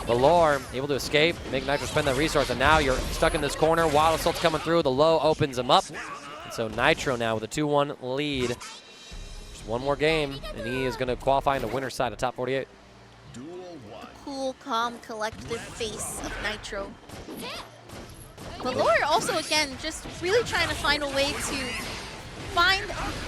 Valore able to escape, make Nitro spend that resource, and now you're stuck in this corner. Wild Assault's coming through, the low opens him up. And so Nitro now with a 2-1 lead. Just one more game, and he is going to qualify in the winner's side of top 48. The cool, calm, collective face of Nitro. Valore also, again, just really trying to find a way to find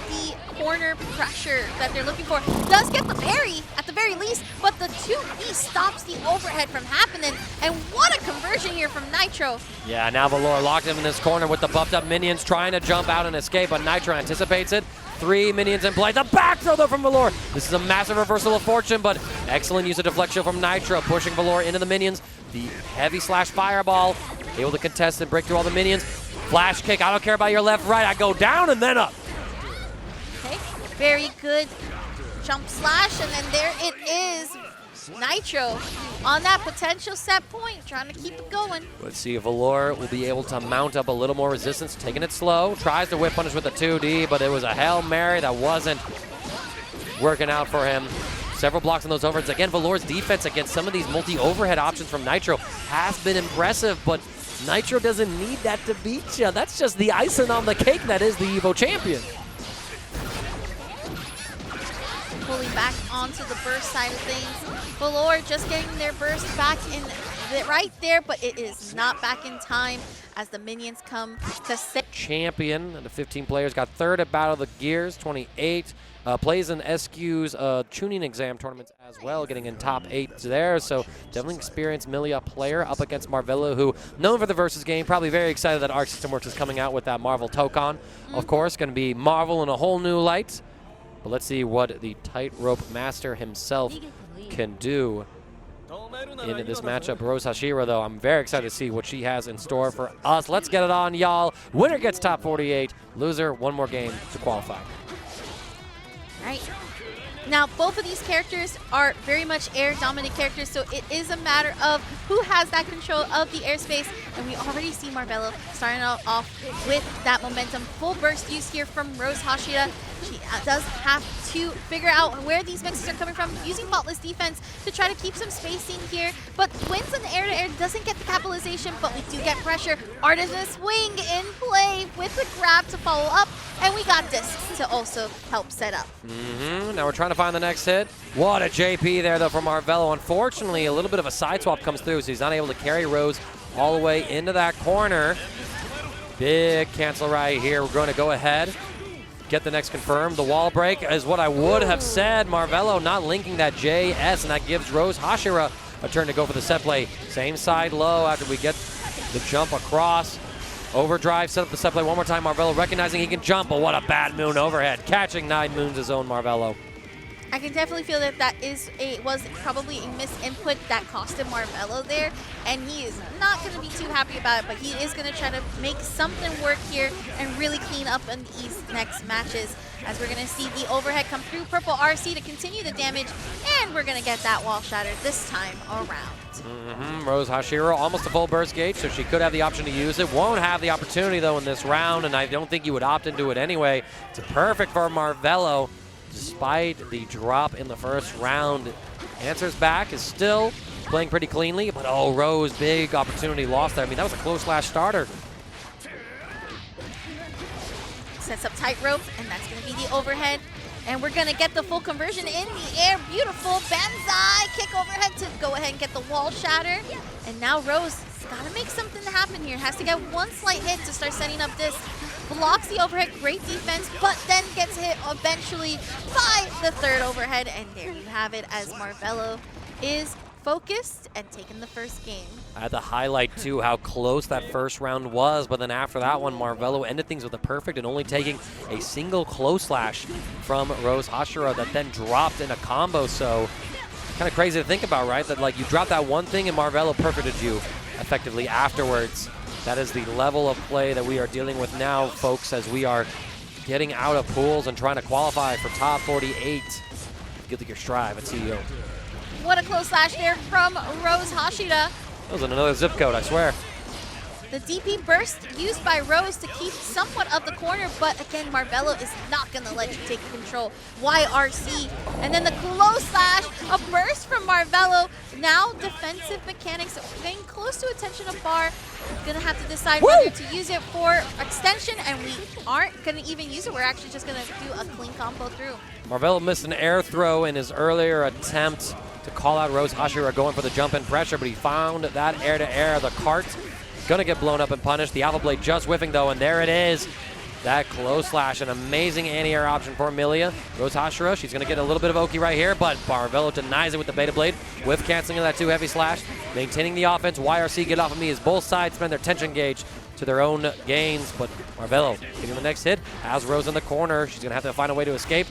the corner pressure that they're looking for. Does get the parry at the very least, but the 2B stops the overhead from happening. And what a conversion here from Nitro. Yeah, now Valore locked him in this corner with the buffed up minions trying to jump out and escape, but Nitro anticipates it. 3 minions in play. The back throw though from Valore. This is a massive reversal of fortune, but excellent use of deflection from Nitro, pushing Valore into the minions. The heavy slash fireball, able to contest and break through all the minions. Flash kick, I don't care about your left, right, I go down and then up. Okay, very good jump slash, and then there it is. Nitro on that potential set point, trying to keep it going. Let's see if Valore will be able to mount up a little more resistance, taking it slow. Tries to whip punish with the 2D, but it was a Hail Mary that wasn't working out for him. Several blocks on those overheads. Again, Valore's defense against some of these multi-overhead options from Nitro has been impressive, but Nitro doesn't need that to beat you. That's just the icing on the cake that is the EVO champion. Pulling back onto the burst side of things. Valore just getting their burst back in right there, but it is not back in time as the minions come to set. Champion, and the 15 players got third at Battle of the Gears, 28. Plays in SQ's tuning exam tournaments as well, getting in top 8 there. So definitely experienced Millia player up against Marvelo, who known for the Versus game. Probably very excited that Arc System Works is coming out with that Marvel Tokon. Of course, going to be Marvel in a whole new light. But let's see what the tightrope master himself can do in this matchup. RoseHashira, though, I'm very excited to see what she has in store for us. Let's get it on, y'all. Winner gets top 48. Loser, one more game to qualify. Right. Now, both of these characters are very much air-dominant characters, so it is a matter of who has that control of the airspace. And we already see Marvelo starting out off with that momentum. Full burst use here from RoseHashira. She does have to figure out where these mixes are coming from, using faultless defense to try to keep some spacing here. But wins in the air-to-air, doesn't get the capitalization, but we do get pressure. Artisan Swing in play with the grab to follow up, and we got discs to also help set up. Now we're trying to find the next hit. What a JP there, though, from Marvelo. Unfortunately, a little bit of a side swap comes through, so he's not able to carry Rose all the way into that corner. Big cancel right here. We're going to go ahead, get the next confirmed. The wall break is what I would have said. Marvelo not linking that JS, and that gives RoseHashira a turn to go for the set play. Same side low after we get the jump across. Overdrive, set up the set play one more time. Marvelo recognizing he can jump, but what a bad moon overhead. Catching 9 moons his own Marvelo. I can definitely feel that was probably a misinput that cost him Marvelo there, and he is not going to be too happy about it, but he is going to try to make something work here and really clean up in these next matches, as we're going to see the overhead come through Purple RC to continue the damage, and we're going to get that wall shattered this time around. RoseHashira almost a full burst gauge, so she could have the option to use it. Won't have the opportunity, though, in this round, and I don't think you would opt into it anyway. It's perfect for Marvelo. Despite the drop in the first round, answers back, is still playing pretty cleanly, but oh, Rose, big opportunity lost there. I mean, that was a close last starter. Sets up tightrope, and that's going to be the overhead. And we're going to get the full conversion in the air. Beautiful banzai kick overhead to go ahead and get the wall shatter. And now Rose has got to make something happen here. Has to get one slight hit to start setting up this. Blocks the overhead, great defense, but then gets hit eventually by the third overhead. And there you have it, as Marvelo is focused and taking the first game. I had to highlight, too, how close that first round was, but then after that one, Marvelo ended things with a perfect and only taking a single close slash from RoseHashira that then dropped in a combo. So kind of crazy to think about, right? That, like, you dropped that one thing and Marvelo perfected you effectively afterwards. That is the level of play that we are dealing with now, folks, as we are getting out of pools and trying to qualify for top 48. Get your strive at CEO. What a close slash there from RoseHashira. That was in another zip code, I swear. The DP burst used by Rose to keep somewhat of the corner, but again, Marvelo is not going to let you take control. YRC, and then the close slash, a burst from Marvelo. Now defensive mechanics, getting close to attention of bar. Gonna have to decide whether to use it for extension, and we aren't gonna even use it. We're actually just gonna do a clean combo through. Marvelo missed an air throw in his earlier attempt to call out RoseHashira going for the jump in pressure, but he found that air-to-air. The cart gonna get blown up and punished. The Alpha Blade just whiffing, though, and there it is. That close slash, an amazing anti-air option for Millia. RoseHashira, she's going to get a little bit of Oki right here, but Marvelo denies it with the Beta Blade. Whiff canceling of that 2 heavy slash. Maintaining the offense. YRC, get off of me, as both sides spend their tension gauge to their own gains, but Marvelo getting the next hit. Has Rose in the corner. She's going to have to find a way to escape.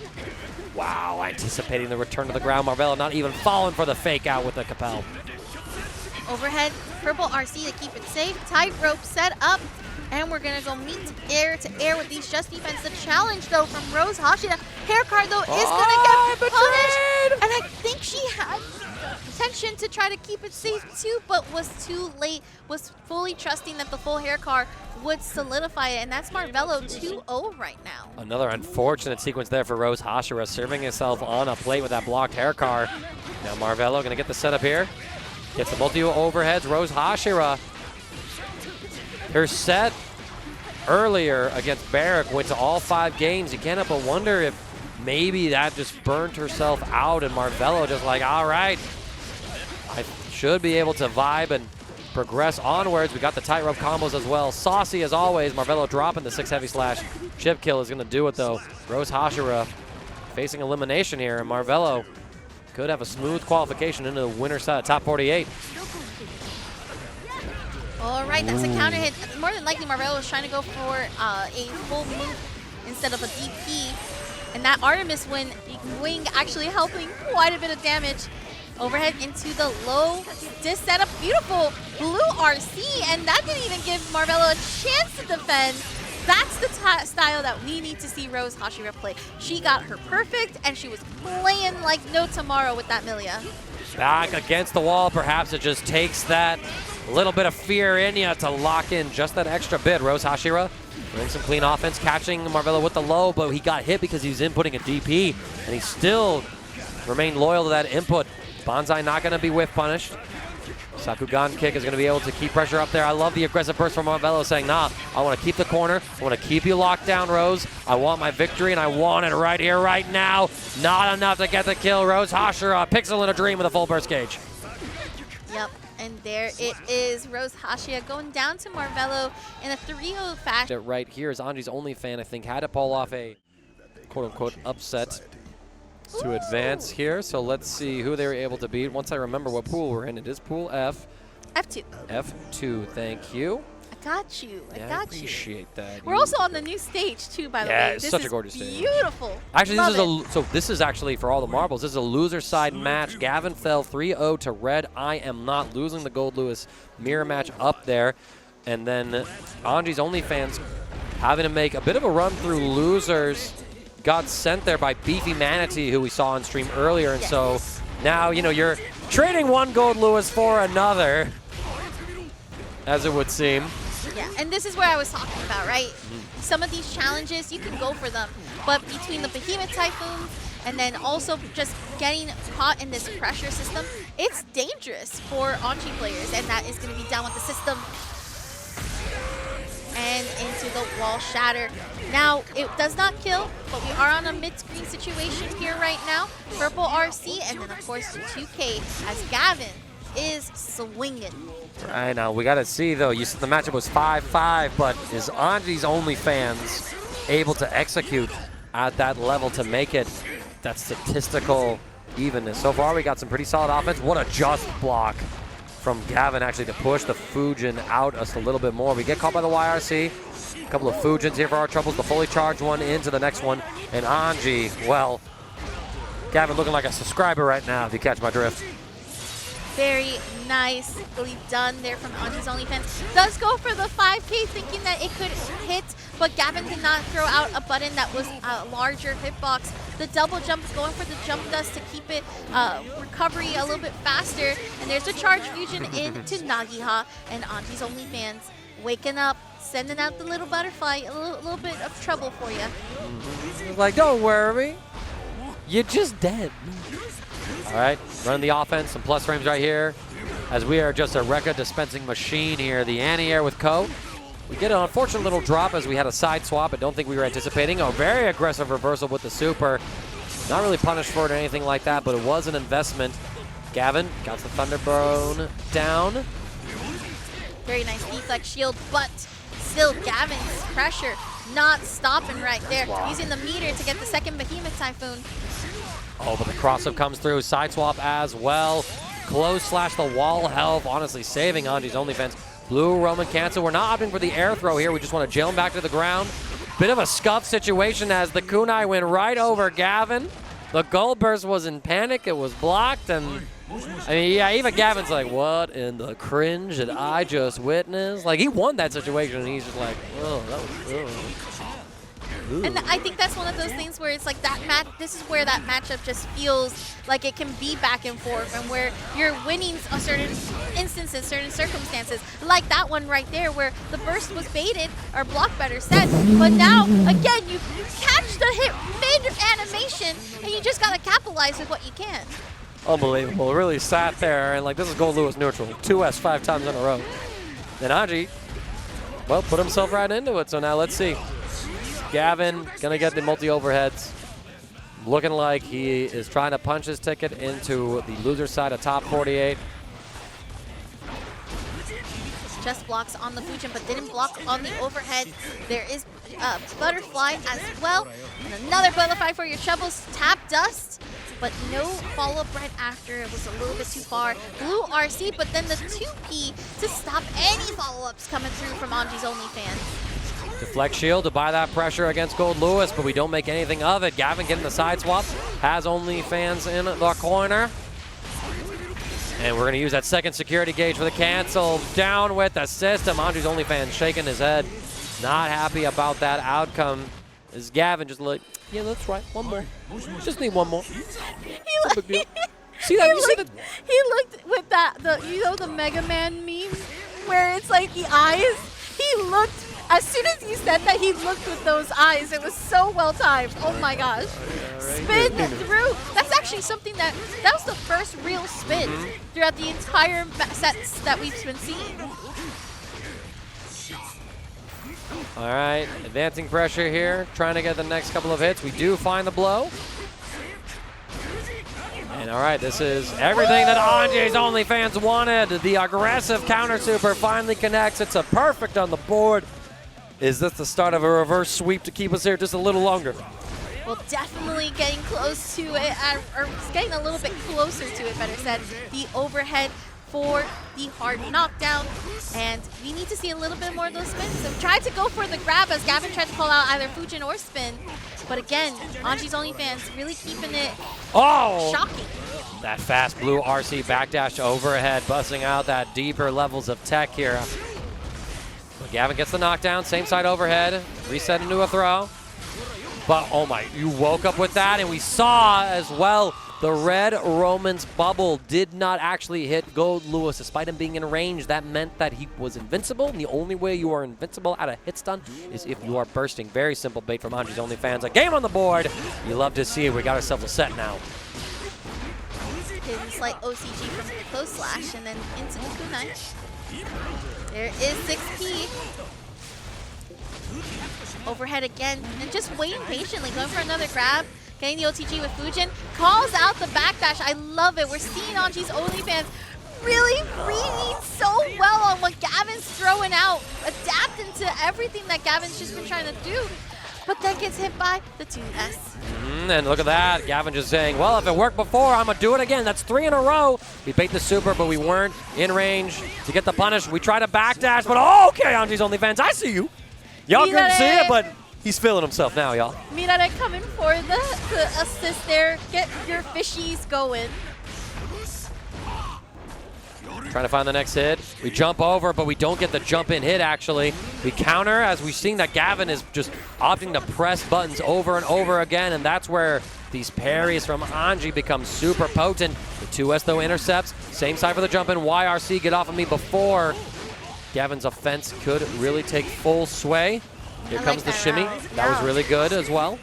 Wow, anticipating the return to the ground. Marvelo not even falling for the fake out with the Capel. Overhead, Purple RC to keep it safe. Tightrope set up. And we're going to go meet air to air with these just defense. The challenge, though, from RoseHashira. Hair card, though, is going to get punished. And I think she had intention to try to keep it safe, too, but was too late. Was fully trusting that the full hair card would solidify it. And that's Marvelo 2-0 right now. Another unfortunate sequence there for RoseHashira, serving himself on a plate with that blocked hair card. Now Marvelo going to get the setup here. Gets the multi-overheads. RoseHashira. Her set earlier against Barrack went to all 5 games. You can't help but wonder if maybe that just burnt herself out and Marvelo just like, all right, I should be able to vibe and progress onwards. We got the tightrope combos as well. Saucy as always. Marvelo dropping the 6 heavy slash. Chip kill is going to do it, though. RoseHashira facing elimination here, and Marvelo could have a smooth qualification into the winner side, top 48. All right, that's a counter hit. More than likely, Marvelo was trying to go for a full move instead of a DP. And that Artemis wing actually helping quite a bit of damage. Overhead into the low disc setup. Beautiful blue RC, and that didn't even give Marvelo a chance to defend. That's the style that we need to see RoseHashira play. She got her perfect, and she was playing like no tomorrow with that Millia. Back against the wall, perhaps it just takes that little bit of fear in you to lock in just that extra bit. RoseHashira doing some clean offense, catching Marvelo with the low, but he got hit because he was inputting a DP, and he still remained loyal to that input. Banzai not going to be whiff punished. Sakugan kick is going to be able to keep pressure up there. I love the aggressive burst from Marvelo saying, nah, I want to keep the corner. I want to keep you locked down, Rose. I want my victory, and I want it right here, right now. Not enough to get the kill. RoseHashira, Pixel in a Dream with a full burst gauge. Yep, and there it is. RoseHashira going down to Marvelo in a 3-0 fashion. Right here is Anji's OnlyFans, I think, had to pull off a quote-unquote upset to advance here. So let's see who they were able to beat. Once I remember what pool we're in, it is Pool F. F2. F2, thank you. I got you. I got I appreciate that. We're also on the new stage too, by the way. Yeah, it's this such is a gorgeous stage. Beautiful. Actually, Love this is actually for all the marbles. This is a loser side match. Gavin fell 3-0 to Red. I am not losing the Goldlewis mirror match up there. And then Anji's OnlyFans having to make a bit of a run through losers. Got sent there by BeefyManatee, who we saw on stream earlier, and so now, you know, you're trading one Goldlewis for another, as it would seem. Yeah, and this is where I was talking about, right? Some of these challenges, you can go for them, but between the Behemoth Typhoon and then also just getting caught in this pressure system, it's dangerous for Anji players, and that is going to be down with the system. And into the wall shatter. Now, it does not kill, but we are on a mid-screen situation here right now. Purple RC, and then, of course, the 2K as Gavin is swinging. Right now, we got to see, though. You said the matchup was 5-5, but is Anji's OnlyFans able to execute at that level to make it that statistical evenness? So far, we got some pretty solid offense. What a just block from Gavin, actually, to push the Fujin out just a little bit more. We get caught by the YRC. A couple of Fujins here for our troubles. The fully charged one into the next one. And Anji, well, Gavin looking like a subscriber right now, if you catch my drift. Very nicely done there from Anji's OnlyFans. Does go for the 5K, thinking that it could hit, but Gavin did not throw out a button that was a larger hitbox. The double jump, going for the jump dust to keep it recovery a little bit faster. And there's a charge fusion into Nagiha, and Anji's OnlyFans waking up, sending out the little butterfly, a little bit of trouble for you. Like, don't worry, you're just dead. All right, running the offense, some plus frames right here, as we are just a record dispensing machine here. The anti-air with Ko. We get an unfortunate little drop as we had a side swap. I don't think we were anticipating. A very aggressive reversal with the super. Not really punished for it or anything like that, but it was an investment. Gavin got the Thunderbone down. Very nice deflect shield, but still Gavin's pressure not stopping right there. Using the meter to get the second Behemoth Typhoon. Oh, but the cross-up comes through. Side swap as well. Close slash the wall health. Honestly, saving Anji's OnlyFans. Blue Roman cancel. We're not opting for the air throw here. We just want to jail him back to the ground. Bit of a scuff situation as the kunai went right over Gavin. The gold burst was in panic. It was blocked. And, I mean, yeah, even Gavin's like, what in the cringe did I just witness? Like, he won that situation, and he's just like, oh, that was... Ooh. And I think that's one of those things where it's like that match. This is where that matchup just feels like it can be back and forth, and where you're winning a certain instances, certain circumstances, like that one right there, where the burst was baited or blocked, better said. But now again, you catch the hit mid animation, and you just gotta capitalize with what you can. Unbelievable. Really sat there, and like this is Goldlewis neutral, 2S 5 times in a row. Then Anji, well, put himself right into it. So now let's see. Gavin gonna get the multi-overheads. Looking like he is trying to punch his ticket into the loser side of top 48. Just blocks on the Fujin, but didn't block on the overhead. There is Butterfly as well. And another Butterfly for your troubles. Tap Dust, but no follow-up right after. It was a little bit too far. Blue RC, but then the 2P to stop any follow-ups coming through from Anji's OnlyFans. Deflect shield to buy that pressure against Goldlewis, but we don't make anything of it. Gavin getting the side swap, has OnlyFans in the corner. And we're going to use that second security gauge for the cancel. Down with the system. Anji's OnlyFans shaking his head. Not happy about that outcome. Is Gavin just like, yeah, that's right, one more. Just need one more. No big deal. See that? You see that? He looked with the Mega Man meme where it's like the eyes. He looked, as soon as you said that, he looked with those eyes. It was so well timed. Oh my gosh. Spin through. That's actually something that was the first real spin throughout the entire sets that we've been seeing. All right, advancing pressure here, trying to get the next couple of hits. We do find the blow. And all right, this is everything that Anji's OnlyFans wanted. The aggressive counter super finally connects. It's a perfect on the board. Is this the start of a reverse sweep to keep us here just a little longer? Well, definitely getting close to it, or getting a little bit closer to it, better said. The overhead for the hard knockdown, and we need to see a little bit more of those spins. So tried to go for the grab as Gavin tried to call out either Fujin or spin, but again, Anji's OnlyFans really keeping it shocking. That fast blue RC backdash overhead, busting out that deeper levels of tech here. But Gavin gets the knockdown, same side overhead, reset into a throw. But oh my, you woke up with that, and we saw as well the red Roman's bubble did not actually hit Goldlewis despite him being in range. That meant that he was invincible, and the only way you are invincible at a hit stun is if you are bursting. Very simple bait from Anji's OnlyFans. A game on the board. You love to see it. We got ourselves a set now. Hidden slight OCG from the close slash, and then into the kunai. There is 6P. Overhead again, and just waiting patiently, going for another grab. Getting the OTG with Fujin, calls out the backdash. I love it. We're seeing Anji's OnlyFans really reading so well on what Gavin's throwing out, adapting to everything that Gavin's just been trying to do, but then gets hit by the 2S. And look at that. Gavin just saying, well, if it worked before, I'm going to do it again. That's 3 in a row. We bait the super, but we weren't in range to get the punish. We try to backdash, but okay, Anji's OnlyFans, I see you. Y'all couldn't see it, but he's feeling himself now, y'all. Mirare coming for the assist there. Get your fishies going. Trying to find the next hit. We jump over, but we don't get the jump in hit, actually. We counter as we've seen that Gavin is just opting to press buttons over and over again, and that's where these parries from Anji become super potent. The 2S, though, intercepts. Same side for the jump in. YRC, get off of me before Gavin's offense could really take full sway. Here comes the shimmy. That was really good as well.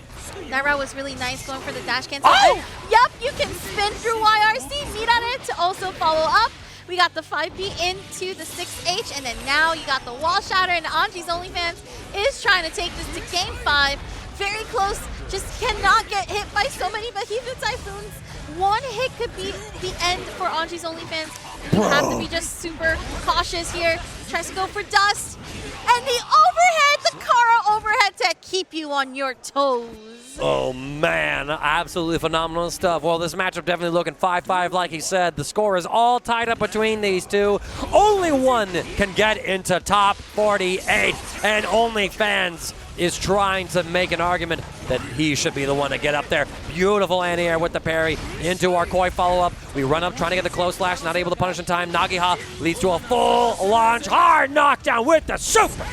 That route was really nice, going for the dash cancel. Oh! Yep, you can spin through YRC. Mirare to also follow up. We got the 5P into the 6H, and then now you got the wall shatter, and Anji's OnlyFans is trying to take this to game 5. Very close, just cannot get hit by so many Behemoth Typhoons. One hit could be the end for Anji's OnlyFans. You have to be just super cautious here. Tries to go for dust. And the overhead, the Kara overhead to keep you on your toes. Oh man, absolutely phenomenal stuff. Well, this matchup definitely looking 5-5 like he said. The score is all tied up between these two. Only one can get into top 48, and OnlyFans is trying to make an argument that he should be the one to get up there. Beautiful anti-air with the parry into our koi follow-up. We run up trying to get the close slash, not able to punish in time. Nagiha leads to a full launch, hard knockdown with the super.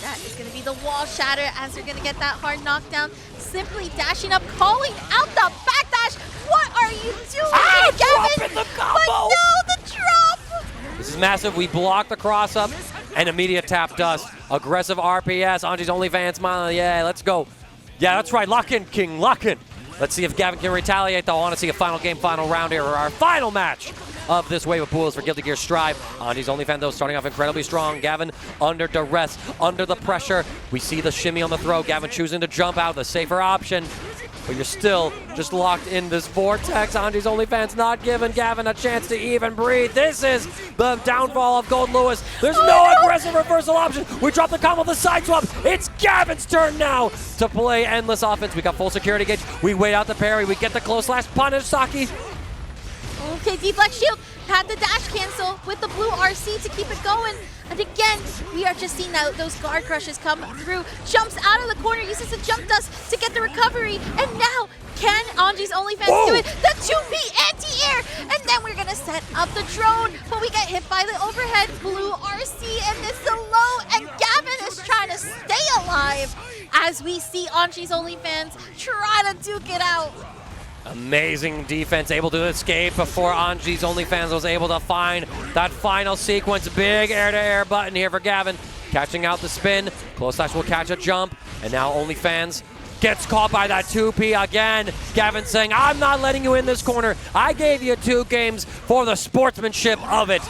That is going to be the wall shatter as they're going to get that hard knockdown. Simply dashing up, calling out the backdash. What are you doing, Gavin? The combo. But no, the drop. This is massive. We block the cross-up and immediate tap dust. Aggressive RPS. Anji's OnlyFans smiling. Yeah, let's go. Yeah, that's right. Lock in, King. Lock in. Let's see if Gavin can retaliate, though. I want to see a final game, final round here, or our final match of this wave of pools for Guilty Gear Strive. Anji's OnlyFans, though, starting off incredibly strong. Gavin under duress, under the pressure. We see the shimmy on the throw. Gavin choosing to jump out, the safer option. But you're still just locked in this vortex. Anji's OnlyFans not giving Gavin a chance to even breathe. This is the downfall of Goldlewis. There's no aggressive reversal option. We drop the combo, the side swap. It's Gavin's turn now to play endless offense. We got full security gauge. We wait out the parry. We get the close slash punish. Saki. Okay, deflect shield. Had the dash cancel with the blue RC to keep it going. And again, we are just seeing that those guard crushes come through. Jumps out of the corner, uses the jump dust to get the recovery. And now, can Anji's OnlyFans do it? The 2P anti-air! And then we're gonna set up the drone. But we get hit by the overhead blue RC, and it's the low, and alive as we see Anji's OnlyFans try to duke it out. Amazing defense, able to escape before Anji's OnlyFans was able to find that final sequence. Big air-to-air button here for Gavin. Catching out the spin. Close slash will catch a jump. And now OnlyFans gets caught by that 2P again. Gavin saying, I'm not letting you in this corner. I gave you 2 games for the sportsmanship of it.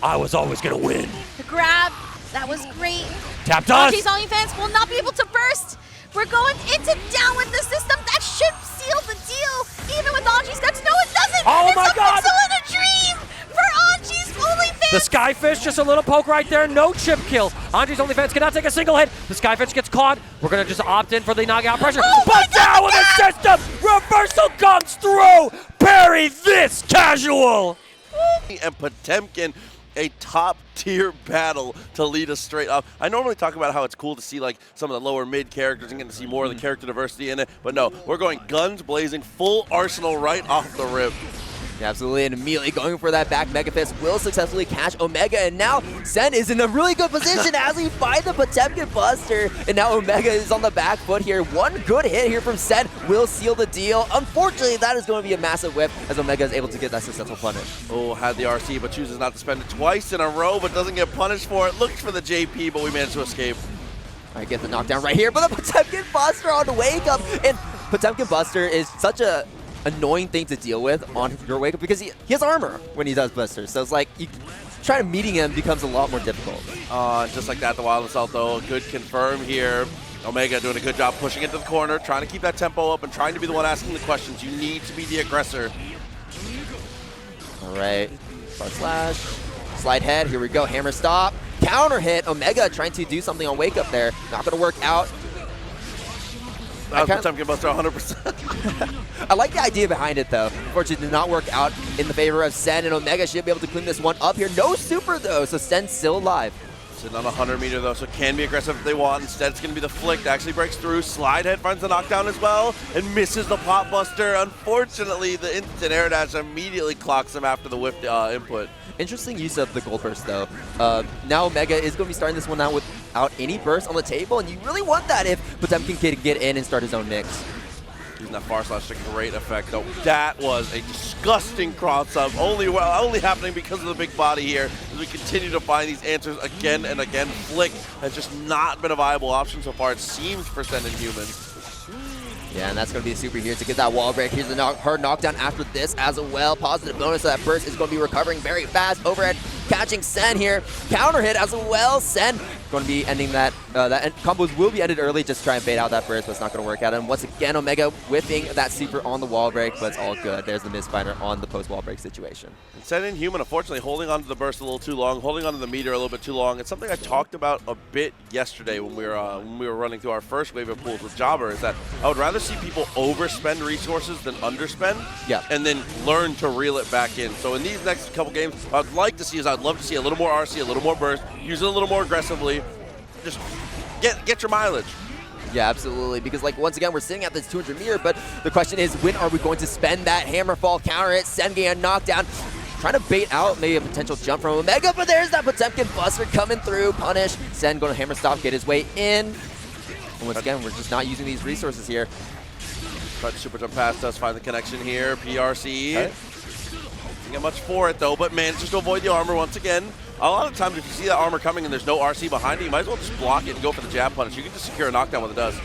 I was always going to win. The grab, that was great. Tap dust. Anji's OnlyFans will not be able to burst. We're going into down with the system. That should seal the deal. Even with Anji's guts. No, it doesn't. Oh it's my God. It's a pixel in a dream for Anji's OnlyFans. The Skyfish, just a little poke right there. No chip kill. Anji's OnlyFans cannot take a single hit. The Skyfish gets caught. We're going to just opt in for the knockout pressure. Oh but down with the system. Reversal comes through. Parry this casual. And Potemkin, a top-tier battle to lead us straight up. I normally talk about how it's cool to see like some of the lower mid characters and getting to see more of the character diversity in it, but no, we're going guns blazing, full arsenal right off the rip. Yeah, absolutely, and immediately going for that back Mega Fist will successfully catch Omega, and now Sen is in a really good position as we find the Potemkin Buster, and now Omega is on the back foot here. One good hit here from Sen will seal the deal. Unfortunately, that is going to be a massive whip as Omega is able to get that successful punish. Oh, had the RC, but chooses not to spend it twice in a row, but doesn't get punished for it. Looks for the JP, but we managed to escape. All right, get the knockdown right here, but the Potemkin Buster on the wake up, and Potemkin Buster is such a annoying thing to deal with on your wake up because he has armor when he does Buster. So it's like trying to meeting him becomes a lot more difficult. Just like that, the Wild Assault though, good confirm here. Omega doing a good job pushing into the corner, trying to keep that tempo up and trying to be the one asking the questions. You need to be the aggressor. All right, front slash, slide head, here we go, hammer stop, counter hit. Omega trying to do something on wake up there, not gonna work out. Potemkin Buster 100%. I like the idea behind it, though. Unfortunately, did not work out in the favor of Sen, and Omega should be able to clean this one up here. No super, though, so Sen's still alive. Sitting on 100 meter, though, so can be aggressive if they want. Instead, it's going to be the flick that actually breaks through. Slide head finds the knockdown as well and misses the pop buster. Unfortunately, the instant air dash immediately clocks him after the whip input. Interesting use of the gold burst, though. Now Omega is going to be starting this one out without any burst on the table, and you really want that if Potemkin can get in and start his own mix. Using that far slash to great effect, though. That was a disgusting cross-up, only happening because of the big body here as we continue to find these answers again and again. Flick has just not been a viable option so far, it seems, for Sen and Human. Yeah, and that's going to be a super here to get that wall break. Here's the hard knockdown after this as well. Positive bonus, so that burst is going to be recovering very fast. Overhead catching Sen here. Counter hit as well. Sen going to be ending that. That combos will be ended early. Just try and bait out that burst, but it's not going to work out. And once again, Omega whipping that super on the wall break, but it's all good. There's the misfinder on the post wall break situation. And Sen and Human, unfortunately, holding on to the burst a little too long, holding on to the meter a little bit too long. It's something I talked about a bit yesterday when we were running through our first wave of pools with Jobber, is that I would rather see people overspend resources than underspend, yeah, and then learn to reel it back in. So in these next couple games, what I'd like to see is I'd love to see a little more RC, a little more burst, use it a little more aggressively. Just get your mileage. Yeah, absolutely, because like once again, we're sitting at this 200 meter, but the question is, when are we going to spend that hammer fall counter hit, Sen getting a knockdown, trying to bait out maybe a potential jump from Omega, but there's that Potemkin Buster coming through, punish, Sen going to hammer stop, get his way in. And once again, we're just not using these resources here. Tried to super jump past us, find the connection here, PRC. Okay. Didn't get much for it though, but manages to avoid the armor once again. A lot of times if you see that armor coming and there's no RC behind it, you might as well just block it and go for the jab punish. You can just secure a knockdown when it does.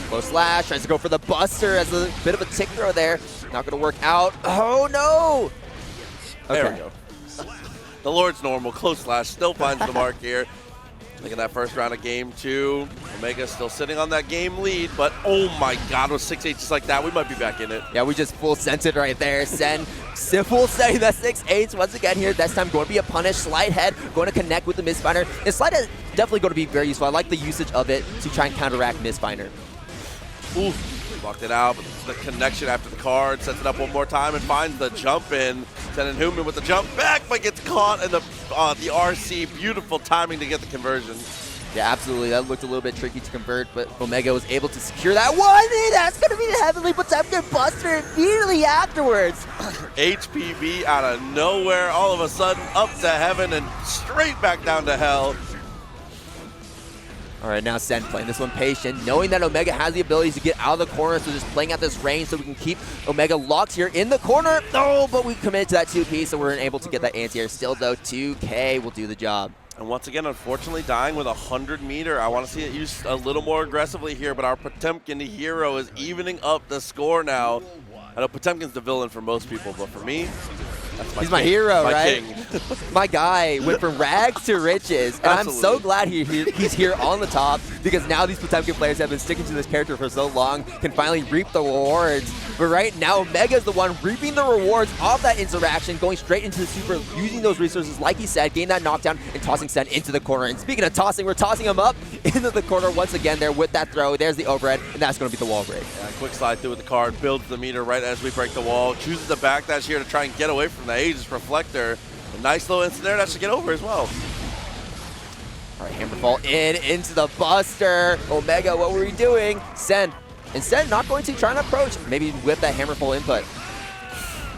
Close slash, tries to go for the Buster as a bit of a tick throw there. Not going to work out. Oh no! Okay. There we go. The Lord's normal, close slash, still finds the mark here. Look at that first round of game 2. Omega still sitting on that game lead, but oh my god, with 6-8 just like that, we might be back in it. Yeah, we just full sent it right there. Sen, full setting that 6-8 once again here. This time going to be a punish. Slide head, going to connect with the misfinder. And slide head definitely going to be very useful. I like the usage of it to try and counteract misfinder. Ooh, blocked it out, but the connection after the card, sets it up one more time and finds the jump in. Sen and Human with the jump back, but gets caught in the RC. Beautiful timing to get the conversion. Yeah, absolutely. That looked a little bit tricky to convert, but Omega was able to secure that one. That's going to be the Heavenly Potemkin Buster immediately afterwards. HPB out of nowhere, all of a sudden up to heaven and straight back down to hell. All right, now Sen playing this one patient, knowing that Omega has the ability to get out of the corner, so just playing at this range so we can keep Omega locked here in the corner. No, but we committed to that 2P, so we're able to get that anti-air. Still, though, 2K will do the job. And once again, unfortunately, dying with a 100-meter. I want to see it used a little more aggressively here, but our Potemkin, the hero, is evening up the score now. I know Potemkin's the villain for most people, but for me, he's my hero, right? King. My guy went from rags to riches, and I'm so glad he's here on the top, because now these Potemkin players have been sticking to this character for so long, can finally reap the rewards. But right now, Omega is the one reaping the rewards of that interaction, going straight into the super, using those resources, like he said, getting that knockdown, and tossing Sen into the corner. And speaking of tossing, we're tossing him up into the corner once again there with that throw. There's the overhead, and that's going to be the wall break. Yeah, quick slide through with the card, builds the meter right as we break the wall, chooses the backdash here to try and get away from the Aegis Reflector. A nice little instant there that should get over as well. All right, Hammerfall into the Buster. Omega, what were we doing? Sen. Instead, not going to try and approach. Maybe with that Hammerfall input.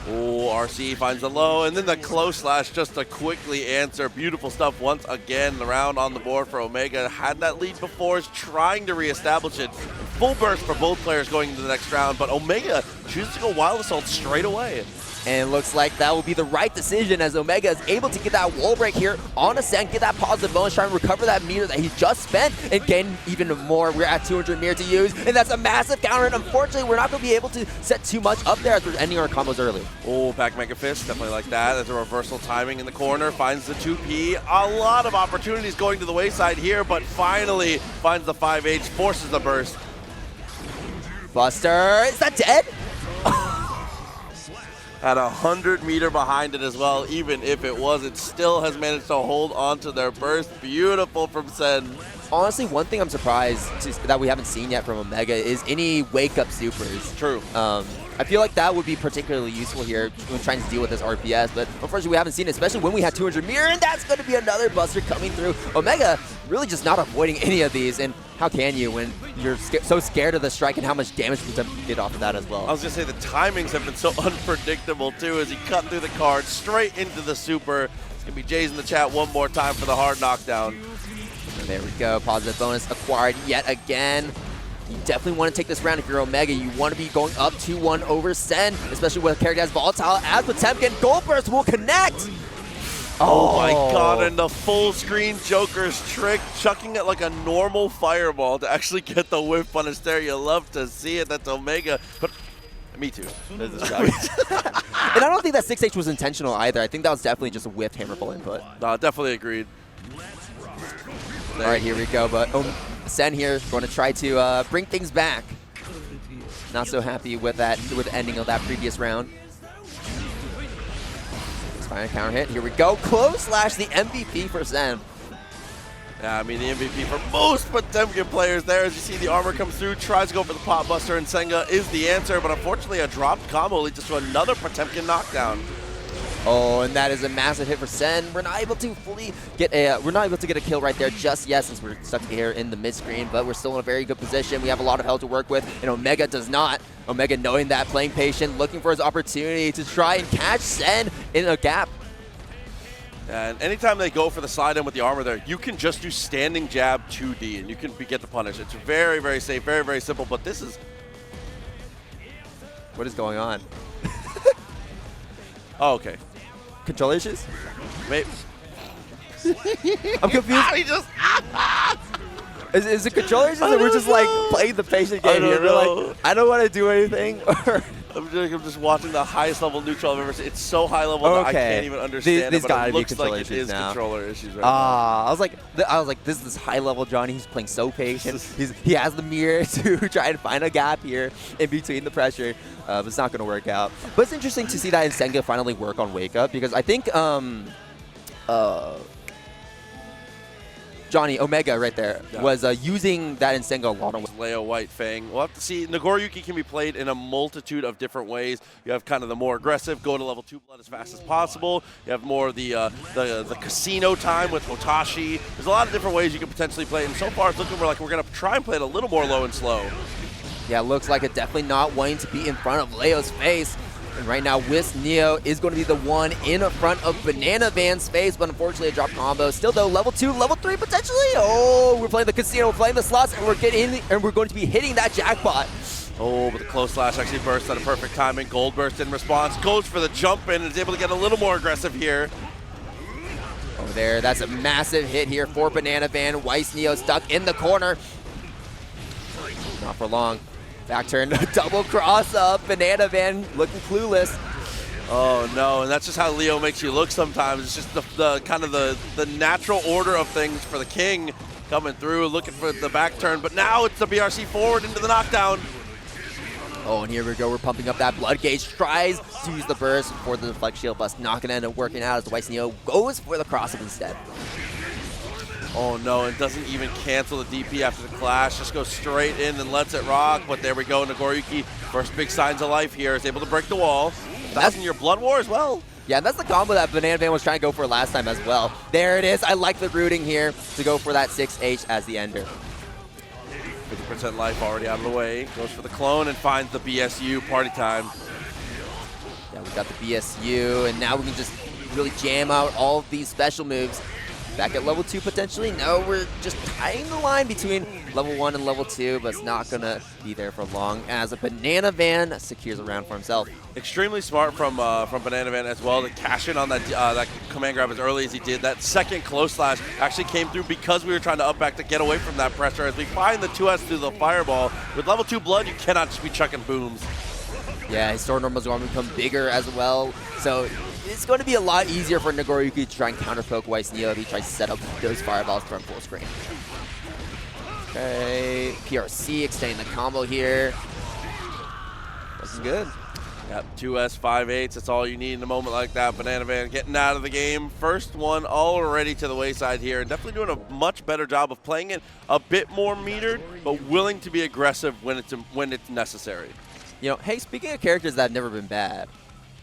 Oh, RC finds the low, and then the close slash just to quickly answer. Beautiful stuff once again. The round on the board for Omega. Had that lead before, is trying to reestablish it. Full burst for both players going into the next round, but Omega chooses to go Wild Assault straight away. And it looks like that will be the right decision, as Omega is able to get that wall break here on Ascent, get that positive bonus, try and recover that meter that he just spent, and gain even more. We're at 200 meter to use, and that's a massive counter, and unfortunately, we're not going to be able to set too much up there as we're ending our combos early. Oh, back Mega Fist, definitely like that. There's a reversal timing in the corner, finds the 2P. A lot of opportunities going to the wayside here, but finally finds the 5H, forces the burst. Buster, is that dead? At 100 meter behind it as well, even if it was, it still has managed to hold on to their burst. Beautiful from Sen. Honestly, one thing I'm surprised that we haven't seen yet from Omega is any wake-up supers. True. I feel like that would be particularly useful here when trying to deal with this RPS, but unfortunately we haven't seen it, especially when we had 200 meter, and that's going to be another Buster coming through. Omega really just not avoiding any of these, and how can you when you're so scared of the strike and how much damage we get off of that as well? I was going to say the timings have been so unpredictable too, as he cut through the card straight into the super. It's going to be Jays in the chat one more time for the hard knockdown. And there we go, positive bonus acquired yet again. You definitely want to take this round if you're Omega. You want to be going up 2-1 over Sen, especially with a character as volatile as Potemkin. Gold Burst will connect. Oh my god, and the full screen Joker's trick, chucking it like a normal fireball to actually get the whiff punish there. You love to see it. That's Omega. But me too. And I don't think that 6H was intentional either. I think that was definitely just a whiffed Hammerfall input. No, definitely agreed. All right, here we go. But Sen here going to try to bring things back. Not so happy with that, with the ending of that previous round. Fine counter hit. Here we go. Close slash, the MVP for Sen. Yeah, I mean, the MVP for most Potemkin players there. As you see, the armor comes through, tries to go for the pot buster, and Senga is the answer. But unfortunately, a dropped combo leads us to another Potemkin knockdown. Oh, and that is a massive hit for Sen. We're not able to fully get a kill right there just yet, since we're stuck here in the mid screen, but we're still in a very good position. We have a lot of health to work with, and Omega does not. Omega knowing that, playing patient, looking for his opportunity to try and catch Sen in a gap. And anytime they go for the slide in with the armor there, you can just do standing jab 2D, and you can get the punish. It's very, very safe, very, very simple, but this is... What is going on? Oh, okay. Control issues? Maybe. I'm confused. He just... Is it controller issues, or we're just like playing the patient game here? We're like, I don't want to do anything. I'm just watching the highest level neutral I've ever seen. It's so high level that I can't even understand it, but it looks like it is controller issues right now. I was like, this is high level Johnny. He's playing so patient. He has the mirror to try and find a gap here in between the pressure. But it's not going to work out. But it's interesting to see that Nsenga finally work on Wake Up, because I think Johnny, Omega right there, was using that Nsenga a lot on Leo Whitefang. We'll have to see. Nagoriyuki can be played in a multitude of different ways. You have kind of the more aggressive, go to level 2 blood as fast as possible. You have more of the casino time with Hotashi. There's a lot of different ways you can potentially play it, and so far it's looking like we're going to try and play it a little more low and slow. Yeah, looks like it, definitely not wanting to be in front of Leo's face. And right now, WySNeo is going to be the one in front of Banana Van's face, but unfortunately a drop combo. Still though, level 2, level 3 potentially. Oh, we're playing the casino, we're playing the slots, and we're going to be hitting that jackpot. Oh, but the close slash actually bursts at a perfect timing. Gold burst in response, goes for the jump in, and is able to get a little more aggressive here. Over there, that's a massive hit here for Banana Van. WySNeo stuck in the corner. Not for long. Back turn, double cross up. Banana Van looking clueless. Oh no, and that's just how Leo makes you look sometimes. It's just the kind of the natural order of things for the king coming through, looking for the back turn, but now it's the BRC forward into the knockdown. Oh, and here we go, we're pumping up that blood gauge, tries to use the burst for the deflect shield bust, not gonna end up working out as the WySNeo goes for the cross-up instead. Oh no, it doesn't even cancel the DP after the clash, just goes straight in and lets it rock, but there we go, Nagoriyuki, first big signs of life here, is able to break the wall. That's in your Blood War as well. Yeah, and that's the combo that Banana Van was trying to go for last time as well. There it is, I like the rooting here to go for that 6H as the ender. 50% life already out of the way, goes for the clone and finds the BSU party time. Yeah, we got the BSU, and now we can just really jam out all of these special moves. Back at level 2 potentially? No, we're just tying the line between level 1 and level 2, but it's not going to be there for long as a Banana Van secures a round for himself. Extremely smart from Banana Van as well to cash in on that that command grab as early as he did. That second close slash actually came through because we were trying to up back to get away from that pressure. As we find the 2S through the fireball. With level 2 blood, you cannot just be chucking booms. Yeah, his sword normal is going to become bigger as well, so it's going to be a lot easier for Nagoriyuki to try and counter-poke WySNeo if he tries to set up those fireballs from full screen. Okay, PRC extending the combo here. Looking good. Yep, 2S, 5/8, that's all you need in a moment like that. Banana Van getting out of the game. First one already to the wayside here, and definitely doing a much better job of playing it a bit more metered, but willing to be aggressive when it's necessary. You know, hey, speaking of characters that have never been bad,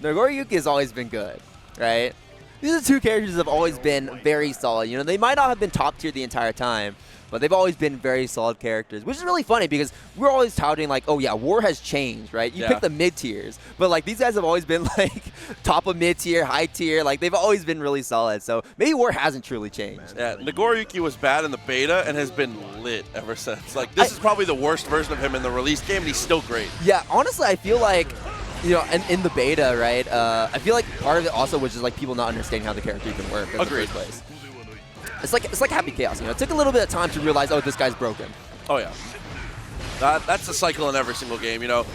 Nagoriyuki has always been good, right? These are two characters that have always been very solid. You know, they might not have been top tier the entire time, but they've always been very solid characters, which is really funny because we're always touting like, oh yeah, War has changed, right? You pick the mid tiers, but like these guys have always been like top of mid tier, high tier, like they've always been really solid. So maybe War hasn't truly changed. Yeah, Nagoriyuki was bad in the beta and has been lit ever since. Like this is probably the worst version of him in the release game, and he's still great. Yeah, honestly, I feel like, you know, and in the beta, right, I feel like part of it also was just like people not understanding how the character even worked in the first place. It's like Happy Chaos, you know. It took a little bit of time to realize, oh, this guy's broken. Oh yeah, that's the cycle in every single game. You know,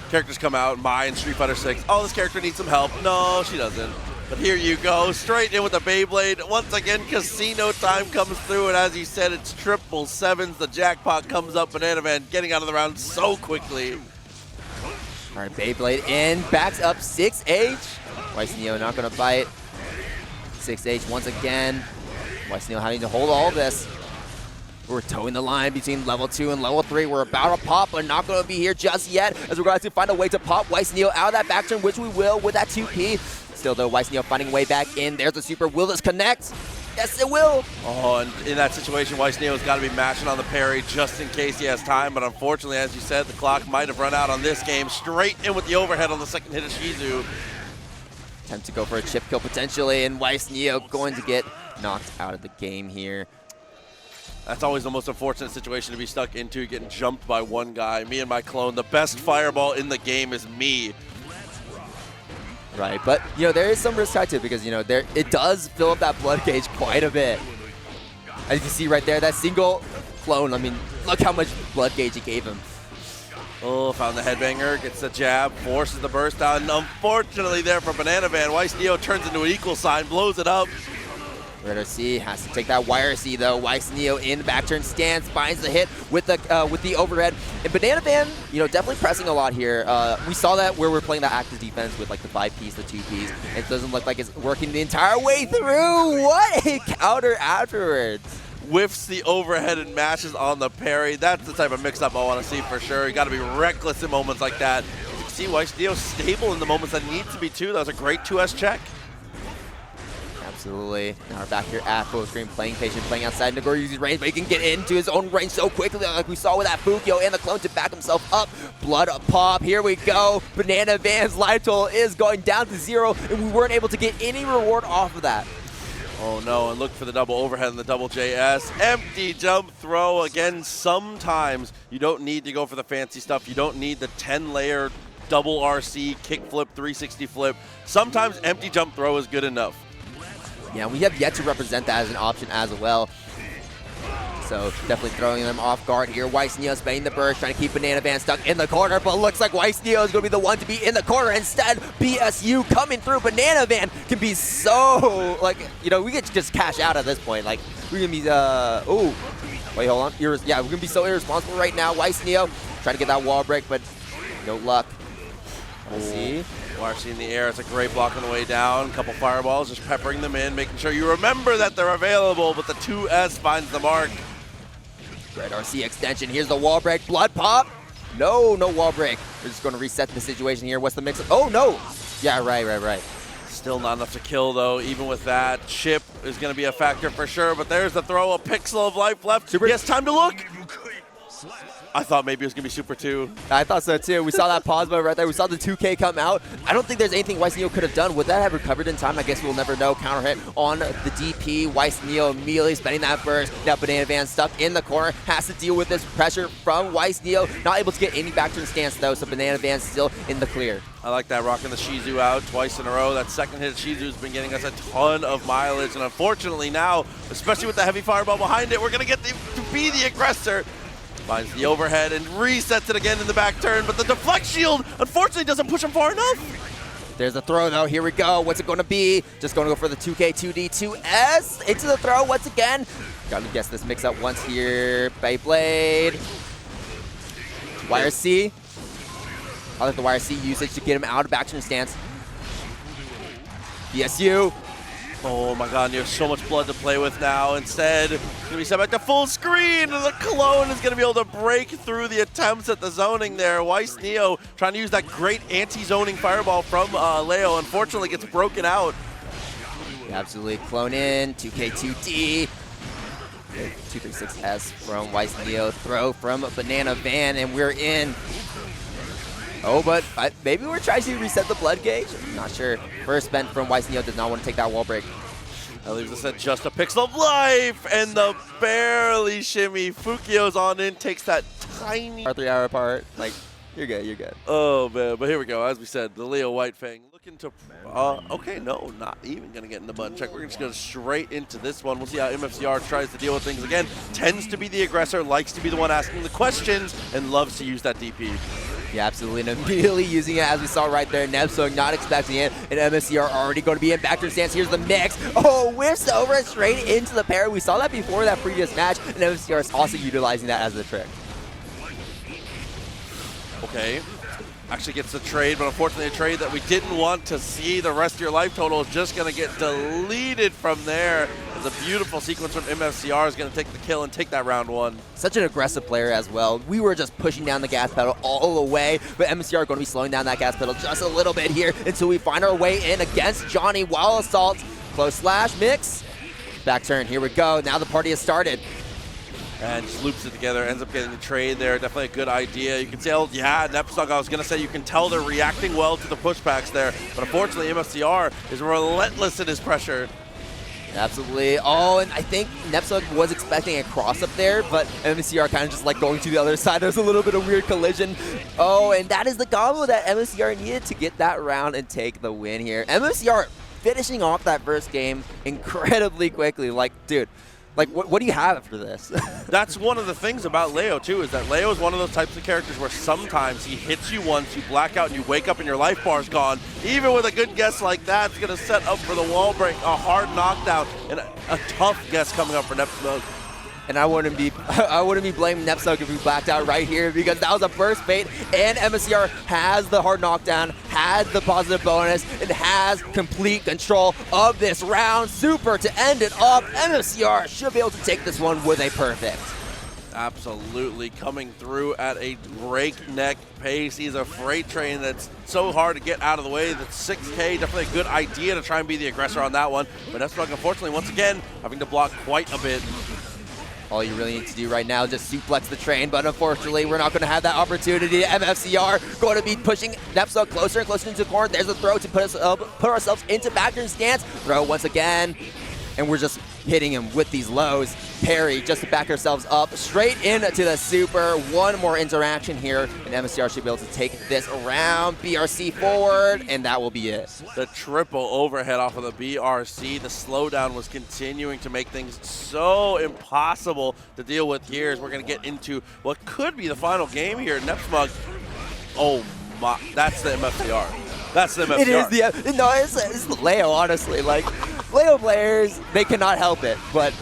characters come out, Mai in Street Fighter 6. Oh, this character needs some help. No, she doesn't. But here you go, straight in with the Beyblade. Once again, casino time comes through, and as you said, it's 777s. The jackpot comes up. Banana Van getting out of the round so quickly. All right, Beyblade in, backs up 6H. WySNeo not going to bite. 6H once again. WySNeo having to hold all this. We're towing the line between level 2 and level 3. We're about to pop, but not going to be here just yet, as we're going to find a way to pop WySNeo out of that back turn, which we will with that 2P. Still, though, WySNeo finding a way back in. There's the super. Will this connect? Yes, it will. Oh, and in that situation, WySNeo's got to be mashing on the parry just in case he has time. But unfortunately, as you said, the clock might have run out on this game. Straight in with the overhead on the second hit of Shizu. Attempt to go for a chip kill potentially, and WySNeo going to get knocked out of the game here. That's always the most unfortunate situation to be stuck into, getting jumped by one guy. Me and my clone, the best fireball in the game is me. Right, but you know, there is some risk tied to it because, you know, it does fill up that blood gauge quite a bit. As you can see right there, that single clone, I mean, look how much blood gauge it gave him. Oh, found the headbanger, gets the jab, forces the burst down. And unfortunately there for Banana Van, WySNeo turns into an equal sign, blows it up. C has to take that YRC though. WySNeo in back turn stance, finds the hit with the overhead. And Banana Van, you know, definitely pressing a lot here. We saw that where we're playing that active defense with like the 5Ps, the 2Ps. It doesn't look like it's working the entire way through. What a counter afterwards. Whiffs the overhead and mashes on the parry. That's the type of mix-up I want to see for sure. You got to be reckless in moments like that. You can see WySNeo stable in the moments that need to be too. That was a great 2S check. Absolutely. Now we're back here at full screen, playing patient, playing outside Nagoriyuki's range, but he can get into his own range so quickly, like we saw with that Fukyo and the clone to back himself up. Blood pop, here we go. Banana Van's life total is going down to 0, and we weren't able to get any reward off of that. Oh no, and look for the double overhead and the double JS. Empty jump throw. Again, sometimes you don't need to go for the fancy stuff. You don't need the 10-layer double RC, kickflip, 360 flip. Sometimes empty jump throw is good enough. Yeah, we have yet to represent that as an option as well. So definitely throwing them off guard here. WySNeo spinning the burst, trying to keep Banana Van stuck in the corner, but looks like WySNeo is going to be the one to be in the corner. Instead, BSU coming through. Banana Van can be so, like, you know, we could just cash out at this point. Like, we're going to be, oh, wait, hold on. Yeah, we're going to be so irresponsible right now. WySNeo trying to get that wall break, but no luck. We'll see. RC in the air, it's a great block on the way down. Couple fireballs, just peppering them in, making sure you remember that they're available, but the 2S finds the mark. Red RC extension, here's the wall break, blood pop. No wall break. We're just going to reset the situation here. What's the mix? Oh, no. Yeah, right. Still not enough to kill, though. Even with that, Chipp is going to be a factor for sure, but there's the throw, a pixel of life left. Super. Yes, time to look. I thought maybe it was going to be Super 2. I thought so too. We saw that pause button right there. We saw the 2K come out. I don't think there's anything WySNeo could have done. Would that have recovered in time? I guess we'll never know. Counter hit on the DP. WySNeo immediately spending that burst. Now Banana Van stuck in the corner. Has to deal with this pressure from WySNeo. Not able to get any back turn stance though, so Banana Van still in the clear. I like that, rocking the Shizu out twice in a row. That second hit Shizu's been getting us a ton of mileage, and unfortunately now, especially with the heavy fireball behind it, we're going to get to be the aggressor. Finds the overhead and resets it again in the back turn, but the deflect shield unfortunately doesn't push him far enough. There's the throw though, here we go. What's it going to be? Just going to go for the 2K, 2D, 2S. Into the throw once again. Got to guess this mix up once here. Beyblade. YRC. I like the YRC usage to get him out of back turn stance. BSU. Oh my god, you have so much blood to play with now. Instead, it's going to be set back to full screen, and the clone is going to be able to break through the attempts at the zoning there. WySNeo trying to use that great anti-zoning fireball from Leo. Unfortunately, gets broken out. Absolutely clone in, 2K, 2D. 236S from WySNeo. Throw from Banana Van, and we're in. Oh, but maybe we're trying to reset the blood gauge? I'm not sure. First spent from WySNeo does not want to take that wall break. That leaves us at just a pixel of life, and the barely shimmy Fukyo's on in, takes that tiny... 3 hour apart. Like, you're good. Oh, man. But here we go. As we said, the Leo Whitefang looking to... okay, no, not even going to get in the button check. We're just going to go straight into this one. We'll see how MFCR tries to deal with things again. Tends to be the aggressor, likes to be the one asking the questions, and loves to use that DP. Yeah, absolutely, and immediately using it as we saw right there. Nebsog not expecting it, and MFCR already going to be in back turn stance. Here's the mix. Oh, whiffs over straight into the parry. We saw that before that previous match, and MFCR is also utilizing that as a trick. Okay. Actually gets the trade, but unfortunately a trade that we didn't want to see. The rest of your life total is just going to get deleted from there. As a beautiful sequence from MFCR is going to take the kill and take that round 1. Such an aggressive player as well. We were just pushing down the gas pedal all the way, but MFCR are going to be slowing down that gas pedal just a little bit here until we find our way in against Johnny while assault. Close slash, mix. Back turn, here we go. Now the party has started. And just loops it together, ends up getting the trade there. Definitely a good idea. You can tell, yeah, Nepsog, I was going to say, you can tell they're reacting well to the pushbacks there. But unfortunately, MFCR is relentless in his pressure. Absolutely. Oh, and I think Nepsog was expecting a cross up there, but MFCR kind of just like going to the other side. There's a little bit of weird collision. Oh, and that is the combo that MFCR needed to get that round and take the win here. MFCR finishing off that first game incredibly quickly. Like, dude. Like, what do you have after this? That's one of the things about Leo, too, is that Leo is one of those types of characters where sometimes he hits you once, you black out, and you wake up and your life bar's gone. Even with a good guess like that, it's going to set up for the wall break, a hard knockdown, and a tough guess coming up for Nepsog. And I wouldn't be blaming Nepsog if we blacked out right here, because that was a burst bait, and MFCR has the hard knockdown, had the positive bonus, and has complete control of this round. Super to end it off. MFCR should be able to take this one with a perfect. Absolutely coming through at a breakneck pace. He's a freight train that's so hard to get out of the way. That's 6K, definitely a good idea to try and be the aggressor on that one. But NitroNY, unfortunately, once again, having to block quite a bit. All you really need to do right now is just suplex the train, but unfortunately, we're not going to have that opportunity. MFCR going to be pushing NitroNY closer and closer into the corner. There's a throw to put ourselves into backroom stance. Throw once again, and we're just hitting him with these lows. Parry just to back ourselves up straight into the super. One more interaction here, and MFCR should be able to take this around. BRC forward, and that will be it. The triple overhead off of the BRC. The slowdown was continuing to make things so impossible to deal with here as we're going to get into what could be the final game here. NitroNY, oh my, that's the MFCR. That's the MFCR. It is the, no, it's the Leo, honestly. Like, Leo players, they cannot help it, but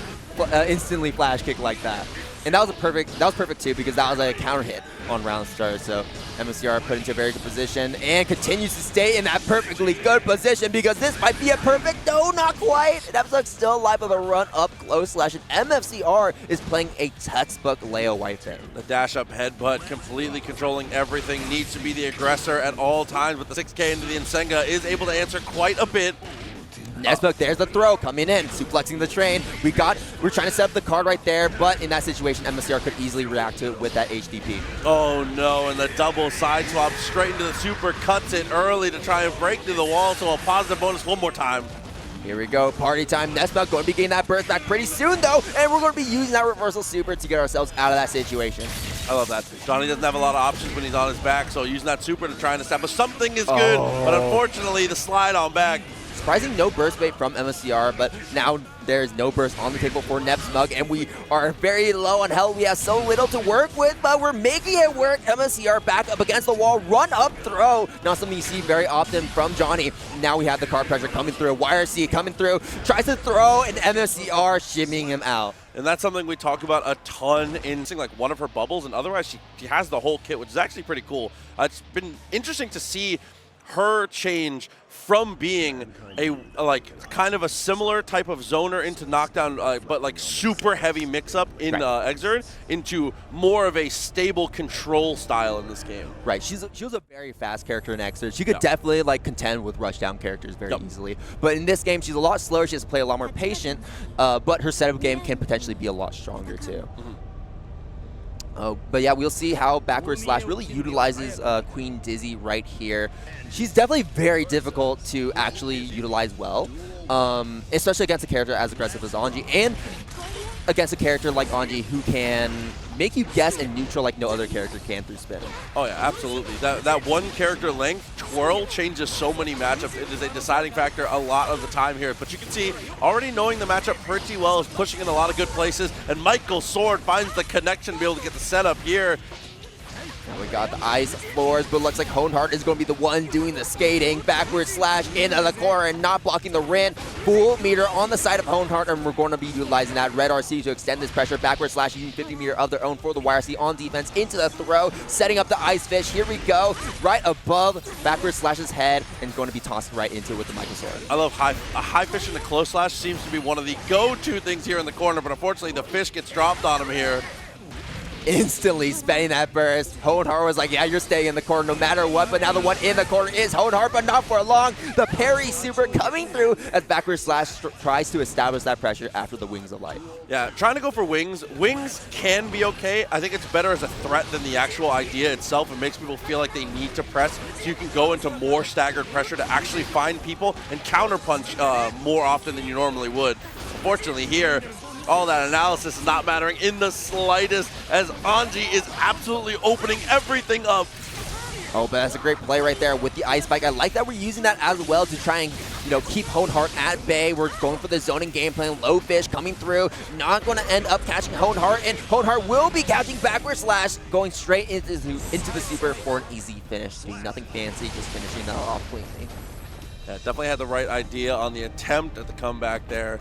instantly flash kick like that. And that was perfect too, because that was a counter hit on round start. So MFCR put into a very good position and continues to stay in that perfectly good position, because this might be a perfect, no, not quite. And MFCR still alive with a run up close slash, and MFCR is playing a textbook Leo Whitefang. The dash up headbutt, completely controlling everything, needs to be the aggressor at all times, but the 6K into the Nsenga is able to answer quite a bit. NitroNY, there's the throw coming in, suplexing the train. We're trying to set up the card right there, but in that situation, MFCR could easily react to it with that HDP. Oh no, and the double side swap straight into the super, cuts it early to try and break through the wall, so a positive bonus one more time. Here we go, party time. NitroNY going to be getting that burst back pretty soon though, and we're going to be using that reversal super to get ourselves out of that situation. I love that. Johnny doesn't have a lot of options when he's on his back, so using that super to try and establish something is good, but unfortunately the slide on back. Surprising no burst bait from MFCR, but now there's no burst on the table for NitroNY, and we are very low on health. We have so little to work with, but we're making it work. MFCR back up against the wall, run up throw. Not something you see very often from Johnny. Now we have the card pressure coming through. YRC coming through, tries to throw, and MFCR shimmying him out. And that's something we talk about a ton in like one of her bubbles, and otherwise she has the whole kit, which is actually pretty cool. It's been interesting to see her change from being a like kind of a similar type of zoner into knockdown, but like super heavy mix-up in Exert, into more of a stable control style in this game. Right, she was a very fast character in Exert. She could definitely like contend with rushdown characters very easily. But in this game, she's a lot slower. She has to play a lot more patient, but her setup game can potentially be a lot stronger too. But yeah, we'll see how backward slash really utilizes Queen Dizzy right here. She's definitely very difficult to actually utilize well, especially against a character as aggressive as Anji, and against a character like Anji who can make you guess and neutral like no other character can through spinning. Oh yeah, absolutely. That one character length, twirl, changes so many matchups. It is a deciding factor a lot of the time here. But you can see, already knowing the matchup pretty well, is pushing in a lot of good places. And Michael's sword finds the connection to be able to get the setup here. Now we got the ice floors, but looks like Hohenheart is going to be the one doing the skating. Backward slash into the corner and not blocking the Rin. Full meter on the side of Hohenheart, and we're going to be utilizing that red RC to extend this pressure. Backward slash using 50 meter of their own for the YRC on defense into the throw, setting up the ice fish. Here we go, right above backward slash's head, and going to be tossed right into it with the Michael sword. I love a high fish in the close slash seems to be one of the go-to things here in the corner, but unfortunately the fish gets dropped on him here. Instantly spending that burst. Hohenheart was like, yeah, you're staying in the corner no matter what, but now the one in the corner is Hohenheart, but not for long. The parry super coming through as backward slash tries to establish that pressure after the Wings of Light. Yeah, trying to go for wings. Wings can be okay. I think it's better as a threat than the actual idea itself. It makes people feel like they need to press, so you can go into more staggered pressure to actually find people and counterpunch more often than you normally would. Unfortunately here, all that analysis is not mattering in the slightest, as Anji is absolutely opening everything up. Oh, but that's a great play right there with the ice spike. I like that we're using that as well to try and, keep Hohenheart at bay. We're going for the zoning game plan. Low fish coming through. Not going to end up catching Hohenheart, and Hohenheart will be catching backward slash, going straight into the super for an easy finish. Doing nothing fancy, just finishing that off cleanly. Yeah, definitely had the right idea on the attempt at the comeback there.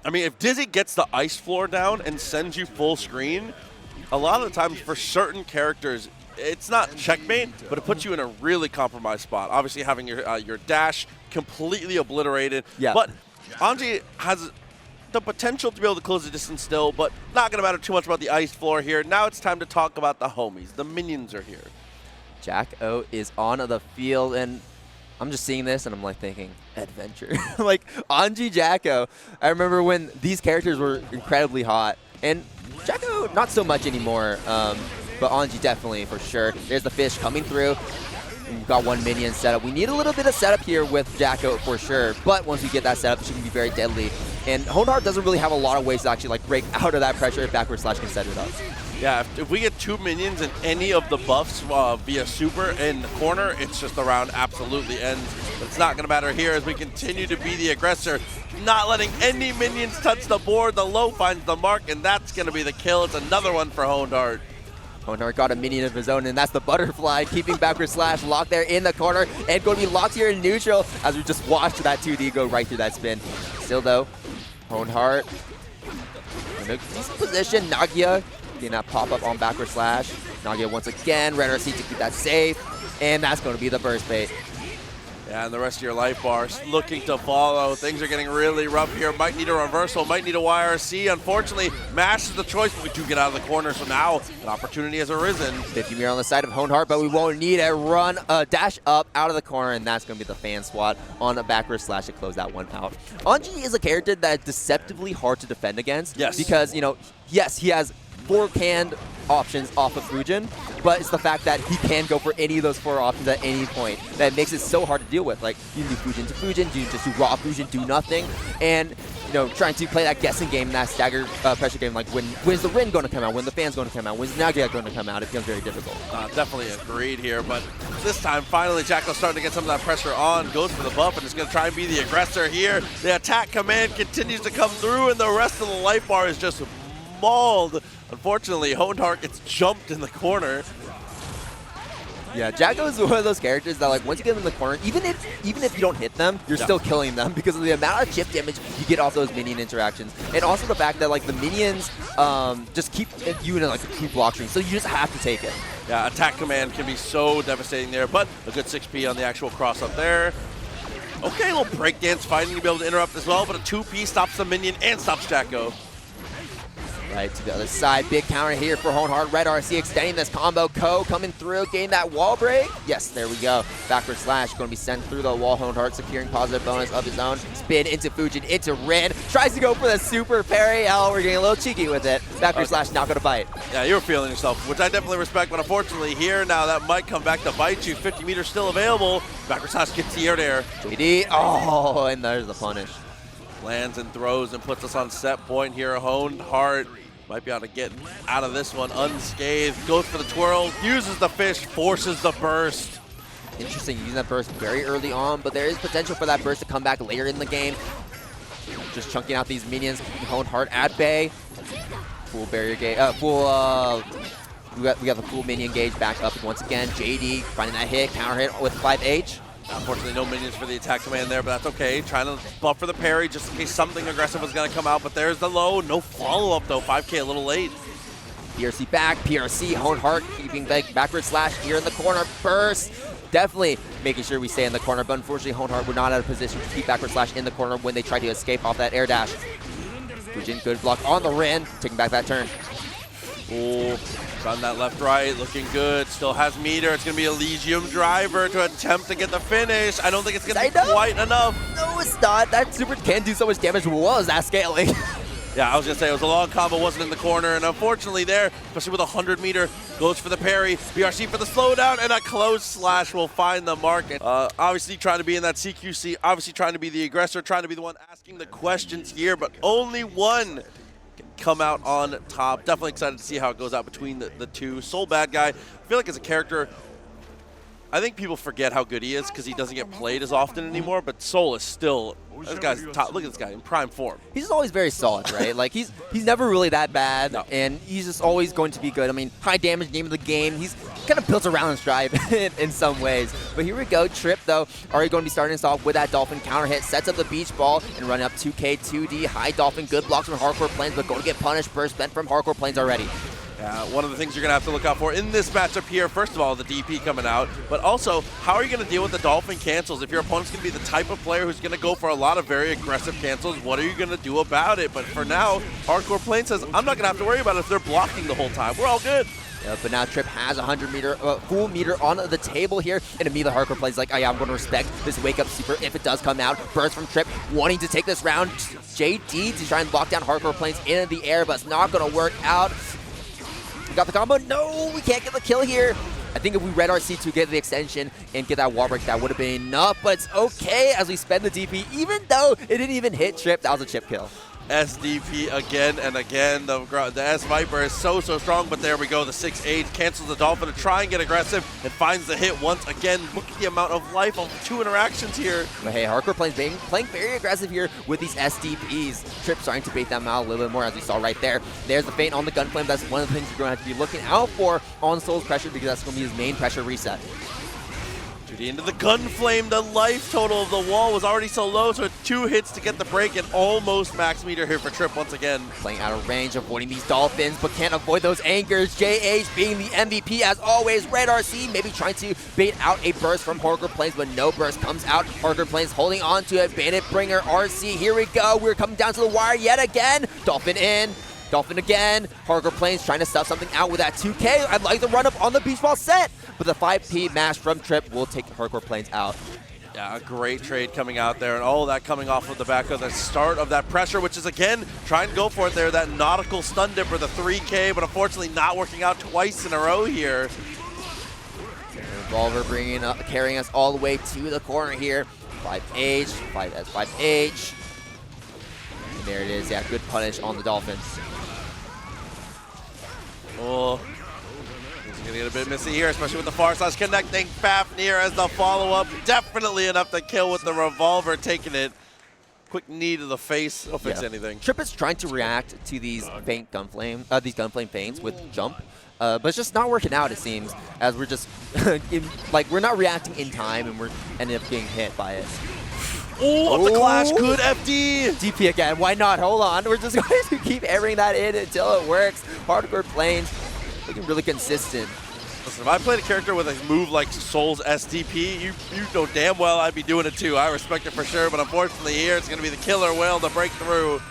I mean, if Dizzy gets the ice floor down and sends you full screen, a lot of the times for certain characters, it's not checkmate, but it puts you in a really compromised spot. Obviously, having your dash completely obliterated. Yeah. But Anji has the potential to be able to close the distance still, but not going to matter too much about the ice floor here. Now it's time to talk about the homies. The minions are here. Jack-O is on the field, and I'm just seeing this, and I'm like thinking, adventure. Like, Anji Jack-O, I remember when these characters were incredibly hot, and Jack-O, not so much anymore, but Anji definitely, for sure. There's the fish coming through. We've got one minion set up. We need a little bit of setup here with Jack-O for sure, but once we get that set up, she can be very deadly. And Hohenheart doesn't really have a lot of ways to actually like break out of that pressure if backward slash can set it up. Yeah, if we get 2 minions and any of the buffs via super in the corner, it's just the round absolutely ends. But it's not going to matter here as we continue to be the aggressor, not letting any minions touch the board. The low finds the mark, and that's going to be the kill. It's another one for Hohenheart. Hohenheart got a minion of his own, and that's the butterfly, keeping backward slash locked there in the corner, and going to be locked here in neutral as we just watched that 2D go right through that spin. Still though, Hohenheart in a decent position. Nagia getting that pop-up on backward slash. Nagia once again, red RC to keep that safe, and that's going to be the burst bait. Yeah, and the rest of your life bars looking to follow. Things are getting really rough here. Might need a reversal, might need a YRC. Unfortunately, Mash is the choice, but we do get out of the corner, so now an opportunity has arisen. 50 meter on the side of Hohenheart, but we won't need a dash up out of the corner, and that's going to be the fan swat on a backward slash to close that one out. Anji is a character that is deceptively hard to defend against. Yes. Because, you know, yes, he has 4 canned options off of Fujin, but it's the fact that he can go for any of those 4 options at any point that makes it so hard to deal with. Like, you can do Fujin to Fujin, you just do raw Fujin, do nothing, and, you know, trying to play that guessing game, that stagger pressure game, like when's the Rin going to come out, when the fan's going to come out, when's Nagia going to come out, it becomes very difficult. Definitely agreed here, but this time, finally, Jack-O's starting to get some of that pressure on, goes for the buff, and is going to try and be the aggressor here. The attack command continues to come through, and the rest of the life bar is just mauled. Unfortunately, Hohenheart gets jumped in the corner. Yeah, Jack-O is one of those characters that, like, once you get them in the corner, even if you don't hit them, you're still killing them because of the amount of chip damage you get off those minion interactions, and also the fact that, like, the minions just keep you in like a true block string, so you just have to take it. Yeah, attack command can be so devastating there, but a good 6P on the actual cross up there. Okay, a little breakdance fighting to be able to interrupt as well, but a 2P stops the minion and stops Jack-O. Right to the other side, big counter here for Hohenheart. Red RC extending this combo. Ko coming through, getting that wall break. Yes, there we go. Backward slash going to be sent through the wall. Hohenheart securing positive bonus of his own. Spin into Fujin, into Rin. Tries to go for the super parry. Oh, we're getting a little cheeky with it. Backward slash not going to bite. Yeah, you were feeling yourself, which I definitely respect, but unfortunately here now that might come back to bite you. 50 meters still available. Backward slash gets the air there. JD, oh, and there's the punish. Lands and throws and puts us on set point here. Hohenheart might be able to get out of this one unscathed. Goes for the twirl, uses the fish, forces the burst. Interesting, using that burst very early on, but there is potential for that burst to come back later in the game. Just chunking out these minions, keeping Hohenheart at bay. Full barrier gauge, we got the full minion gauge back up once again. JD finding that hit, counter hit with 5H. Unfortunately, no minions for the attack command there, but that's okay. Trying to buffer the parry just in case something aggressive was going to come out, but there's the low. No follow-up, though. 5K a little late. PRC back, PRC, Hohenheart keeping backward slash here in the corner. Burst, definitely making sure we stay in the corner, but unfortunately, Hohenheart were not out of position to keep backward slash in the corner when they tried to escape off that air dash. Fujin, good block on the Rin, taking back that turn. Oh, on that left-right, looking good. Still has meter. It's going to be Elysium Driver to attempt to get the finish. I don't think it's going to be quite enough. No, it's not. That super can do so much damage. What was that scaling? Yeah, I was going to say, it was a long combo, wasn't in the corner, and unfortunately there, especially with a 100 meter, goes for the parry. BRC for the slowdown, and a close slash will find the market. Obviously trying to be in that CQC, obviously trying to be the aggressor, trying to be the one asking the questions here, but only one come out on top. Definitely excited to see how it goes out between the two. Soul Badguy, I feel like as a character, I think people forget how good he is because he doesn't get played as often anymore, but Soul is still, this guy's top. Look at this guy in prime form. He's always very solid, right? Like he's never really that bad, and he's just always going to be good. I mean, high damage, name of the game. He's kind of built around Stripe in some ways. But here we go. Tripp, though, already going to be starting us off with that Dolphin counter hit. Sets up the beach ball and running up 2K, 2D. High Dolphin, good blocks from Hardcore Planes, but going to get punished. Burst bent from Hardcore Planes already. One of the things you're going to have to look out for in this matchup here, first of all, the DP coming out, but also, how are you going to deal with the Dolphin cancels? If your opponent's going to be the type of player who's going to go for a lot of very aggressive cancels, what are you going to do about it? But for now, Hardcore Plane says, I'm not going to have to worry about it if they're blocking the whole time. We're all good. But now Chipp has 100 meter, full meter on the table here, and immediately Hardcore plays like, oh yeah, I'm going to respect this wake up super if it does come out. Burst from Chipp, wanting to take this round. JD to try and lock down Hardcore Planes in the air, but it's not going to work out. We got the combo. No, we can't get the kill here. I think if we red RC to get the extension and get that wall break, that would have been enough, but it's okay as we spend the DP, even though it didn't even hit Chipp. That was a Chipp kill. SDP again and again. The S-Viper is so strong, but there we go. The 6-8 cancels the Dolphin to try and get aggressive and finds the hit once again. Look at the amount of life on 2 interactions here. But hey, Hardcore playing very aggressive here with these SDPs. Chipp starting to bait them out a little bit more, as we saw right there. There's the feint on the Gunflame. That's one of the things you're going to have to be looking out for on Soul's pressure, because that's going to be his main pressure reset. Judy into the Gunflame. The life total of the wall was already so low, so 2 hits to get the break and almost max meter here for Chipp once again. Playing out of range, avoiding these Dolphins, but can't avoid those anchors. JH being the MVP as always. Red RC maybe trying to bait out a burst from Hardcore Planes, but no burst comes out. Hardcore Planes holding on to it. Bandit Bringer RC, here we go. We're coming down to the wire yet again. Dolphin in. Dolphin again. Hardcore Planes trying to stuff something out with that 2K. I'd like the run up on the beach ball set, but the 5P mash from Chipp will take Hardcore Planes out. Yeah, a great trade coming out there, and all of that coming off of the back of the start of that pressure, which is again trying to go for it there. That nautical stun dipper, the 3K, but unfortunately not working out twice in a row here. Revolver carrying us all the way to the corner here. 5H, 5S, 5H. And there it is. Yeah, good punish on the Dolphins. Oh, he's going to get a bit messy here, especially with the far slash connecting Fafnir as the follow-up. Definitely enough to kill with the revolver, taking it. Quick knee to the face. Don't fix anything. Chipp is trying to react to these gunflame feints with jump, but it's just not working out, it seems, as we're just, we're not reacting in time and we're ending up getting hit by it. Oh, the clash, good FD. DP again, why not? Hold on, we're just going to keep airing that in until it works. Hardcore Planes looking really consistent. Listen, if I played a character with a move like Soul's SDP, you know damn well I'd be doing it too. I respect it for sure, but unfortunately here it's going to be the killer whale to break through.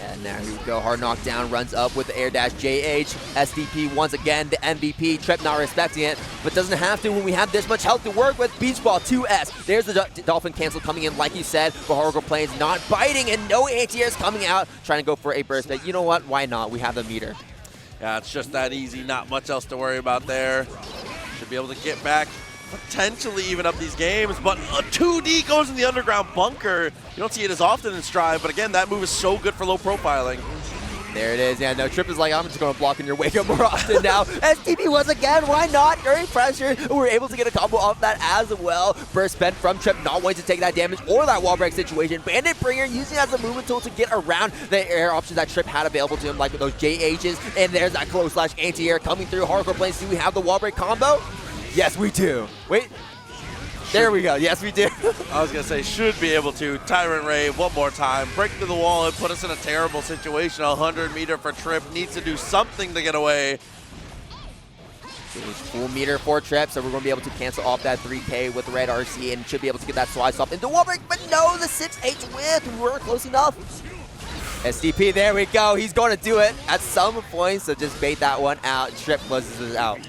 And there we go, hard knockdown, runs up with the air dash. JH, SDP once again, the MVP. Chipp not respecting it, but doesn't have to when we have this much health to work with. Beach Ball 2S. There's the Dolphin cancel coming in, like you said, but Hardcore Planes not biting, and no anti-airs coming out, trying to go for a burst. But you know what? Why not? We have the meter. Yeah, it's just that easy. Not much else to worry about there. Should be able to get back, potentially even up these games, but a 2D goes in the underground bunker. You don't see it as often in Strive, but again, that move is so good for low profiling. There it is. Yeah, no, Chipp is like, I'm just going to block in your wake up more often now. STP once again, why not? During pressure, we're able to get a combo off that as well. Burst spent from Chipp, not wanting to take that damage or that wall break situation. Bandit Bringer using it as a movement tool to get around the air options that Chipp had available to him, like with those JHs. And there's that close slash anti-air coming through. Hardcore Planes, do we have the wall break combo? Yes, we do. Wait. There we go. Yes, we do. I was going to say, should be able to. Tyrant Ray one more time. Break through the wall and put us in a terrible situation. 100 meter for Chipp. Needs to do something to get away. Full meter for Chipp, so we're going to be able to cancel off that 3K with Red RC and should be able to get that slice off into wall break. But no, the 6-8 with. We weren't close enough. SDP, there we go. He's going to do it at some point, so just bait that one out. Chipp closes it out.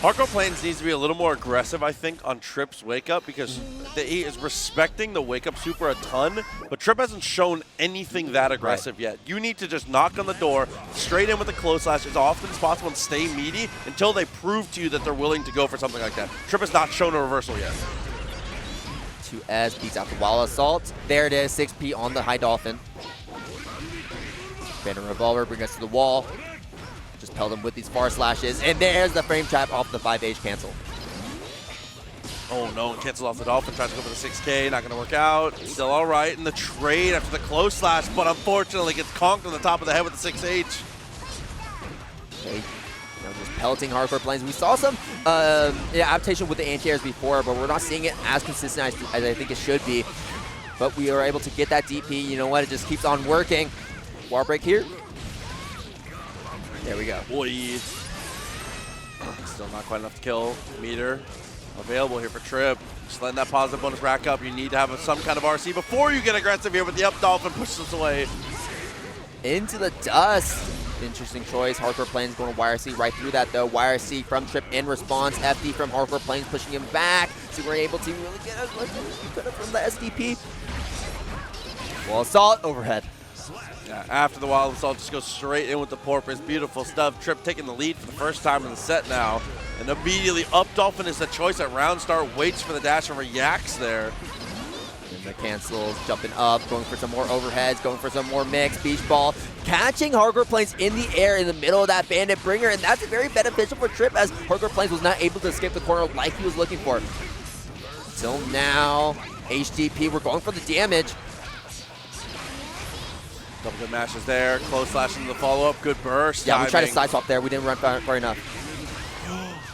Hardcore Planes needs to be a little more aggressive, I think, on Tripp's wake up, because he is respecting the wake up super a ton, but Chipp hasn't shown anything that aggressive yet. You need to just knock on the door, straight in with the close slash as often as possible and stay meaty until they prove to you that they're willing to go for something like that. Chipp has not shown a reversal yet. 2S beats out the wall assault. There it is, 6P on the High Dolphin. Phantom Revolver bring us to the wall. Just pelt him with these far slashes, and there's the frame trap off the 5H cancel. Oh no, cancel off the Dolphin, tries to go for the 6K, not gonna work out. Still all right in the trade after the close slash, but unfortunately gets conked on the top of the head with the 6H. Okay, just pelting Hardcore Planes. We saw some adaptation with the anti-airs before, but we're not seeing it as consistent as I think it should be. But we are able to get that DP. You know what? It just keeps on working. Wall break here. There we go. Boy. Still not quite enough to kill. Meter available here for Chipp. Just letting that positive bonus rack up. You need to have some kind of RC before you get aggressive here, but the up dolphin pushes us away. Into the dust. Interesting choice. Hardcore Plains going to YRC right through that though. YRC from Chipp in response. FD from Hardcore Plains pushing him back. So we're able to really get a look from the SDP. Wall assault overhead. Yeah, after the wild assault, just goes straight in with the porpoise. Beautiful stuff. Chipp taking the lead for the first time in the set now. And immediately up dolphin is the choice at round start. Waits for the dash and reacts there. And the cancels, jumping up, going for some more overheads, going for some more mix, beach ball, catching Hardcore Plains in the air in the middle of that bandit bringer, and that's very beneficial for Chipp as Hardcore Plains was not able to escape the corner like he was looking for. Till now, HDP, we're going for the damage. Couple good mashes there. Close slash into the follow-up. Good burst. Yeah, we tried to side swap there. We didn't run far enough.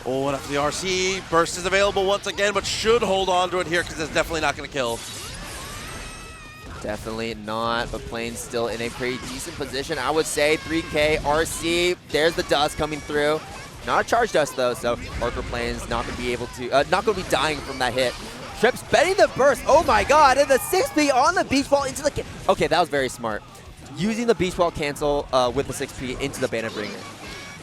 Oh, and after the RC, burst is available once again, but should hold on to it here because it's definitely not going to kill. Definitely not, but Plains still in a pretty decent position, I would say. 3K, RC, there's the dust coming through. Not a charge dust though, so Hardcore Plains not going to be able to, not going to be dying from that hit. Chipp's betting the burst, oh my god, and the 6P on the beach ball into the, okay, that was very smart. Using the beach ball cancel with the 6P into the bandit bringer.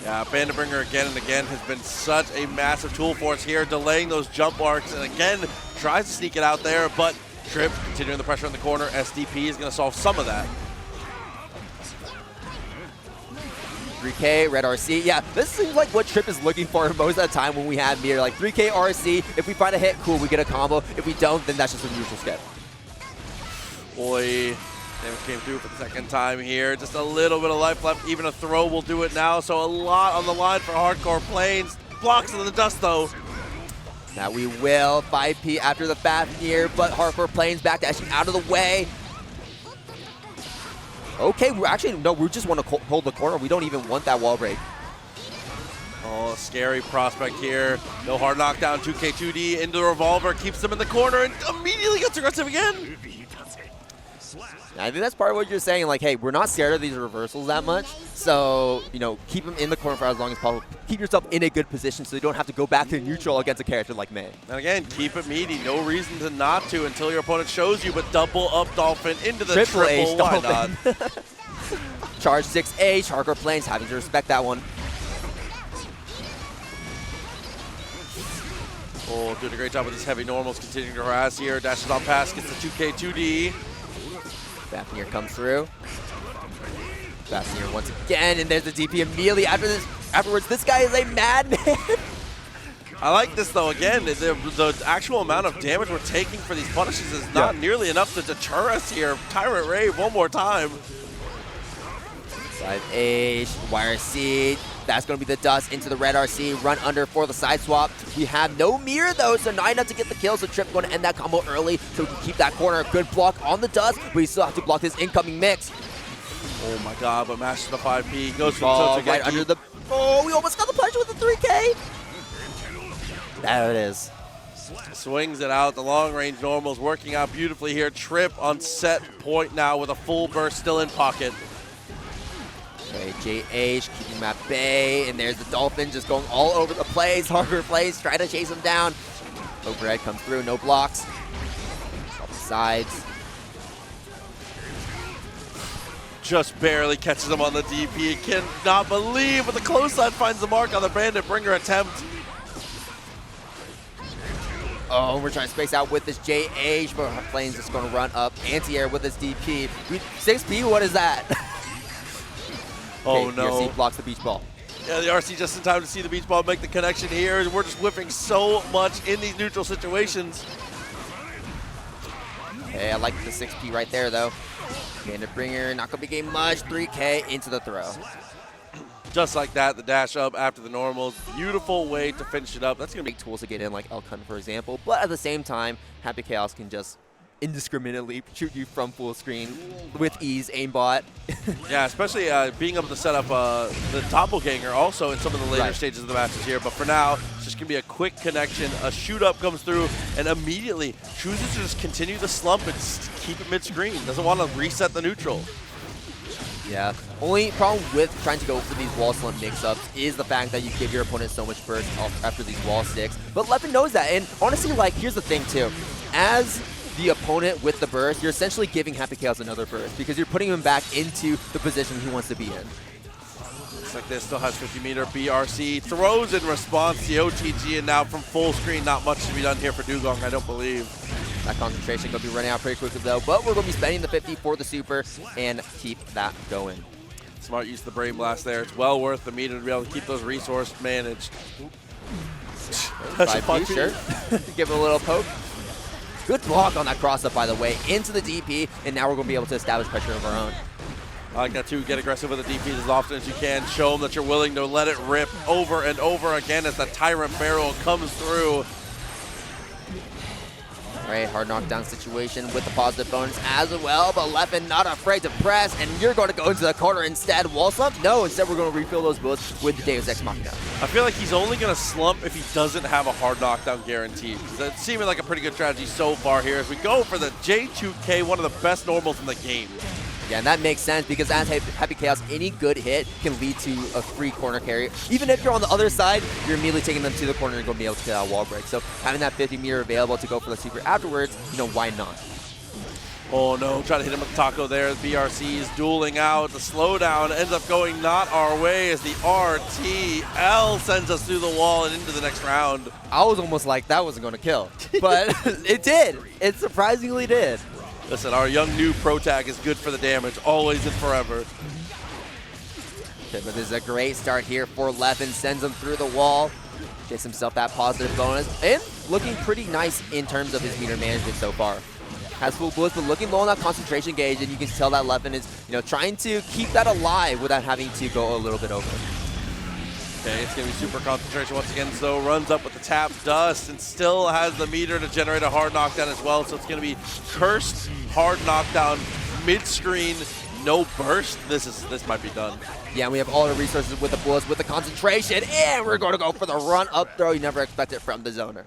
Yeah, bandit bringer again and again has been such a massive tool for us here, delaying those jump arcs, and again, tries to sneak it out there, but Chipp continuing the pressure in the corner. SDP is going to solve some of that. 3K, red RC. Yeah, this seems like what Chipp is looking for most of the time when we have Meter. Like 3K RC, if we find a hit, cool, we get a combo. If we don't, then that's just a neutral skip. Boy, damage came through for the second time here. Just a little bit of life left. Even a throw will do it now. So a lot on the line for Hardcore Plains. Blocks in the dust though. Now we will 5P after the fast here, but Hardcore Plains back dashing out of the way. Okay, we're actually, no, we just want to hold the corner. We don't even want that wall break. Oh, scary prospect here. No hard knockdown, 2K2D into the revolver, keeps them in the corner and immediately gets aggressive again. I think that's part of what you're saying, like, hey, we're not scared of these reversals that much, so, you know, keep them in the corner for as long as possible. Keep yourself in a good position so you don't have to go back to neutral against a character like May. And again, keep it meaty. No reason to not to until your opponent shows you, but double up dolphin into the triple. H Why dolphin. not? Charge 6H, Hardcore Plains having to respect that one. Oh, doing a great job with his heavy normals, continuing to harass here. Dashes on past, gets the 2K2D. Fafnir comes through. Fafnir once again, and there's the DP immediately afterwards. This guy is a madman. I like this though. Again, the actual amount of damage we're taking for these punishes is not nearly enough to deter us here. Tyrant Rave one more time. 5H, YRC. That's going to be the dust into the red RC. Run under for the side swap. We have no mirror though, so not enough to get the kill. So Chipp going to end that combo early so we can keep that corner. Good block on the dust, but we still have to block this incoming mix. Oh my god, but mashes the 5P. Goes for the right under the... Oh, we almost got the punch with the 3K. There it is. Swings it out. The long range normals working out beautifully here. Chipp on set point now with a full burst still in pocket. Okay, JH keeping him at bay, and there's the Dolphin just going all over the place. Hardcore Plays, try to chase him down. Overhead comes through, no blocks. Off the sides. Just barely catches him on the DP. Cannot believe, but the close side finds the mark on the bandit bringer attempt. Oh, we're trying to space out with this JH, but Plains just going to run up anti-air with his DP. 6P, what is that? Oh okay, no. RC blocks the beach ball. Yeah, the RC just in time to see the beach ball make the connection here. We're just whiffing so much in these neutral situations. Okay, I like the 6P right there though. Bandit bringer, not going to be getting much. 3K into the throw. Just like that, the dash up after the normals. Beautiful way to finish it up. That's going to be big tools to get in, like Elkun, for example. But at the same time, Happy Chaos can just indiscriminately shoot you from full screen with ease, aimbot. Yeah, especially being able to set up the doppelganger also in some of the later stages of the matches here. But for now, it's just going to be a quick connection. A shoot up comes through and immediately chooses to just continue the slump and keep it mid-screen. Doesn't want to reset the neutral. Yeah. Only problem with trying to go for these wall slump mix-ups is the fact that you give your opponent so much burst after these wall sticks. But Leffen knows that, and honestly, like, here's the thing too. As the opponent with the burst, you're essentially giving Happy Chaos another burst because you're putting him back into the position he wants to be in. Looks like this still has 50-meter. BRC throws in response the OTG, and now from full screen, not much to be done here for Dugong, I don't believe. That concentration going to be running out pretty quickly though, but we're going to be spending the 50 for the super and keep that going. Smart use of the Brain Blast there. It's well worth the meter to be able to keep those resources managed. Sure. Give him a little poke. Good block on that cross-up, by the way, into the DP, and now we're going to be able to establish pressure of our own. I like that too. Get aggressive with the DPs as often as you can. Show them that you're willing to let it rip over and over again as that Tyrant Barrel comes through. Right, hard knockdown situation with the positive bonus as well, but Leffen not afraid to press, and you're going to go into the corner instead. Wall slump? No, instead we're going to refill those bullets with the Deus Ex Machina. I feel like he's only going to slump if he doesn't have a hard knockdown guarantee. That's seeming like a pretty good strategy so far here as we go for the J2K, one of the best normals in the game. Yeah, and that makes sense because as Happy Chaos, any good hit can lead to a free corner carry. Even if you're on the other side, you're immediately taking them to the corner and going to be able to get that wall break. So having that 50-meter available to go for the super afterwards, you know, why not? Oh no, try to hit him with the taco there. BRC is dueling out. The slowdown ends up going not our way as the RTL sends us through the wall and into the next round. I was almost like that wasn't going to kill, but it did. It surprisingly did. Listen, our young new pro tag is good for the damage, always and forever. Okay, but this is a great start here for Leffen. Sends him through the wall, gets himself that positive bonus, and looking pretty nice in terms of his meter management so far. Has full bullets, but looking low on that concentration gauge, and you can tell that Leffen is, you know, trying to keep that alive without having to go a little bit over. Okay, it's going to be super concentration once again. So runs up with the tap dust and still has the meter to generate a hard knockdown as well. So it's going to be cursed hard knockdown mid-screen, no burst. This might be done. Yeah, and we have all the resources with the bullets, with the concentration, and we're going to go for the run-up throw. You never expect it from the zoner.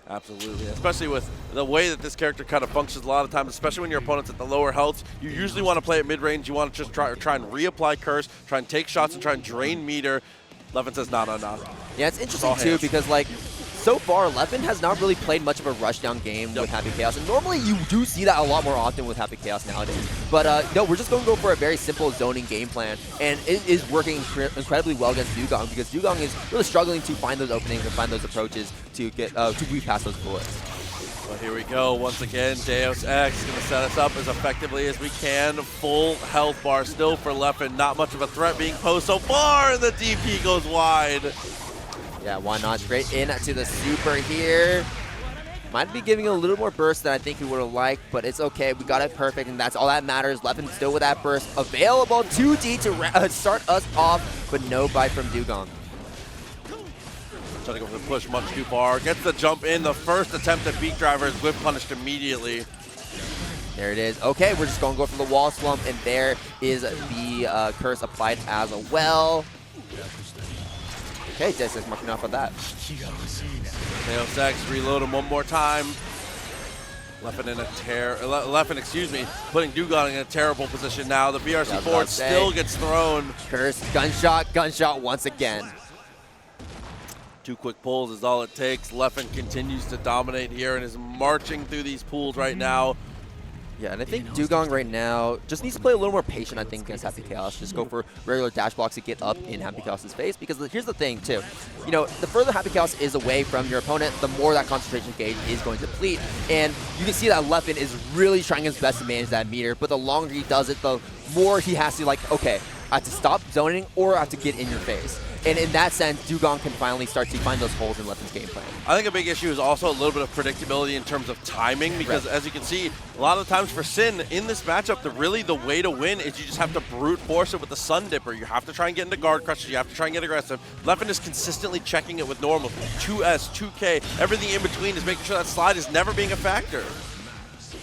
Absolutely, especially with the way that this character kind of functions a lot of times, especially when your opponent's at the lower health. You usually want to play at mid-range. You want to just try and reapply curse, try and take shots and try and drain meter. Leffen says, no. Yeah, it's interesting too because, like, so far, Leffen has not really played much of a rushdown game with Happy Chaos, and normally you do see that a lot more often with Happy Chaos nowadays. But no, we're just going to go for a very simple zoning game plan, and it is working incredibly well against Dugong because Dugong is really struggling to find those openings and find those approaches to get to weave past those bullets. Well, here we go. Once again, Deus Ex going to set us up as effectively as we can. Full health bar still for Leffen. Not much of a threat being posed so far, and the DP goes wide. Yeah, why not? Straight into the super here. Might be giving a little more burst than I think he would have liked, but it's okay. We got it perfect, and that's all that matters. Leffen still with that burst available. 2D to start us off, but no bite from Dugong. Trying to go for the push much too far. Gets the jump in. The first attempt at beat driver is whip punished immediately. There it is. Okay, we're just going to go for the wall slump, and there is the curse applied as well. Okay, Deus Ex Machina for that. Deus Ex reload him one more time. Leffen, excuse me, putting Dugong in a terrible position now. The BRC forward still gets thrown. Curse, gunshot once again. 2 quick pulls is all it takes. Leffen continues to dominate here and is marching through these pools right now. Yeah, and I think Dugong right now just needs to play a little more patient, I think, against Happy Chaos. Just go for regular dash blocks to get up in Happy Chaos' face. Because here's the thing, too. You know, the further Happy Chaos is away from your opponent, the more that concentration gauge is going to deplete. And you can see that Leffen is really trying his best to manage that meter. But the longer he does it, the more he has to, like, okay, I have to stop zoning or I have to get in your face. And in that sense, Dugong can finally start to find those holes in Leffen's game plan. I think a big issue is also a little bit of predictability in terms of timing, because as you can see, a lot of the times for Sin in this matchup, the way to win is you just have to brute force it with the Sun Dipper. You have to try and get into guard crushes. You have to try and get aggressive. Leffen is consistently checking it with normal. 2S, 2K, everything in between is making sure that slide is never being a factor.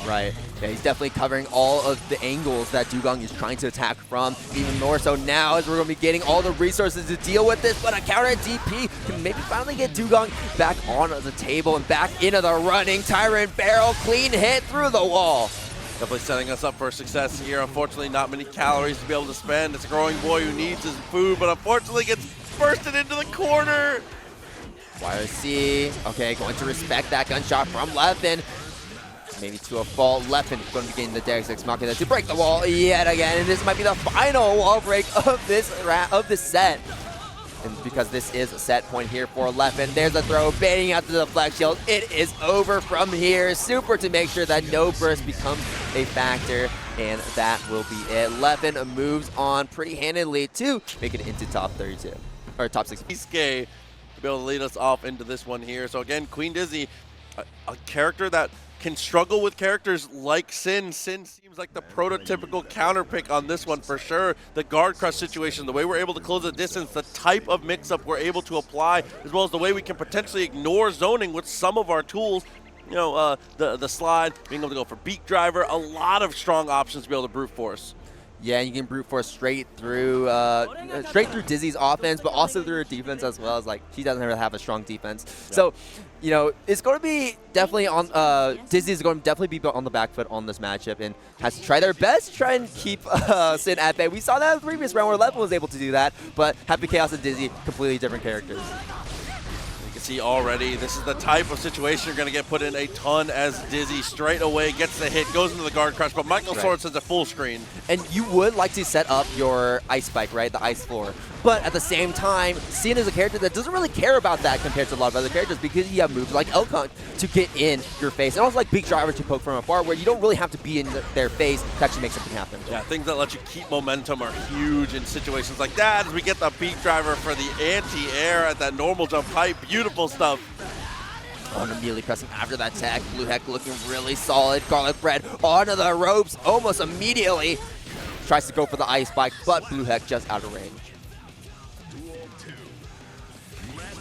Right. Yeah, he's definitely covering all of the angles that Dugong is trying to attack from. Even more so now as we're going to be getting all the resources to deal with this. But a counter DP can maybe finally get Dugong back on the table and back into the running. Tyrant Barrel, clean hit through the wall. Definitely setting us up for success here. Unfortunately, not many calories to be able to spend. It's a growing boy who needs his food, but unfortunately gets bursted into the corner. YRC, okay, going to respect that gunshot from Levin. Maybe to a fault. Levin going to be getting the Dex Ex Machina to break the wall yet again, and this might be the final wall break of this set. And because this is a set point here for Levin, there's a throw, baiting out the deflect shield. It is over from here. Super to make sure that no burst becomes a factor, and that will be it. Levin moves on pretty handedly to make it into top 32, or top 60. Iske to be able to lead us off into this one here. So again, Queen Dizzy, a character that can struggle with characters like Sin. Sin seems like the prototypical counter pick on this one for sure. The guard crush situation, the way we're able to close the distance, the type of mix-up we're able to apply, as well as the way we can potentially ignore zoning with some of our tools. You know, the slide, being able to go for beak driver, a lot of strong options to be able to brute force. Yeah, you can brute force straight through Dizzy's offense, but also through her defense as well. As like she doesn't really have a strong defense, so you know it's going to be definitely on. Dizzy's going to definitely be on the back foot on this matchup and has to try their best to try and keep Sin at bay. We saw that in the previous round where Levin was able to do that, but Happy Chaos and Dizzy, completely different characters. You can see already, this is the type of situation you're going to get put in a ton as Dizzy straight away gets the hit, goes into the guard crush, but Michael Sword sends a full screen. And you would like to set up your ice spike, right? The ice floor. But at the same time, Sin is a character that doesn't really care about that compared to a lot of other characters because you have moves like Elkon to get in your face. And also like Beak Driver to poke from afar where you don't really have to be in their face to actually make something happen. Yeah, things that let you keep momentum are huge in situations like that as we get the Beak Driver for the anti-air at that normal jump height. Beautiful stuff. Oh, immediately pressing after that tag. Blue Heck looking really solid. Garlic Bread onto the ropes almost immediately. Tries to go for the ice spike, but Blue Heck just out of range.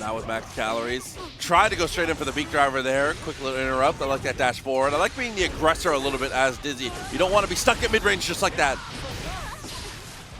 Now with max calories. Tried to go straight in for the Beak Driver there. Quick little interrupt. I like that dash forward. I like being the aggressor a little bit as Dizzy. You don't want to be stuck at mid-range just like that.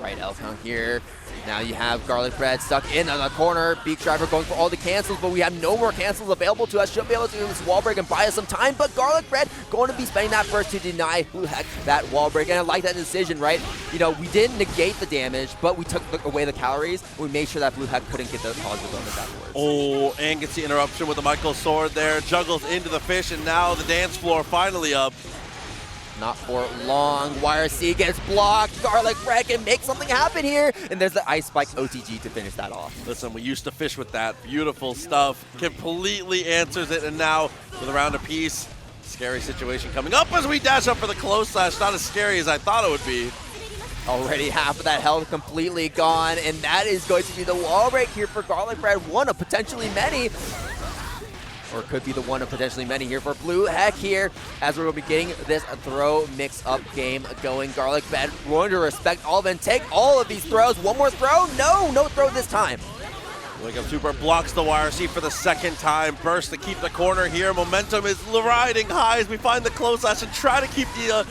Right, Elkon here. Now you have Garlic Bread stuck in the corner. Beak Driver going for all the cancels, but we have no more cancels available to us. Should be able to do this wall break and buy us some time, but Garlic Bread going to be spending that first to deny Blue Heck that wall break. And I like that decision, right? You know, we didn't negate the damage, but we took away the calories. We made sure that Blue Heck couldn't get the positive bonus afterwards. Oh, and gets the interruption with the Michael Sword there. Juggles into the fish, and now the dance floor finally up. Not for long. YRC gets blocked. Garlic Bread can make something happen here. And there's the Ice Spike OTG to finish that off. Listen, we used to fish with that. Beautiful stuff. Completely answers it. And now with a round apiece, scary situation coming up as we dash up for the close slash. Not as scary as I thought it would be. Already half of that health completely gone. And that is going to be the wall break here for Garlic Bread. One of potentially many. Or could be the one of potentially many here for Blue Heck here, as we're going to be getting this throw mix-up game going. Garlic Bread going to respect all of it and take all of these throws. One more throw? No throw this time. Wake Up Super blocks the YRC for the second time. Burst to keep the corner here. Momentum is riding high as we find the close slash and try to keep the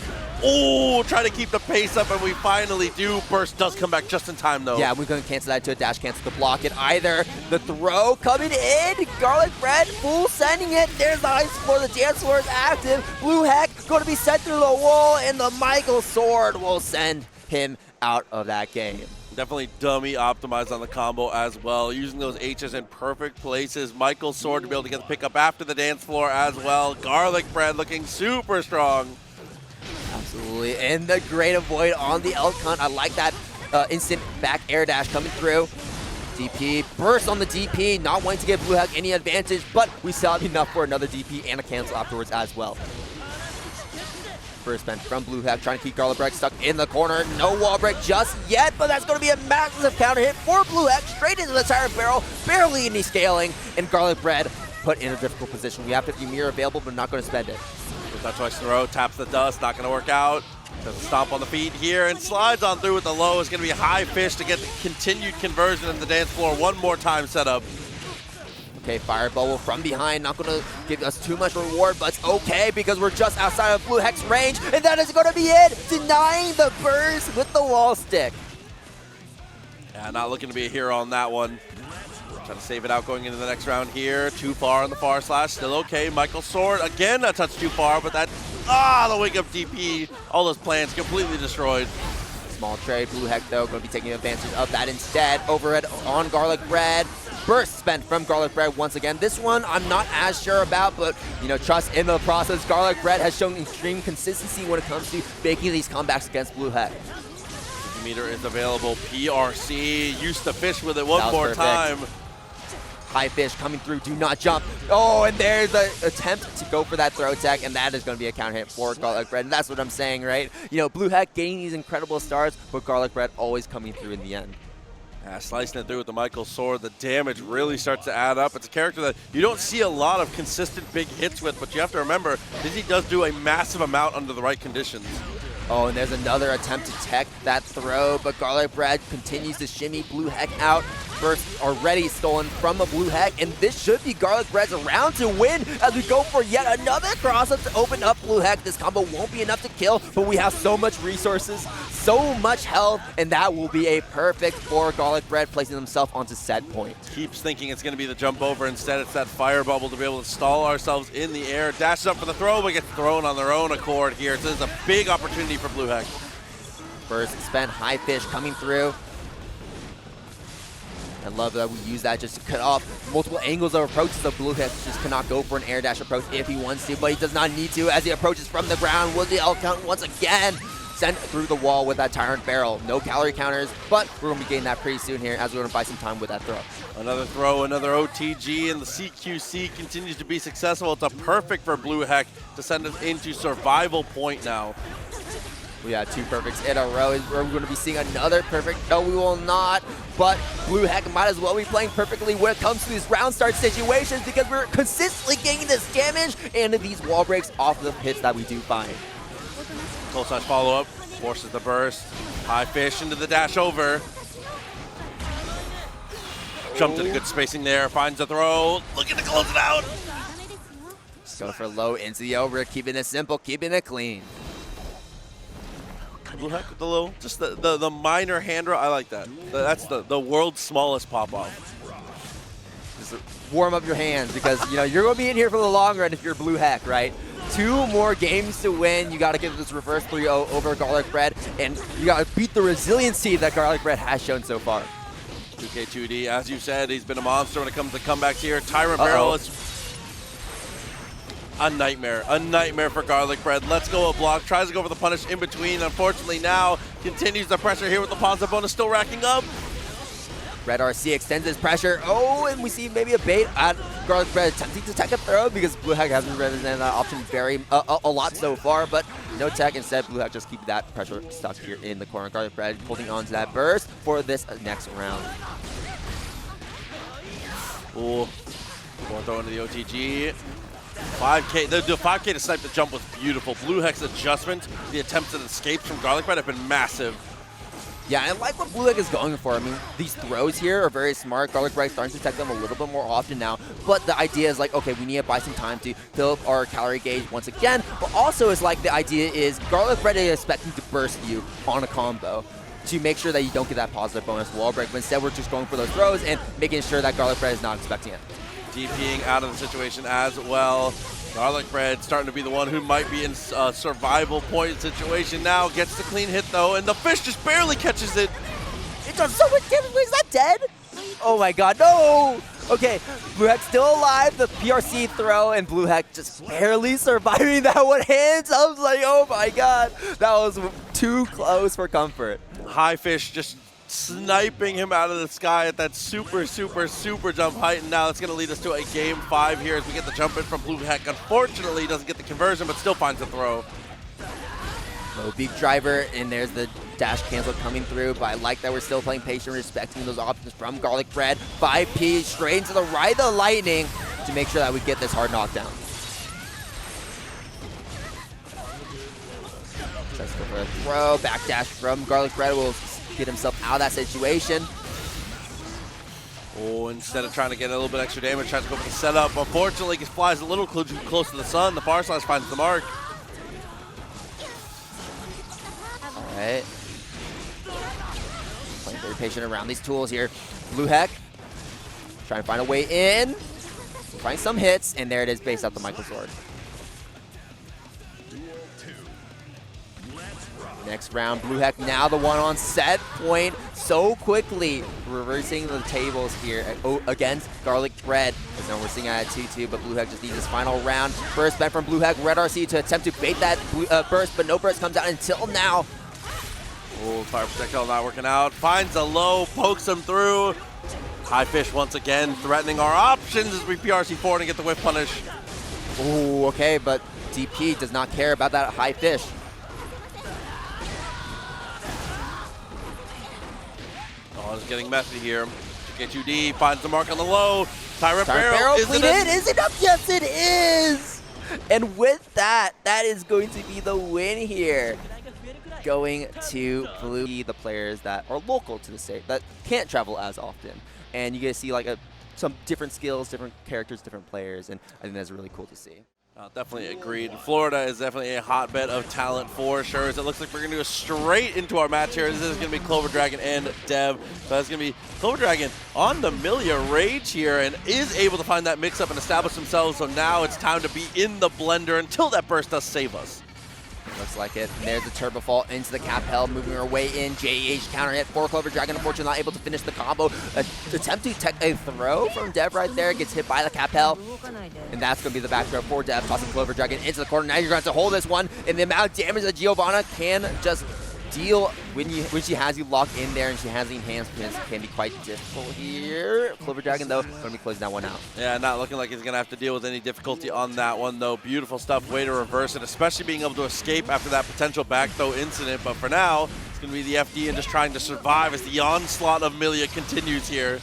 try to keep the pace up, and we finally do. Burst does come back just in time, though. Yeah, we're going to cancel that to a dash cancel to block it either. The throw coming in. Garlic Bread full sending it. There's the ice floor. The dance floor is active. Blue Heck going to be sent through the wall, and the Michael Sword will send him out of that game. Definitely dummy optimized on the combo as well. Using those H's in perfect places. Michael Sword to be able to get the pickup after the dance floor as well. Garlic Bread looking super strong. Absolutely, and the great avoid on the Elkon. I like that instant back air dash coming through. DP, burst on the DP, not wanting to give Blue Heck any advantage, but we still have enough for another DP and a cancel afterwards as well. First spin from Blue Heck, trying to keep Garlic Bread stuck in the corner. No wall break just yet, but that's going to be a massive counter hit for Blue Heck, straight into the tire barrel, barely any scaling, and Garlic Bread put in a difficult position. We have 50 mirror available, but not going to spend it. Touch twice in a row, taps the dust, not going to work out. Does a stomp on the feet here and slides on through with the low. It's going to be a high fish to get the continued conversion in the dance floor one more time set up. Okay, Fire Bubble from behind, not going to give us too much reward, but it's okay because we're just outside of Blue Heck's range, and that is going to be it, denying the burst with the wall stick. Yeah, not looking to be a hero on that one. Trying to save it out going into the next round here. Too far on the far slash, still okay. Michael Sword, again, a touch too far, but that Ah, the wake up DP. All those plans completely destroyed. Small trade. Blue Heck, though, going to be taking advantage of that instead. Overhead on Garlic Bread. Burst spent from Garlic Bread once again. This one I'm not as sure about, but, you know, trust in the process. Garlic Bread has shown extreme consistency when it comes to making these comebacks against Blue Heck. Meter is available. PRC used to fish with it one more perfect. time. High fish coming through, do not jump. Oh, and there's the attempt to go for that throw tech, and that is going to be a counter hit for Garlic Bread. And that's what I'm saying, right? You know, Blue Heck gaining these incredible stars, but Garlic Bread always coming through in the end. Yeah, slicing it through with the Michael sword, the damage really starts to add up. It's a character that you don't see a lot of consistent big hits with, but you have to remember, Dizzy does do a massive amount under the right conditions. Oh, and there's another attempt to tech that throw, but Garlic Bread continues to shimmy Blue Heck out. Burst already stolen from a Blue Heck, and this should be Garlic Bread's round to win as we go for yet another cross-up to open up Blue Heck. This combo won't be enough to kill, but we have so much resources, so much health, and that will be a perfect for Garlic Bread, placing themselves onto set point. Keeps thinking it's going to be the jump over. Instead, it's that fire bubble to be able to stall ourselves in the air. Dashes up for the throw, but gets thrown on their own accord here. So this is a big opportunity for Blue Heck. Burst spent, high fish coming through. I love that we use that just to cut off multiple angles of approaches. So Blue Heck just cannot go for an air dash approach if he wants to, but he does not need to as he approaches from the ground. Will the L count once again send through the wall with that Tyrant Barrel. No calorie counters, but we're going to be getting that pretty soon here as we're going to buy some time with that throw. Another throw, another OTG, and the CQC continues to be successful. It's a perfect for Blue Heck to send us into survival point now. We got two perfects in a row. We're going to be seeing another perfect. No, we will not. But Blue Heck might as well be playing perfectly when it comes to these round start situations because we're consistently getting this damage and these wall breaks off the hits that we do find. Close slash follow up, forces the burst. High fish into the dash over. Jumped in a good spacing there, finds the throw. Looking to close it out. Just going for low into the over, keeping it simple, keeping it clean. Blue Heck with the little, just the minor hand roll. I like that. That's the world's smallest pop-off. Just warm up your hands because, you know, you're going to be in here for the long run if you're Blue Heck, right? 2 more games to win. You got to get this reverse 3-0 over Garlic Bread, and you got to beat the resiliency that Garlic Bread has shown so far. 2K2D, as you said, he's been a monster when it comes to comebacks here. Tyrant Barrel is a nightmare for Garlic Bread. Let's go a block, tries to go for the punish in between. Unfortunately now, continues the pressure here with the Ponza bonus still racking up. Red RC extends his pressure. Oh, and we see maybe a bait at Garlic Bread attempting to tech a throw because Blue Heck hasn't represented that option a lot so far, but no tech. Instead, Blue Heck just keep that pressure stuck here in the corner. Garlic Bread holding on to that burst for this next round. Ooh, going throw into the OTG. 5K, the 5K to snipe the jump was beautiful. Blue Heck's adjustment, the attempts at escapes from Garlic Bread have been massive. Yeah, I like what Blue Heck is going for. I mean, these throws here are very smart. Garlic Bread starting to attack them a little bit more often now. But the idea is like, okay, we need to buy some time to fill up our calorie gauge once again. But also it's like the idea is Garlic Bread is expecting to burst you on a combo to make sure that you don't get that positive bonus wall break. But instead, we're just going for those throws and making sure that Garlic Bread is not expecting it. DPing out of the situation as well. Garlic Bread starting to be the one who might be in a survival point situation now. Gets the clean hit though, and the fish just barely catches it. It does so much damage. Is that dead? Oh my god, no! Okay, Blue Heck still alive. The PRC throw, and Blue Heck just barely surviving that one. Hands up, I was like, oh my god. That was too close for comfort. High fish just sniping him out of the sky at that super jump height, and now it's going to lead us to a game 5 here as we get the jump in from Blue Heck. Unfortunately, he doesn't get the conversion, but still finds the throw. Low beak driver, and there's the dash cancel coming through, but I like that we're still playing patient, respecting those options from Garlic Bread. 5P straight into the right of the lightning to make sure that we get this hard knockdown. Tries to go for a throw, backdash from Garlic Bread will get himself out of that situation. Oh, instead of trying to get a little bit extra damage, tries to go for the setup. Unfortunately, he flies a little too close to the sun. The far slash finds the mark. All right. Playing very patient around these tools here. Blue Heck trying to find a way in. Find some hits, and there it is, based out the Michael Sword. Next round, Blue Heck now the one on set point so quickly, reversing the tables here against Garlic Bread. As now we're seeing at 2-2, but Blue Heck just needs his final round. Burst back from Blue Heck, Red RC to attempt to bait that burst, but no burst comes out until now. Oh, fire projectile not working out. Finds a low, pokes him through. High Fish once again threatening our options as we PRC forward and get the whiff punish. Oh, okay, but DP does not care about that High Fish. Oh, it's getting messy here. GK2D finds the mark on the low. Tyrant Barrel, Barrel is clean in. Is it up? Yes, it is. And with that, that is going to be the win here. Going to Blue, the players that are local to the state, that can't travel as often. And you get to see like some different skills, different characters, different players, and I think that's really cool to see. Definitely agreed. Florida is definitely a hotbed of talent for sure. As it looks like we're going to go straight into our match here. This is going to be Clover Dragon and Dev. So that's going to be Clover Dragon on the Millia Rage here and is able to find that mix-up and establish themselves. So now it's time to be in the blender until that burst does save us. Looks like it. And there's the Turbo Fall into the Capel, moving her way in. JH counter hit for Clover Dragon. Unfortunately, not able to finish the combo. Attempt to tech a throw from Dev right there. Gets hit by the Capel. And that's going to be the back throw for Dev. Tossing Clover Dragon into the corner. Now you're going to have to hold this one. And the amount of damage that Giovanna can just deal when she has you locked in there and she has the enhancements can be quite difficult here. Clover Dragon, though, going to be closing that one out. Yeah, not looking like he's going to have to deal with any difficulty on that one, though. Beautiful stuff, way to reverse it, especially being able to escape after that potential back throw incident. But for now, it's going to be the FD and just trying to survive as the onslaught of Millia continues here.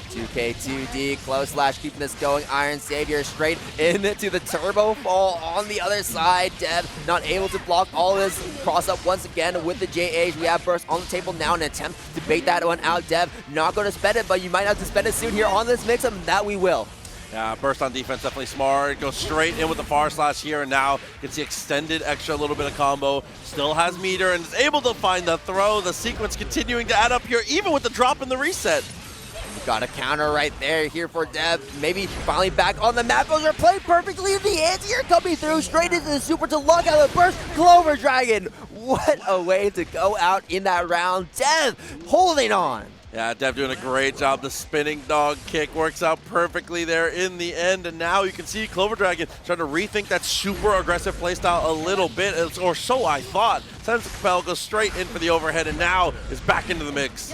2K2D, close slash, keeping this going. Iron Savior straight into the Turbo Fall on the other side. Dev not able to block all this. Cross up once again with the JH. We have burst on the table now, an attempt to bait that one out. Dev not going to spend it, but you might have to spend it soon here on this mix-up. That we will. Yeah, burst on defense, definitely smart. Goes straight in with the far slash here, and now gets the extended extra little bit of combo. Still has meter and is able to find the throw. The sequence continuing to add up here, even with the drop in the reset. Got a counter right there here for Dev. Maybe finally back on the map. Those are played perfectly. The anti-air coming through straight into the super to lock out the burst. Clover Dragon. What a way to go out in that round. Dev holding on. Yeah, Dev doing a great job. The spinning dog kick works out perfectly there in the end. And now you can see Clover Dragon trying to rethink that super aggressive playstyle a little bit, or so I thought. Sends the Capel, goes straight in for the overhead, and now is back into the mix.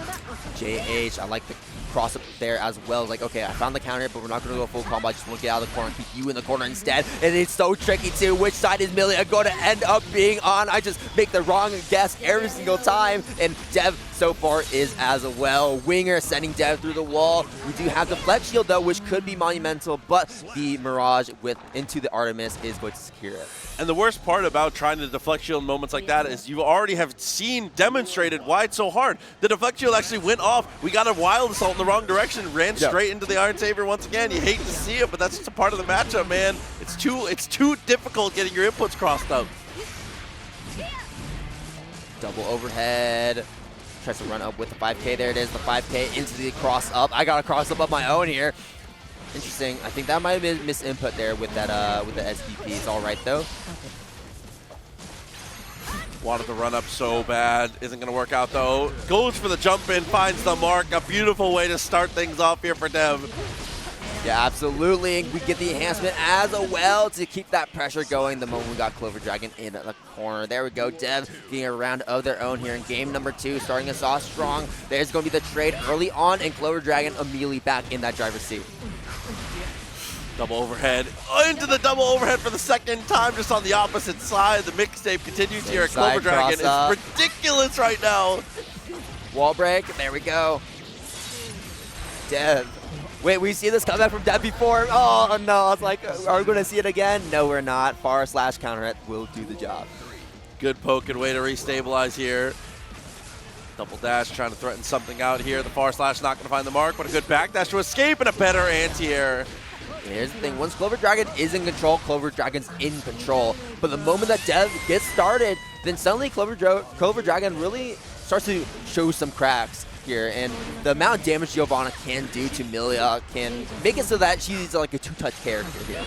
JH, I like the cross up there as well. Like, okay, I found the counter, but we're not going to go full combo. I just want to get out of the corner and keep you in the corner instead. And it's so tricky too. Which side is Millia going to end up being on? I just make the wrong guess every single time. And Dev so far is as well. Winger sending Dev through the wall. We do have the Flex Shield though, which could be monumental, but the Mirage into the Artemis is going to secure it. And the worst part about trying to deflect shield in moments like that is you already have seen demonstrated why it's so hard. The deflect shield actually went off. We got a wild assault in the wrong direction, ran straight into the Iron Savior once again. You hate to see it, but that's just a part of the matchup, man. It's too difficult getting your inputs crossed up. Double overhead. Tries to run up with the 5K. There it is, the 5K into the cross up. I got a cross up of my own here. Interesting. I think that might have been misinput there with that with the SPP. It's all right though. Wanted to run up so bad. Isn't going to work out though. Goes for the jump in, finds the mark. A beautiful way to start things off here for Dev. Yeah, absolutely. We get the enhancement as well to keep that pressure going the moment we got Clover Dragon in the corner. There we go. Dev getting a round of their own here in game number 2, starting us off strong. There's going to be the trade early on, and Clover Dragon immediately back in that driver's seat. Double overhead. Into the double overhead for the second time, just on the opposite side. The mixtape continues here. Clover Dragon is ridiculous right now. Wall break. There we go. Dev. Wait, we see this come back from Dev before. Oh, no. I was like, are we going to see it again? No, we're not. Far slash counter it will do the job. Good poke and way to restabilize here. Double dash, trying to threaten something out here. The far slash not going to find the mark, but a good backdash to escape and a better anti-air. Here's the thing, once Clover Dragon is in control, Clover Dragon's in control. But the moment that Dev gets started, then suddenly Clover Dragon really starts to show some cracks here. And the amount of damage Giovanna can do to Millia can make it so that she's like a two-touch character here.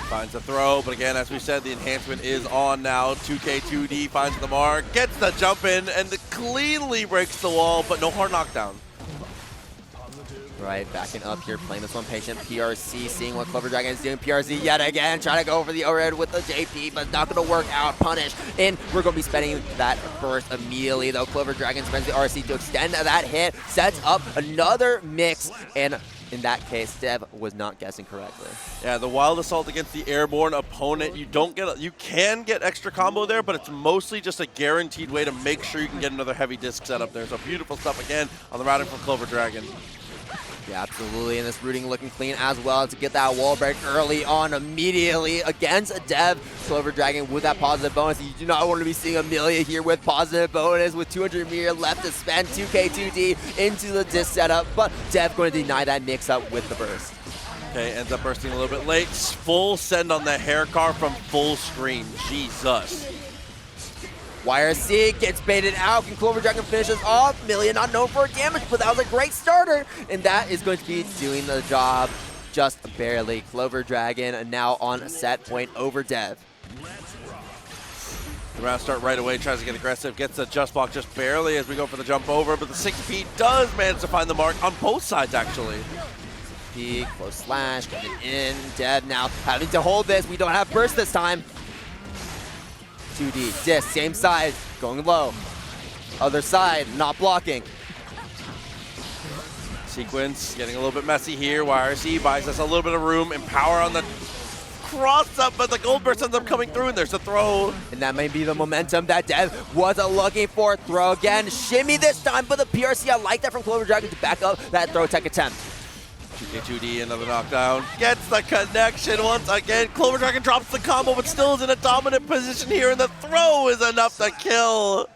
Finds a throw, but again, as we said, the enhancement is on now. 2K2D finds the mark, gets the jump in, and cleanly breaks the wall, but no hard knockdown. Right, backing up here, playing this one patient. PRC seeing what Clover Dragon is doing. PRC yet again, trying to go for the overhead with the JP, but not going to work out. Punish, and we're going to be spending that burst immediately, though. Clover Dragon spends the RC to extend that hit, sets up another mix, and in that case, Dev was not guessing correctly. Yeah, the Wild Assault against the airborne opponent, you can get extra combo there, but it's mostly just a guaranteed way to make sure you can get another heavy disc set up there. So beautiful stuff again on the routing from Clover Dragon. Yeah, absolutely, and this rooting looking clean as well to get that wall break early on immediately against a Dev. Clover Dragon with that positive bonus. You do not want to be seeing a Millia here with positive bonus with 200 meter left to spend. 2K2D into the disc setup, but Dev going to deny that mix-up with the burst. Okay, ends up bursting a little bit late. Full send on the hair car from full screen. Jesus. YRC gets baited out. Can Clover Dragon finish this off? Millia not known for damage, but that was a great starter. And that is going to be doing the job just barely. Clover Dragon now on set point over Dev. The round start right away, tries to get aggressive, gets the just block just barely as we go for the jump over, but the 6P does manage to find the mark on both sides, actually. P, close slash, getting in. Dev now having to hold this. We don't have burst this time. 2D, disc, same side, going low. Other side, not blocking. Sequence getting a little bit messy here. YRC buys us a little bit of room. Empower on the cross up, but the gold burst ends up coming through, and there's a throw. And that may be the momentum that Dev wasn't looking for. Throw again, shimmy this time, but the PRC, I like that from Clover Dragon to back up that throw tech attempt. 2K2D, another knockdown. Gets the connection once again. Clover Dragon drops the combo, but still is in a dominant position here, and the throw is enough to kill.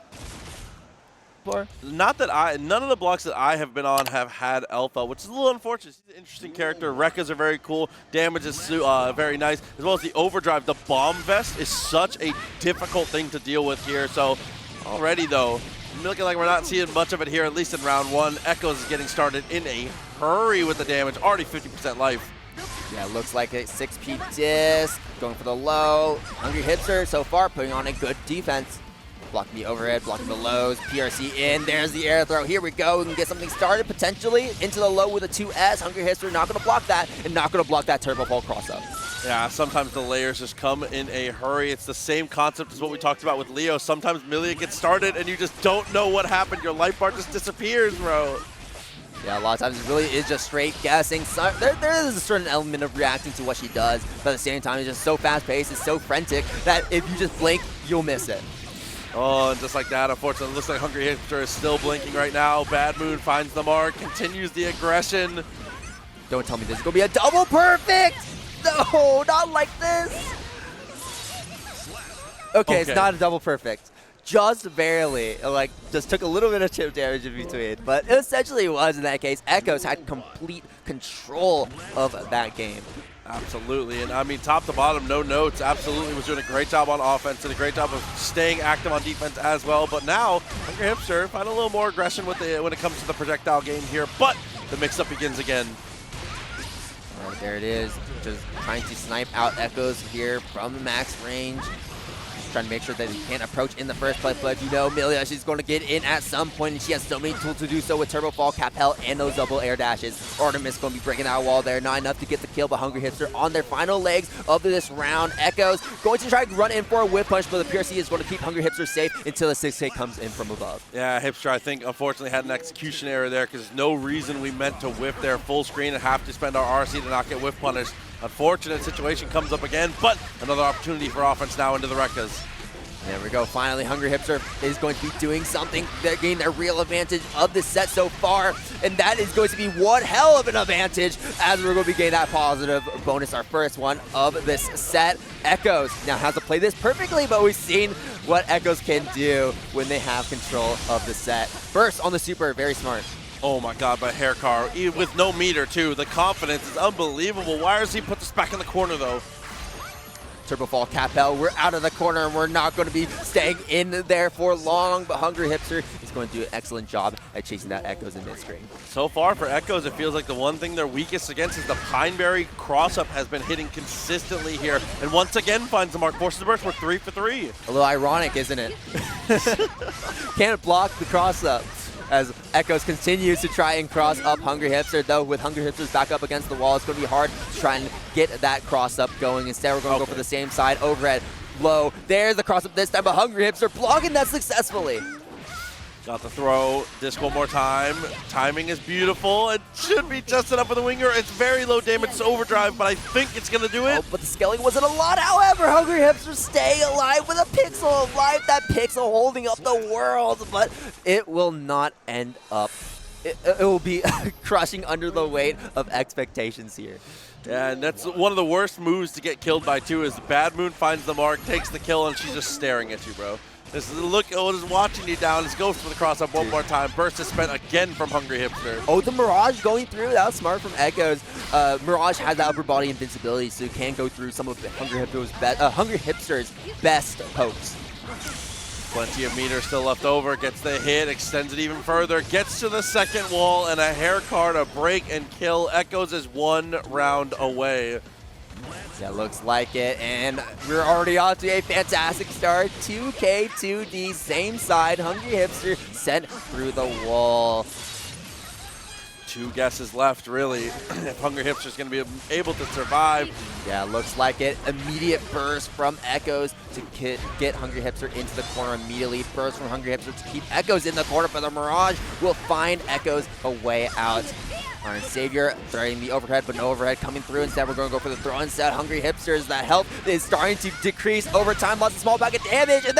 None of the blocks that I have been on have had Alpha, which is a little unfortunate. He's an interesting character. Rekkas are very cool. Damage is very nice, as well as the overdrive. The bomb vest is such a difficult thing to deal with here. So already, though, looking like we're not seeing much of it here, at least in round one. Echoes is getting started in a hurry with the damage, already 50% life. Yeah, looks like a 6P disc, going for the low. Hungry Hipster so far putting on a good defense. Blocking the overhead, blocking the lows, PRC in, there's the air throw. Here we go, we can get something started potentially into the low with a 2S. Hungry Hipster not gonna block that, and not gonna block that turbo pole cross up. Yeah, sometimes the layers just come in a hurry. It's the same concept as what we talked about with Leo. Sometimes Millia gets started and you just don't know what happened. Your life bar just disappears, bro. Yeah, a lot of times it really is just straight guessing. So, there is a certain element of reacting to what she does, but at the same time, it's just so fast-paced, it's so frantic, that if you just blink, you'll miss it. Oh, and just like that, unfortunately, it looks like Hungry Hipster is still blinking right now. Bad Moon finds the mark, continues the aggression. Don't tell me this is going to be a double perfect! No, not like this! Okay, it's not a double perfect. Just barely, like, just took a little bit of chip damage in between, but it essentially was in that case. Echoes had complete control of that game. Absolutely, and I mean, top to bottom, no notes. Absolutely was doing a great job on offense and a great job of staying active on defense as well. But now, Hungry Hipster find a little more aggression with when it comes to the projectile game here, but the mix-up begins again. All right, there it is, just trying to snipe out Echoes here from the max range. Trying to make sure that he can't approach in the first place, but you know Millia, she's going to get in at some point, and she has so many tools to do so with Turbo Fall, Capel, and those double air dashes. Artemis going to be breaking that wall there, not enough to get the kill, but Hungry Hipster on their final legs of this round. Echoes going to try to run in for a whip punch, but the PRC is going to keep Hungry Hipster safe until the 6K comes in from above. Yeah, Hipster, I think, unfortunately had an execution error there, because there's no reason we meant to whip there full screen and have to spend our RC to not get whip punished. Unfortunate situation comes up again, but another opportunity for offense now into the Rekkas. There we go. Finally, Hungry Hipster is going to be doing something. They're getting a real advantage of this set so far, and that is going to be one hell of an advantage as we're going to be getting that positive bonus, our first one of this set. Echoes now has to play this perfectly, but we've seen what Echoes can do when they have control of the set. First on the super, very smart. Oh my god, but hair car, with no meter too. The confidence is unbelievable. YRC puts us back in the corner though. Turbo Fall Capel. We're out of the corner and we're not going to be staying in there for long, but Hungry Hipster is going to do an excellent job at chasing that Echoes in mid-screen. So far for Echoes, it feels like the one thing they're weakest against is the Pineberry cross-up has been hitting consistently here. And once again finds the mark, forces the burst. We're 3 for 3. A little ironic, isn't it? Can't block the cross-up as Echoes continues to try and cross up Hungry Hipster, though with Hungry Hipster's back up against the wall, it's going to be hard to try and get that cross-up going. Instead, we're going to go for the same side, overhead, low. There's the cross-up this time, but Hungry Hipster blocking that successfully. Got the throw, disc one more time. Timing is beautiful. It should be just enough for the winger. It's very low damage, it's overdrive, but I think it's going to do it. Oh, but the scaling wasn't a lot. However, Hungry Hipster stay alive with a pixel of life. That pixel holding up the world, but it will not end up. It will be crushing under the weight of expectations here. Yeah, and that's one of the worst moves to get killed by, too, is Bad Moon finds the mark, takes the kill, and she's just staring at you, bro. This is look, is watching you down. Let's go for the cross up one more time. Burst is spent again from Hungry Hipster. Oh, the Mirage going through. That was smart from Echoes. Mirage has that upper body invincibility, so you can go through some of Hungry Hipster's best pokes. Plenty of meter still left over. Gets the hit, extends it even further. Gets to the second wall, and a hair card, a break and kill. Echoes is 1 round away. That looks like it, and we're already off to a fantastic start. 2K2D, same side. Hungry Hipster sent through the wall. 2 guesses left, really, if Hungry Hipster's going to be able to survive. Yeah, looks like it. Immediate burst from Echoes to get Hungry Hipster into the corner immediately. Burst from Hungry Hipster to keep Echoes in the corner, but the Mirage will find Echoes a way out. Iron Savior throwing the overhead, but no overhead coming through. Instead, we're going to go for the throw instead. Hungry Hipsters, that health is starting to decrease over time. Lots of small packet damage, and